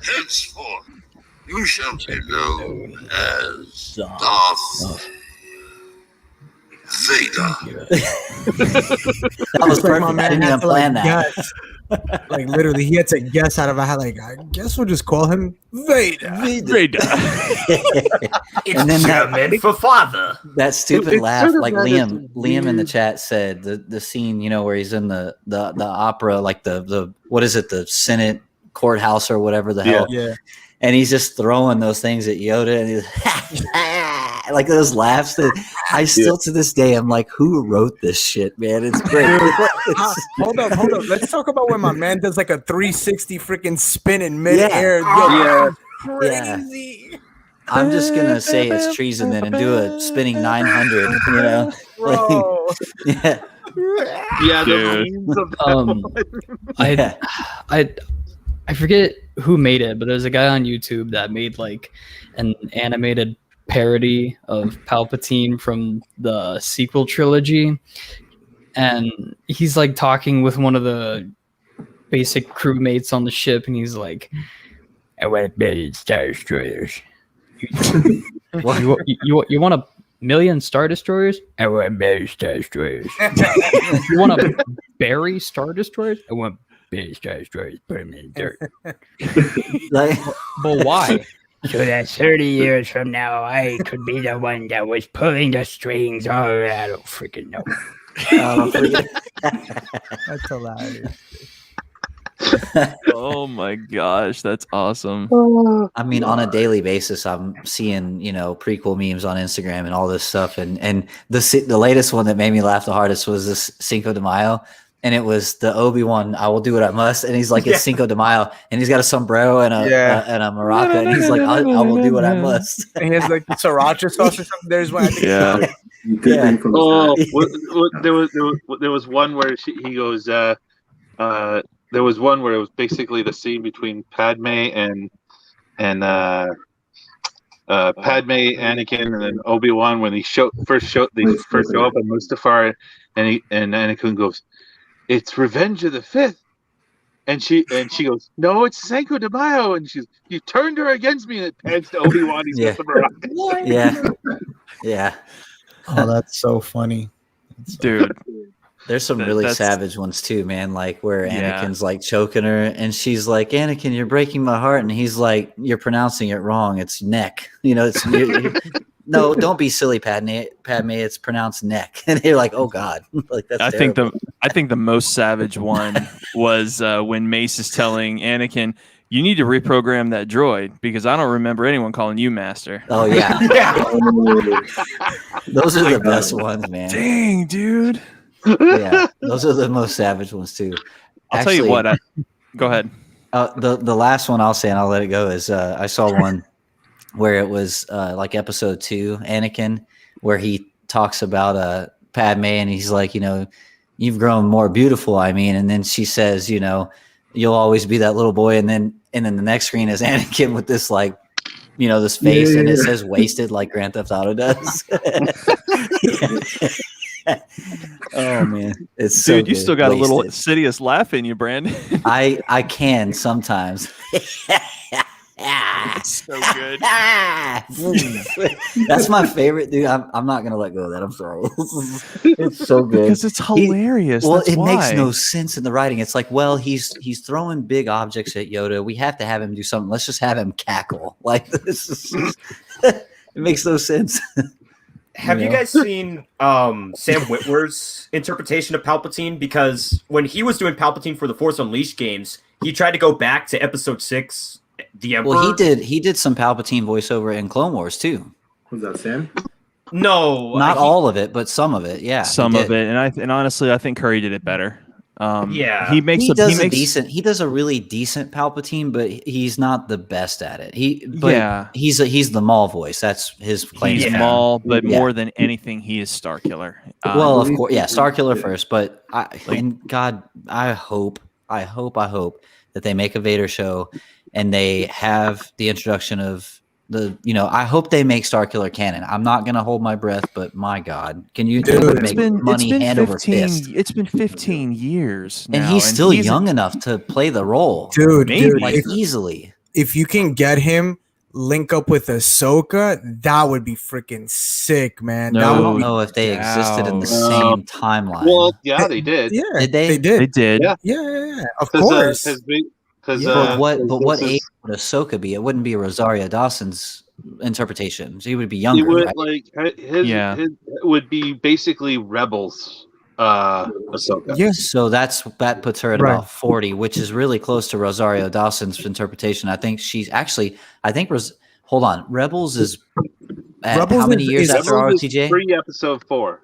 Henceforth, you shall be known as Darth Vader. I was like perfect. my I man didn't had even to plan like that. guess. Like literally, he had to guess out of a hat. Like, I guess we'll just call him Vader. Vader. And then German for father. That stupid It's laugh, sort of like not Liam in the chat said, the scene, you know, where he's in the opera, like the what is it, the Senate courthouse or whatever the hell. Yeah. And he's just throwing those things at Yoda, and he's like those laughs that I still to this day I'm like, who wrote this shit, man? It's great. Hold up. Let's talk about when my man does like a 360 freaking spin in midair. Yeah. Crazy. I'm just gonna say it's treason then and do a spinning 900, you know? Bro. Yeah. Yeah, Dude. I forget who made it, but there's a guy on YouTube that made like an animated parody of Palpatine from the sequel trilogy, and he's like talking with one of the basic crewmates on the ship, and he's like, "I want a billion Star Destroyers. You want a million Star Destroyers? I want a million Star Destroyers. You want to bury Star Destroyers? I want billion Star Destroyers. Put them in the dirt." Like, but why? So that 30 years from now, I could be the one that was pulling the strings. Oh, I don't freaking know. That's hilarious. Oh my gosh, that's awesome. I mean, on a daily basis, I'm seeing, you know, prequel memes on Instagram and all this stuff. And the latest one that made me laugh the hardest was this Cinco de Mayo. And it was the Obi-Wan, I will do what I must. And he's like, it's Cinco de Mayo. And he's got a sombrero and a maraca. And he's like, I will do what I must. And he has like the sriracha sauce or something. There's one. I think Yeah. Oh, there was one where he goes. There was one where it was basically the scene between Padme and Padme, Anakin, and then Obi-Wan when they first show up on Mustafar, and Anakin goes, "It's Revenge of the Fifth," and she goes, "No, it's Cinco de Mayo," and she's, "You turned her against me," and it pans to Obi-Wan. He's got the maraca. Yeah. Oh, that's so funny. Dude. There's some really savage ones too, man. Like where Anakin's like choking her, and she's like, "Anakin, you're breaking my heart," and he's like, "You're pronouncing it wrong. It's neck. You know, it's no, don't be silly, Padme. It's pronounced neck." And you're like, "Oh God!" Like that's. I think the most savage one was when Mace is telling Anakin, "You need to reprogram that droid because I don't remember anyone calling you master." Oh yeah, those are the best ones, man. Dang, dude. Yeah, those are the most savage ones too. I'll tell you what. Go ahead. The last one I'll say, and I'll let it go, is I saw one where it was like episode 2, Anakin, where he talks about Padme, and he's like, you've grown more beautiful. I mean, and then she says, you'll always be that little boy, and then the next screen is Anakin with this like, this face, and it says wasted like Grand Theft Auto does. Oh man, it's so dude. You good. still got a little Wasted. insidious laugh in you, Brandon. I can sometimes. So good. That's my favorite, dude. I'm not gonna let go of that. I'm sorry. It's so good because it's hilarious. Well, That's it makes why. no sense in the writing. It's like, well, he's throwing big objects at Yoda. We have to have him do something. Let's just have him cackle. Like this is, it makes no sense. Have you guys seen Sam Witwer's interpretation of Palpatine? Because when he was doing Palpatine for the Force Unleashed games, he tried to go back to Episode 6, the Emperor. Well, he did some Palpatine voiceover in Clone Wars too. Was that Sam? No, not all of it, but some of it. Yeah, some of it, and honestly, I think Curry did it better. He does a really decent Palpatine, but he's not the best at it. He's the Maul voice. That's his claim. He's Maul, but more than anything, he is Starkiller. Well, of course, Starkiller first, but I hope that they make a Vader show and they have the introduction of I hope they make Starkiller canon. I'm not gonna hold my breath, but my God, can you make money hand over fist? It's been 15 years now, and he's still young enough to play the role, dude. Easily. If you can get him link up with Ahsoka, that would be freaking sick, man. I don't know if they existed in the same timeline. Well, yeah, they did. Yeah, did they? They did. Yeah. Of course. But what age would Ahsoka be? It wouldn't be Rosario Dawson's interpretation. She would be younger. He would right? his would be basically Rebels. Ahsoka. Yes. So that puts her at about 40, which is really close to Rosario Dawson's interpretation. I think she's actually. Hold on. Rebels is how many years after ROTJ? Pre-episode 4.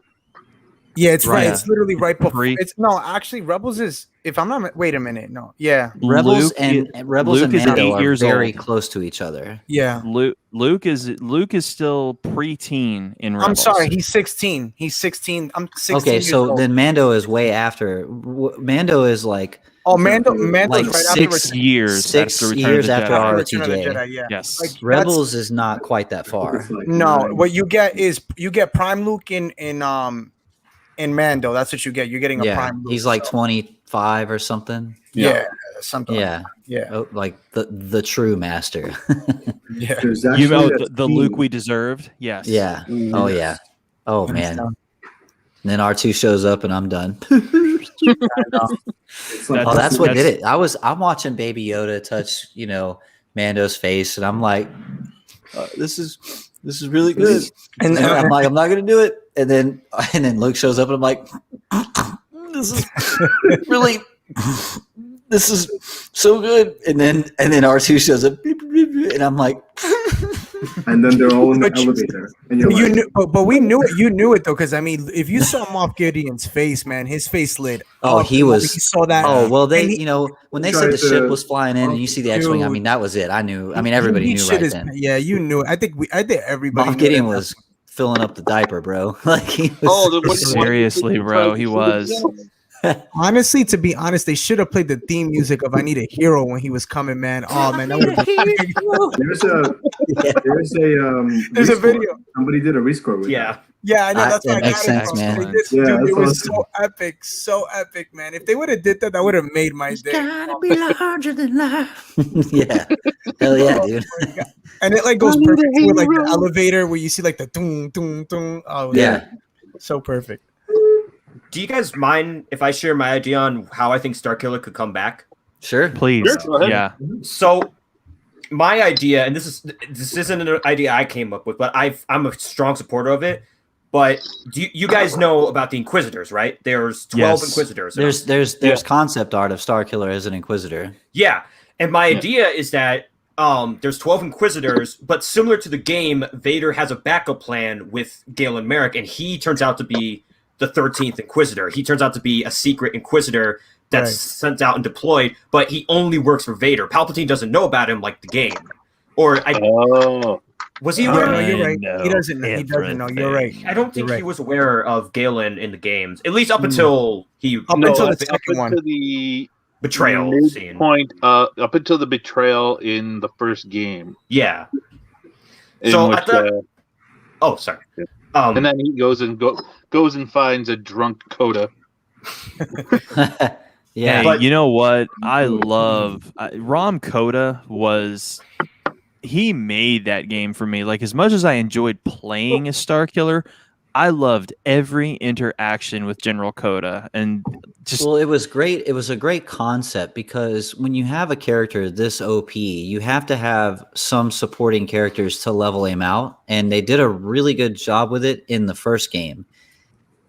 Yeah, it's right. It's literally right before. Pre- It's no, actually, Rebels is. If I'm not. Wait a minute. No. Yeah. Rebels and Mando are very old. close to each other. Yeah. Luke is still pre-teen in Rebels. I'm sorry. He's 16. He's 16. I'm 16. Okay, so then Mando is way after. Mando is like. Oh, Mando's like right after 6 years. 6 after years Return after of the Jedi. ROTJ. Yeah. Yes. Like, Rebels is not quite that far. No, what you get is you get Prime Luke in Mando. That's what you get. You're getting a Prime Luke. He's like 25 or something. Yeah, something. Yeah. Yeah. Like the true master. Yeah. You know the Luke we deserved. Yes. Yeah. Oh yeah. Oh man. And then R2 shows up and I'm done. That's what did it. I'm watching Baby Yoda touch, Mando's face, and I'm like, this is really good. And then I'm like, I'm not gonna do it. And then Luke shows up and I'm like, this is really, this is so good. And then R2 shows up and I'm like, and then they're all in the elevator. And you're knew, but we knew it. You knew it though, because I mean, if you saw Moff Gideon's face, man, his face lit. Oh, he was. He saw that. Oh well, when they said the ship was flying in, and you see the X-wing, I mean, that was it. I knew. I mean, everybody knew right then. Yeah, you knew it. I think everybody. Moff Gideon was filling up the diaper, bro. Like he was. Seriously, bro, he was. Honestly, to be honest, they should have played the theme music of "I Need a Hero" when he was coming, man. Oh man, that would there's a video. Somebody did a rescore with that. Yeah, I know. That's what makes sense, man. It was so epic, man. If they would have did that, that would have made my day. Gotta be larger than life. Yeah, hell yeah, dude. And it like goes perfect with like the elevator where you see like the doom doom doom. Oh yeah, so perfect. Do you guys mind if I share my idea on how I think Starkiller could come back? Sure, please. Sure, yeah. So my idea, and this isn't an idea I came up with, but I'm a strong supporter of it. But you guys know about the Inquisitors, right? There's 12 Inquisitors. There's concept art of Starkiller as an Inquisitor. Yeah, and my idea is that there's 12 Inquisitors, but similar to the game, Vader has a backup plan with Galen Merrick, and he turns out to be the 13th Inquisitor. He turns out to be a secret Inquisitor that's sent out and deployed, but he only works for Vader. Palpatine doesn't know about him like the game. Was he aware? No, you're right. He doesn't. He doesn't know. You're right. I don't think You're he right. was aware of Galen in the games, at least up until he Up until the second up one. until the betrayal scene. Point, up until the betrayal in the first game. Yeah. In So which, I thought. Oh, sorry. And then he goes and finds a drunk Coda. Yeah, Hey, you know what? I love Rom Coda was. He made that game for me. Like, as much as I enjoyed playing as Star Killer, I loved every interaction with General Coda, and just well, it was great. It was a great concept because when you have a character this OP, you have to have some supporting characters to level him out, and they did a really good job with it in the first game.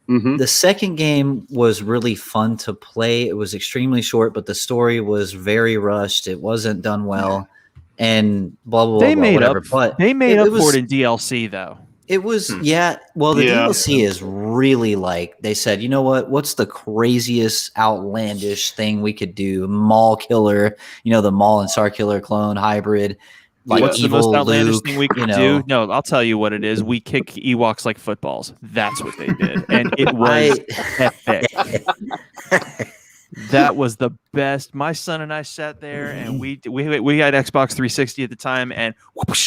The second game was really fun to play. It was extremely short, but the story was very rushed. It wasn't done well, and blah blah blah. they made whatever. up. But They made up was, for it in DLC though. It was well, the DLC is really like they said, you know what's the craziest outlandish thing we could do? Mall killer, the Maul and Star Killer clone hybrid, like what's the evil most outlandish Luke, thing we could do? No, I'll tell you what it is. We kick Ewoks like footballs. That's what they did, and it was epic. That was the best. My son and I sat there, and we had Xbox 360 at the time, and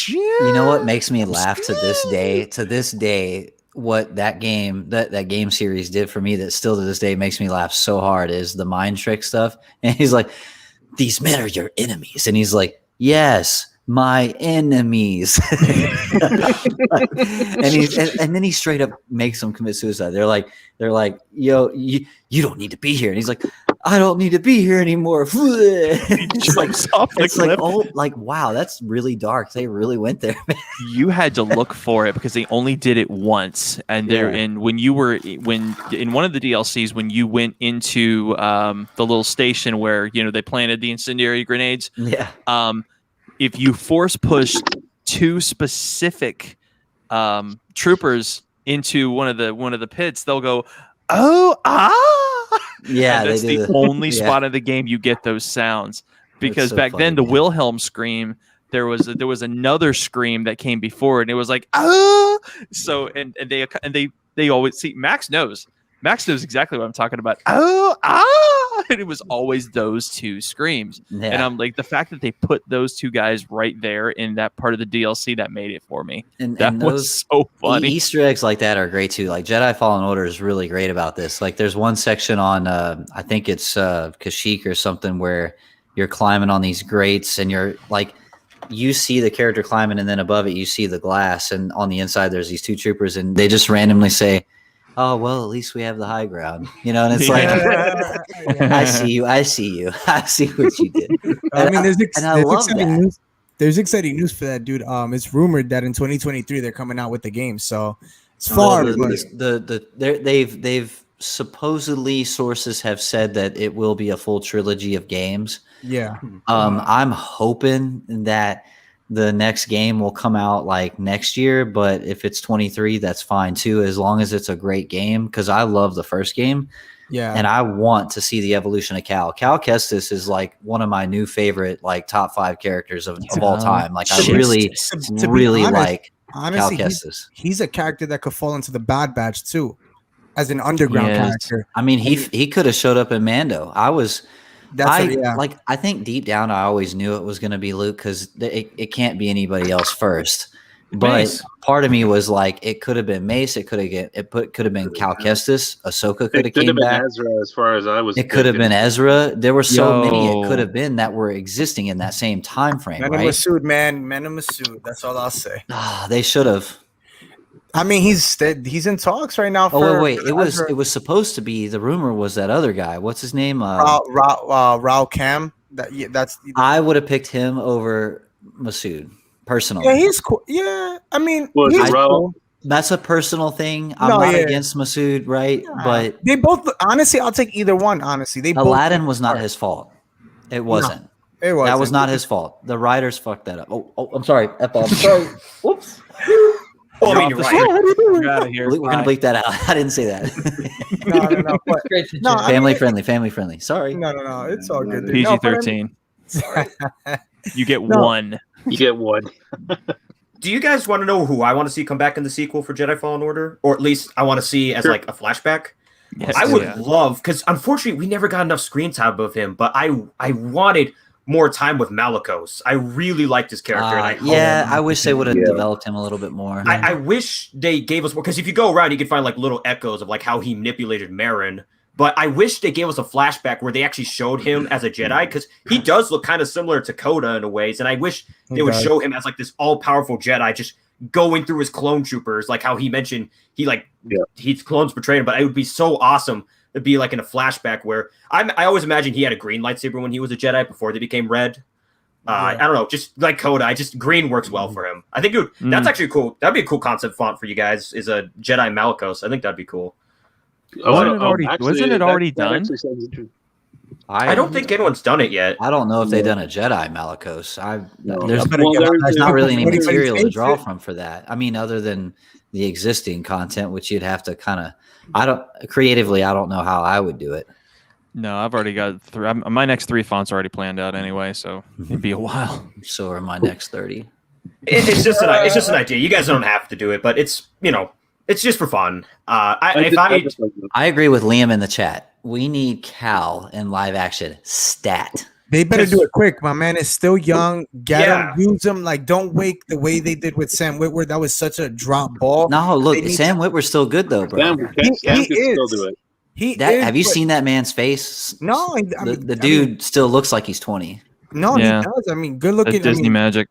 you know what makes me laugh to this day? To this day, what that game series did for me that still to this day makes me laugh so hard is the mind trick stuff. And he's like, "These men are your enemies," and he's like, "Yes, my enemies." and then he straight up makes them commit suicide. They're like, "Yo, you don't need to be here," and he's like, "I don't need to be here anymore." It's like off the cliff. Wow, that's really dark. They really went there, man. You had to look for it because they only did it once, and in one of the DLCs, when you went into the little station where they planted the incendiary grenades, if you force push two specific troopers into one of the pits, they'll go, "Oh, ah!" Yeah, and that's the only spot of the game you get those sounds, because so back funny, then the man. Wilhelm scream, there was another scream that came before it, and it was like, "Ah!" So and they always see Max knows exactly what I'm talking about. "Oh, ah!" And it was always those two screams. Yeah. And I'm like, the fact that they put those two guys right there in that part of the DLC, that made it for me. That was so funny. Easter eggs like that are great too. Like Jedi Fallen Order is really great about this. Like there's one section on, I think it's Kashyyyk or something, where you're climbing on these grates and you're like, you see the character climbing, and then above it you see the glass, and on the inside there's these two troopers, and they just randomly say, "Oh, well, at least we have the high ground," and it's like, I see you, I see what you did. I mean, there's exciting news. There's exciting news for that, dude. It's rumored that in 2023 they're coming out with the game, so it's far. They've supposedly, sources have said that it will be a full trilogy of games. Yeah. I'm hoping that the next game will come out like next year, but if it's 23, that's fine too, as long as it's a great game, because I love the first game. Yeah. And I want to see the evolution of Cal. Cal Kestis is like one of my new favorite, like top 5 characters of all time. Like I really like Cal Kestis. He's a character that could fall into the Bad Batch too, as an underground character. I mean, he could have showed up in Mando. I think deep down I always knew it was going to be Luke, because it can't be anybody else first. But part of me was like, it could have been Mace. It could have been Cal Kestis. Ahsoka could have came back. Ezra, as far as I was. It could have been Ezra. There were so many it could have been that were existing in that same time frame. Men of Masood, man. Men of Masood. That's all I'll say. They should have. I mean, he's in talks right now. Wait. It was supposed to be. The rumor was that other guy. What's his name? Rao Cam. I would have picked him over Masood personally. Yeah, he's cool. Yeah, I mean, cool. That's a personal thing. I'm not against Masood, right? Yeah. But they both. Honestly, I'll take either one. Honestly, Aladdin was not his fault. It wasn't. No, it wasn't. That was not his fault. The writers fucked that up. Oh, I'm sorry. I'm sorry. Whoops. Oh, I mean, you're right. We're out of here. We're gonna bleep that out. I didn't say that. No. Family friendly. Sorry. No. It's all good. PG-13. You get one. You get one. do you guys want to know who I want to see come back in the sequel for Jedi Fallen Order, or at least I want to see as like a flashback? Yes, I would love, because unfortunately we never got enough screen time of him, but I wanted more time with Malicos. I really liked his character. And I wish they would have developed him a little bit more. I wish they gave us more, because if you go around, you can find like little echoes of like how he manipulated Marin. But I wish they gave us a flashback where they actually showed him as a Jedi, because he does look kind of similar to Coda in a ways. And I wish they would show him as like this all-powerful Jedi, just going through his clone troopers, like how he mentioned his clones betrayed him. But it would be so awesome to be like in a flashback where I always imagined he had a green lightsaber when he was a Jedi before they became red. I don't know, just like Coda, green works well for him. I think that's actually cool. That'd be a cool concept font for you guys, is a Jedi Malicos. I think that'd be cool. Wasn't it already done? I don't think anyone's done it yet. I don't know if they've done a Jedi Malicos. There's not really any material to draw from for that. I mean, other than the existing content, which you'd have to kind of. I don't know how I would do it. No, I've already got my next 3 fonts already planned out anyway, so it'd be a while. So are my next 30. It's just an idea. You guys don't have to do it, but it's it's just for fun. I agree with Liam in the chat. We need Cal in live action stat. They better do it quick. My man is still young. Get him, use him. Like, don't wait the way they did with Sam Witwer. That was such a drop ball. No, look, Sam Witwer's still good though, bro. Sam can still do it. Have you seen that man's face? No, the dude still looks like he's 20. No, he does. I mean, good looking. Disney magic.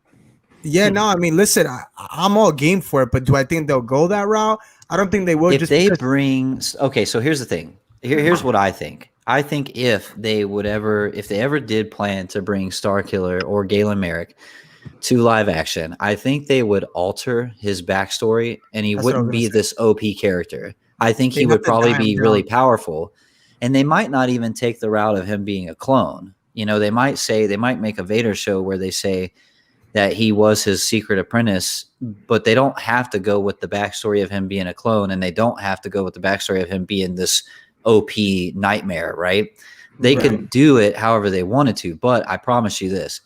Yeah, no, I mean, listen, I'm all game for it, but do I think they'll go that route? I don't think they will. Okay, so here's the thing. Here's what I think. I think if they ever did plan to bring Starkiller or Galen Merrick to live action, I think they would alter his backstory, and he wouldn't be this OP character. I think he would probably be really powerful, and they might not even take the route of him being a clone. You know, they might make a Vader show where they say that he was his secret apprentice, but they don't have to go with the backstory of him being a clone, and they don't have to go with the backstory of him being this OP nightmare, right? They could do it however they wanted to, but I promise you this.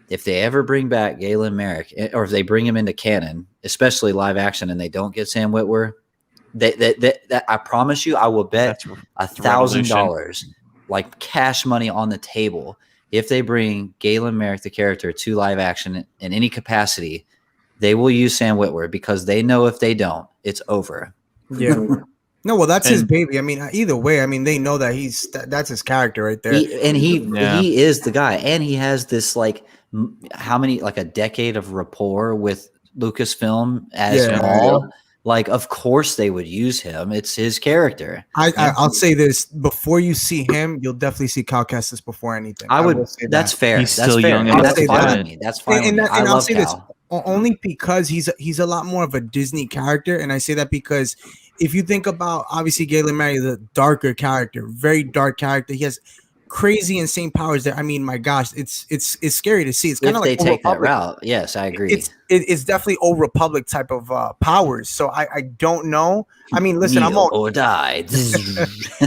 If they ever bring back Galen Merrick, or if they bring him into canon, especially live action, and they don't get Sam Witwer, that I promise you, I will bet $1,000, like cash money on the table. If they bring Galen Merrick, the character, to live action in any capacity, they will use Sam Witwer, because they know if they don't, it's over. Yeah. No, well, that's his baby. I mean, either way, I mean, they know that that's his character right there. He is the guy, and he has this like a decade of rapport with Lucasfilm as Maul. Like, of course they would use him. It's his character. I'll say this: before you see him, you'll definitely see Cal Kestis before anything. I would. That's fair. He's that's still fair. young. And that's fine with me. That's fine. And I I'll love say Cal. this only because he's a lot more of a Disney character, and I say that because if you think about, obviously, Galen Merrick is a darker character, very dark character. He has crazy, insane powers that, I mean, my gosh, it's scary to see. It's kind of like they take that route. Yes, I agree. It's definitely Old Republic type of powers. So I don't know. I mean, listen, Kneel I'm all or die.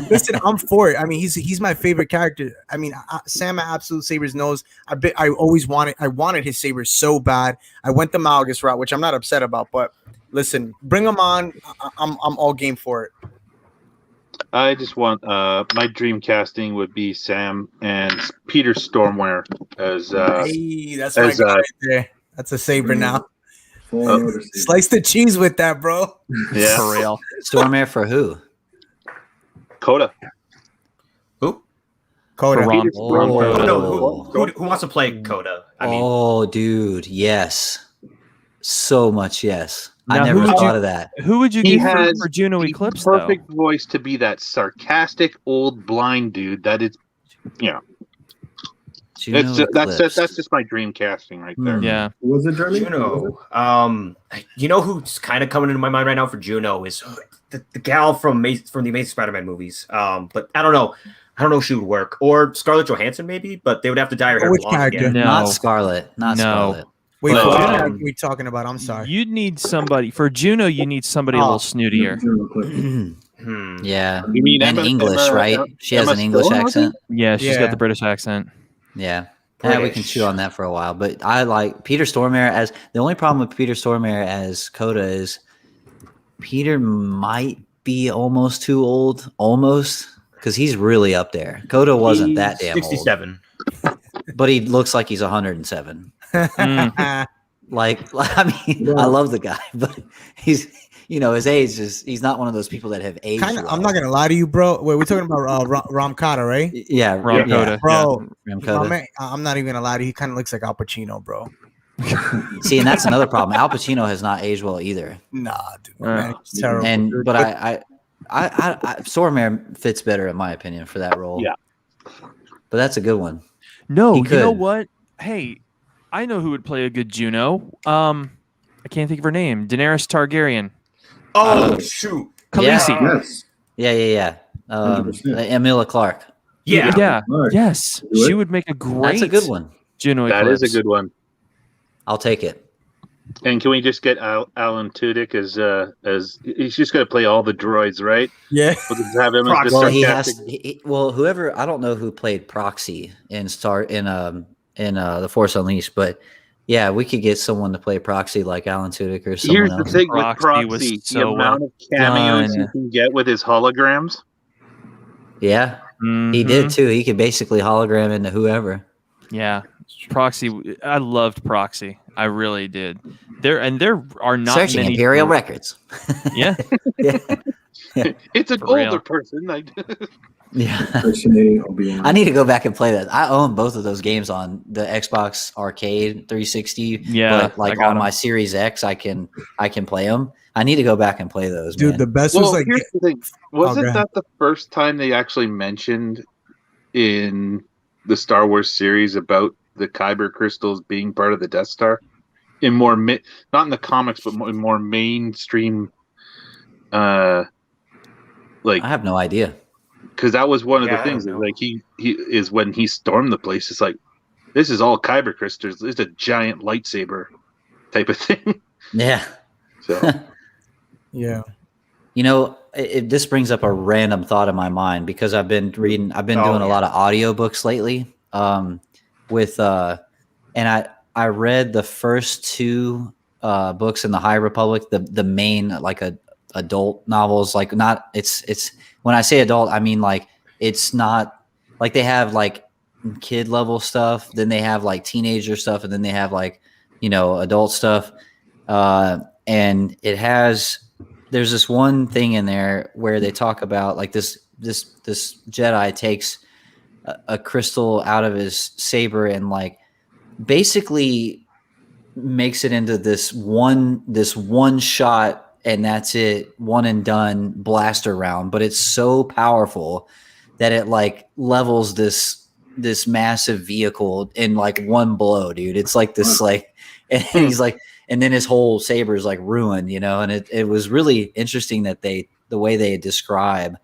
listen, I'm for it. I mean, he's my favorite character. I mean, Sam at Absolute Sabers knows. I wanted his saber so bad. I went the Malgus route, which I'm not upset about, but listen, bring him on. I'm all game for it. I just want my dream casting would be Sam and Peter Stormare as that's my guy right there. That's a saber now. Slice the cheese with that, bro. Yeah, for real. Stormare for who? Coda. Who? Coda. Who wants to play Coda? Dude, yes. So much yes. Now, I never thought of that. Who would you give for Juno Eclipse? Perfect voice to be that sarcastic old blind dude. That is, that's just my dream casting right there. Yeah. Was it Jeremy? Juno. You know who's kind of coming into my mind right now for Juno is the gal from the Amazing Spider-Man movies. But I don't know. I don't know if she would work, or Scarlett Johansson maybe, but they would have to dye her hair Which blonde character? again. No. Not Scarlet. Scarlet. Wait, what are we talking about? I'm sorry. You'd need somebody for Juno. You need somebody a little snootier. Yeah. You mean and English, right? She has an English accent. Yeah, she's got the British accent. Yeah. Yeah, we can chew on that for a while, but I like Peter Stormare as the only problem with Peter Stormare as Coda is Peter might be almost too old, because he's really up there. Coda wasn't that damn 67. old, but he looks like he's 107. Like I mean, I love the guy, but he's his age is he's not one of those people that have aged. Well. I'm not gonna lie to you, bro. Wait, we're talking about Ram Coda, right? Yeah, Ram Coda, bro. Ram Coda. I'm not even gonna lie to you. He kind of looks like Al Pacino, bro. See, and that's another problem. Al Pacino has not aged well either. Nah, dude, man, it's terrible. But I Stormare fits better in my opinion for that role. Yeah, but that's a good one. No, you know what? Hey, I know who would play a good Juno. I can't think of her name. Daenerys Targaryen. Oh shoot, Khaleesi. Yes. Yeah. Emilia Clarke. Yeah. Yes, she would make a great. That's a good one. Juno. That Eclipse. is a good one. I'll take it. And can we just get Alan Tudyk as he's just going to play all the droids, right? Yeah. We'll just have him as the Well, sarcastic. whoever I don't know who played Proxy in the Force Unleashed, but yeah, we could get someone to play Proxy like Alan Tudyk or someone Here's else. the thing with Proxy, the amount of cameos you can get with his holograms. Yeah, he did too. He could basically hologram into whoever. Yeah, Proxy. I loved Proxy. I really did. There are not Searching many Imperial Records. Yeah. It's an For real. older person. Yeah. Obi-Wan. I need to go back and play that. I own both of those games on the Xbox Arcade 360. Yeah, but like on my Series X, I can play them. I need to go back and play those. Dude, man. the best was like. Here's the thing. Wasn't go that the first time they actually mentioned in the Star Wars series about the Kyber crystals being part of the Death Star? In more not in the comics, but in more mainstream. I have no idea. Because that was one of the things. Like he is when he stormed the place. It's like this is all Kyber crystals. It's a giant lightsaber type of thing. Yeah. So. Yeah. This brings up a random thought in my mind because I've been doing a lot of audiobooks lately. And I read the first two books in the High Republic, the main like adult novels. Like not it's when I say adult, I mean like it's not like they have like kid level stuff, then they have like teenager stuff, and then they have like adult stuff. And there's this one thing in there where they talk about like this Jedi takes a crystal out of his saber and like basically makes it into this one shot and that's it, one and done blaster round, but it's so powerful that it like levels this massive vehicle in like one blow, dude. It's like this like, and he's like, and then his whole saber is like ruined, and it was really interesting that the way they describe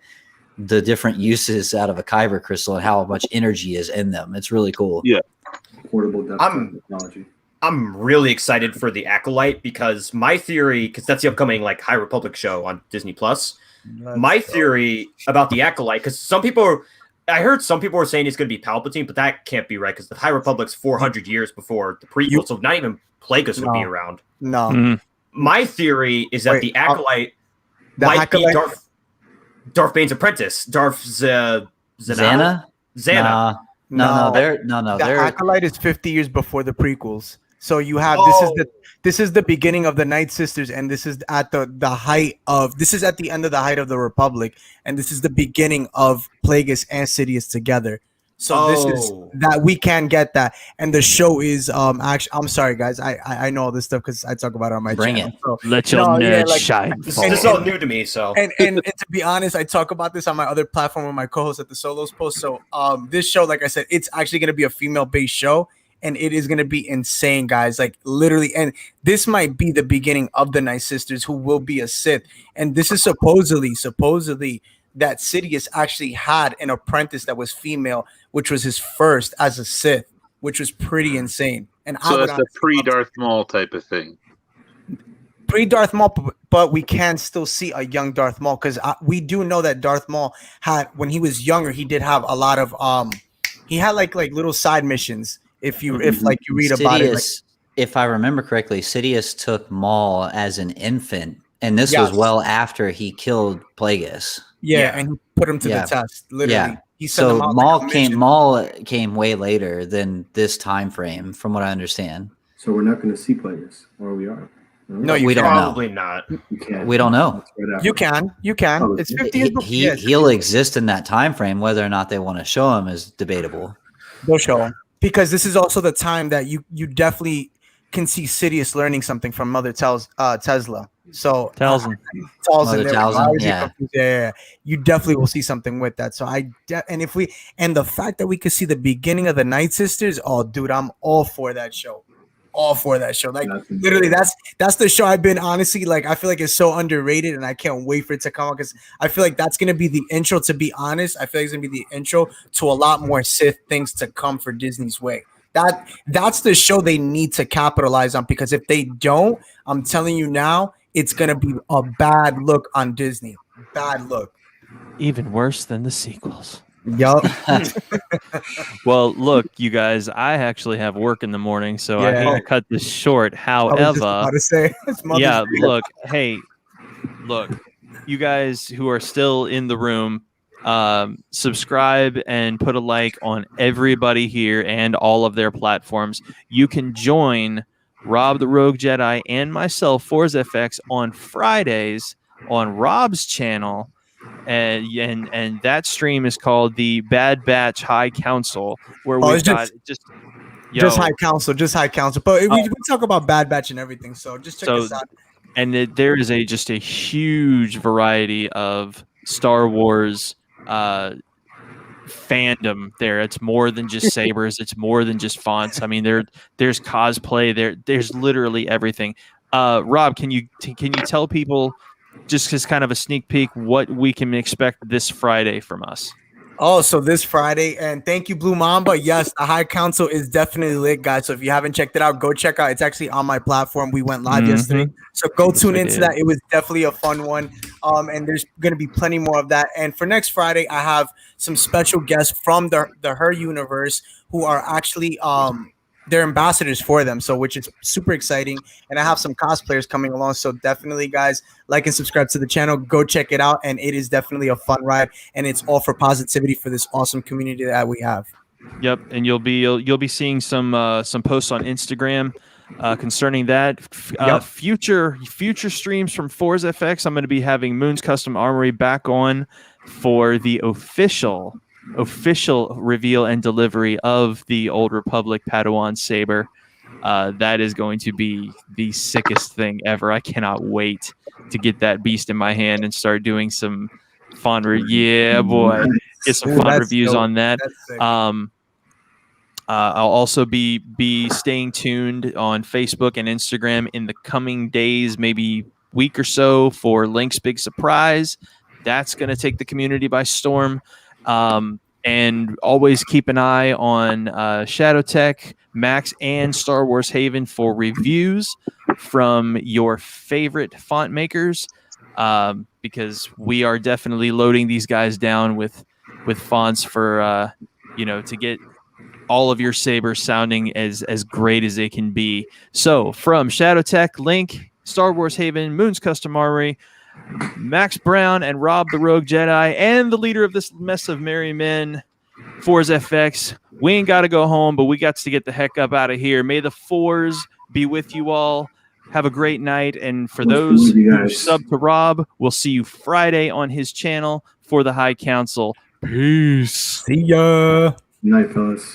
the different uses out of a Kyber crystal and how much energy is in them. It's really cool. Yeah. Portable technology. I'm really excited for the Acolyte because my theory, because that's the upcoming like High Republic show on Disney Plus. My theory about the Acolyte, because I heard some people were saying it's going to be Palpatine, but that can't be right because the High Republic's 400 years before the prequel, so not even Plagueis would be around. No. Mm-hmm. My theory is that the Acolyte might be Darth Bane's apprentice, Darth Zana. The Acolyte is 50 years before the prequels. So you have this is the beginning of the Night Sisters, and this is at the end of the height of the Republic, and this is the beginning of Plagueis and Sidious together. So this is that we can get that, and the show is actually. I'm sorry, guys. I know all this stuff because I talk about it on my channel. So, let your nerd shine. This is all new to me. So and to be honest, I talk about this on my other platform with my co-host at the Solos Post. So this show, like I said, it's actually going to be a female-based show, and it is going to be insane, guys. Like literally, and this might be the beginning of the Night Sisters, who will be a Sith, and this is supposedly that Sidious actually had an apprentice that was female, which was his first as a Sith, which was pretty insane. And so it's a pre-Darth Maul type of thing. Pre-Darth Maul, but we can still see a young Darth Maul because we do know that Darth Maul had, when he was younger, he did have a lot of he had like little side missions If you like you read about it, like, if I remember correctly, Sidious took Maul as an infant, and this was Yes. well after he killed Plagueis. yeah, and he put him to the test. Literally, he sent him So out Maul came way later than this time frame, from what I understand. So we're not going to see players, or we are. No, we don't know. Probably not. You can't. We don't know. You can. It's 50 years before. He'll exist in that time frame. Whether or not they want to show him is debatable. They'll show him, because this is also the time that you definitely can see Sidious learning something from Mother Tesla. So yeah, you definitely will see something with that. So and the fact that we could see the beginning of the Night Sisters, oh dude, I'm all for that show. Like literally, that's the show I've been honestly like. I feel like it's so underrated, and I can't wait for it to come out, because I feel like that's gonna be the intro. To be honest, I feel like it's gonna be the intro to a lot more Sith things to come for Disney's way. That's the show they need to capitalize on, because if they don't, I'm telling you now, it's gonna be a bad look on Disney. Bad look. Even worse than the sequels. Yup. Well, look, you guys, I actually have work in the morning, so I hate to cut this short. However, look, you guys who are still in the room, subscribe and put a like on everybody here and all of their platforms. You can join Rob the Rogue Jedi and myself, Force FX, on Fridays on Rob's channel. And that stream is called the Bad Batch High Council, where we've got just High Council. But we talk about Bad Batch and everything, so just check us out. And there is just a huge variety of Star Wars fandom there. It's more than just sabers. It's more than just fonts. I mean, there's cosplay. There's literally everything. Rob, can you tell people, just as kind of a sneak peek, what we can expect this Friday from us? Oh, so this Friday, and thank you, Blue Mamba. Yes, the High Council is definitely lit, guys. So if you haven't checked it out, go check out. It's actually on my platform. We went live yesterday, so go tune into that. It was definitely a fun one. And there's going to be plenty more of that. And for next Friday, I have some special guests from the Her universe who are actually they're ambassadors for them, so which is super exciting. And I have some cosplayers coming along, so definitely, guys, like and subscribe to the channel. Go check it out, and it is definitely a fun ride, and it's all for positivity for this awesome community that we have. Yep, and you'll be seeing some posts on Instagram concerning that. Future streams from Force FX. I'm going to be having Moon's Custom Armory back on for the official reveal and delivery of the Old Republic Padawan saber. That is going to be the sickest thing ever. I cannot wait to get that beast in my hand and start doing some fun get some fun reviews on that. I'll also be staying tuned on Facebook and Instagram in the coming days, maybe week or so, for Link's big surprise. That's going to take the community by storm. And always keep an eye on Shadowtech, Max, and Star Wars Haven for reviews from your favorite font makers, because we are definitely loading these guys down with fonts for to get all of your sabers sounding as great as they can be. So from Shadowtech, Link, Star Wars Haven, Moon's Custom Armory, Max Brown, and Rob the Rogue Jedi, and the leader of this mess of merry men, Force FX. We ain't got to go home, but we got to get the heck up out of here. May the Force be with you all. Have a great night. And for those who sub to Rob, we'll see you Friday on his channel for the High Council. Peace. See ya. Good night, fellas.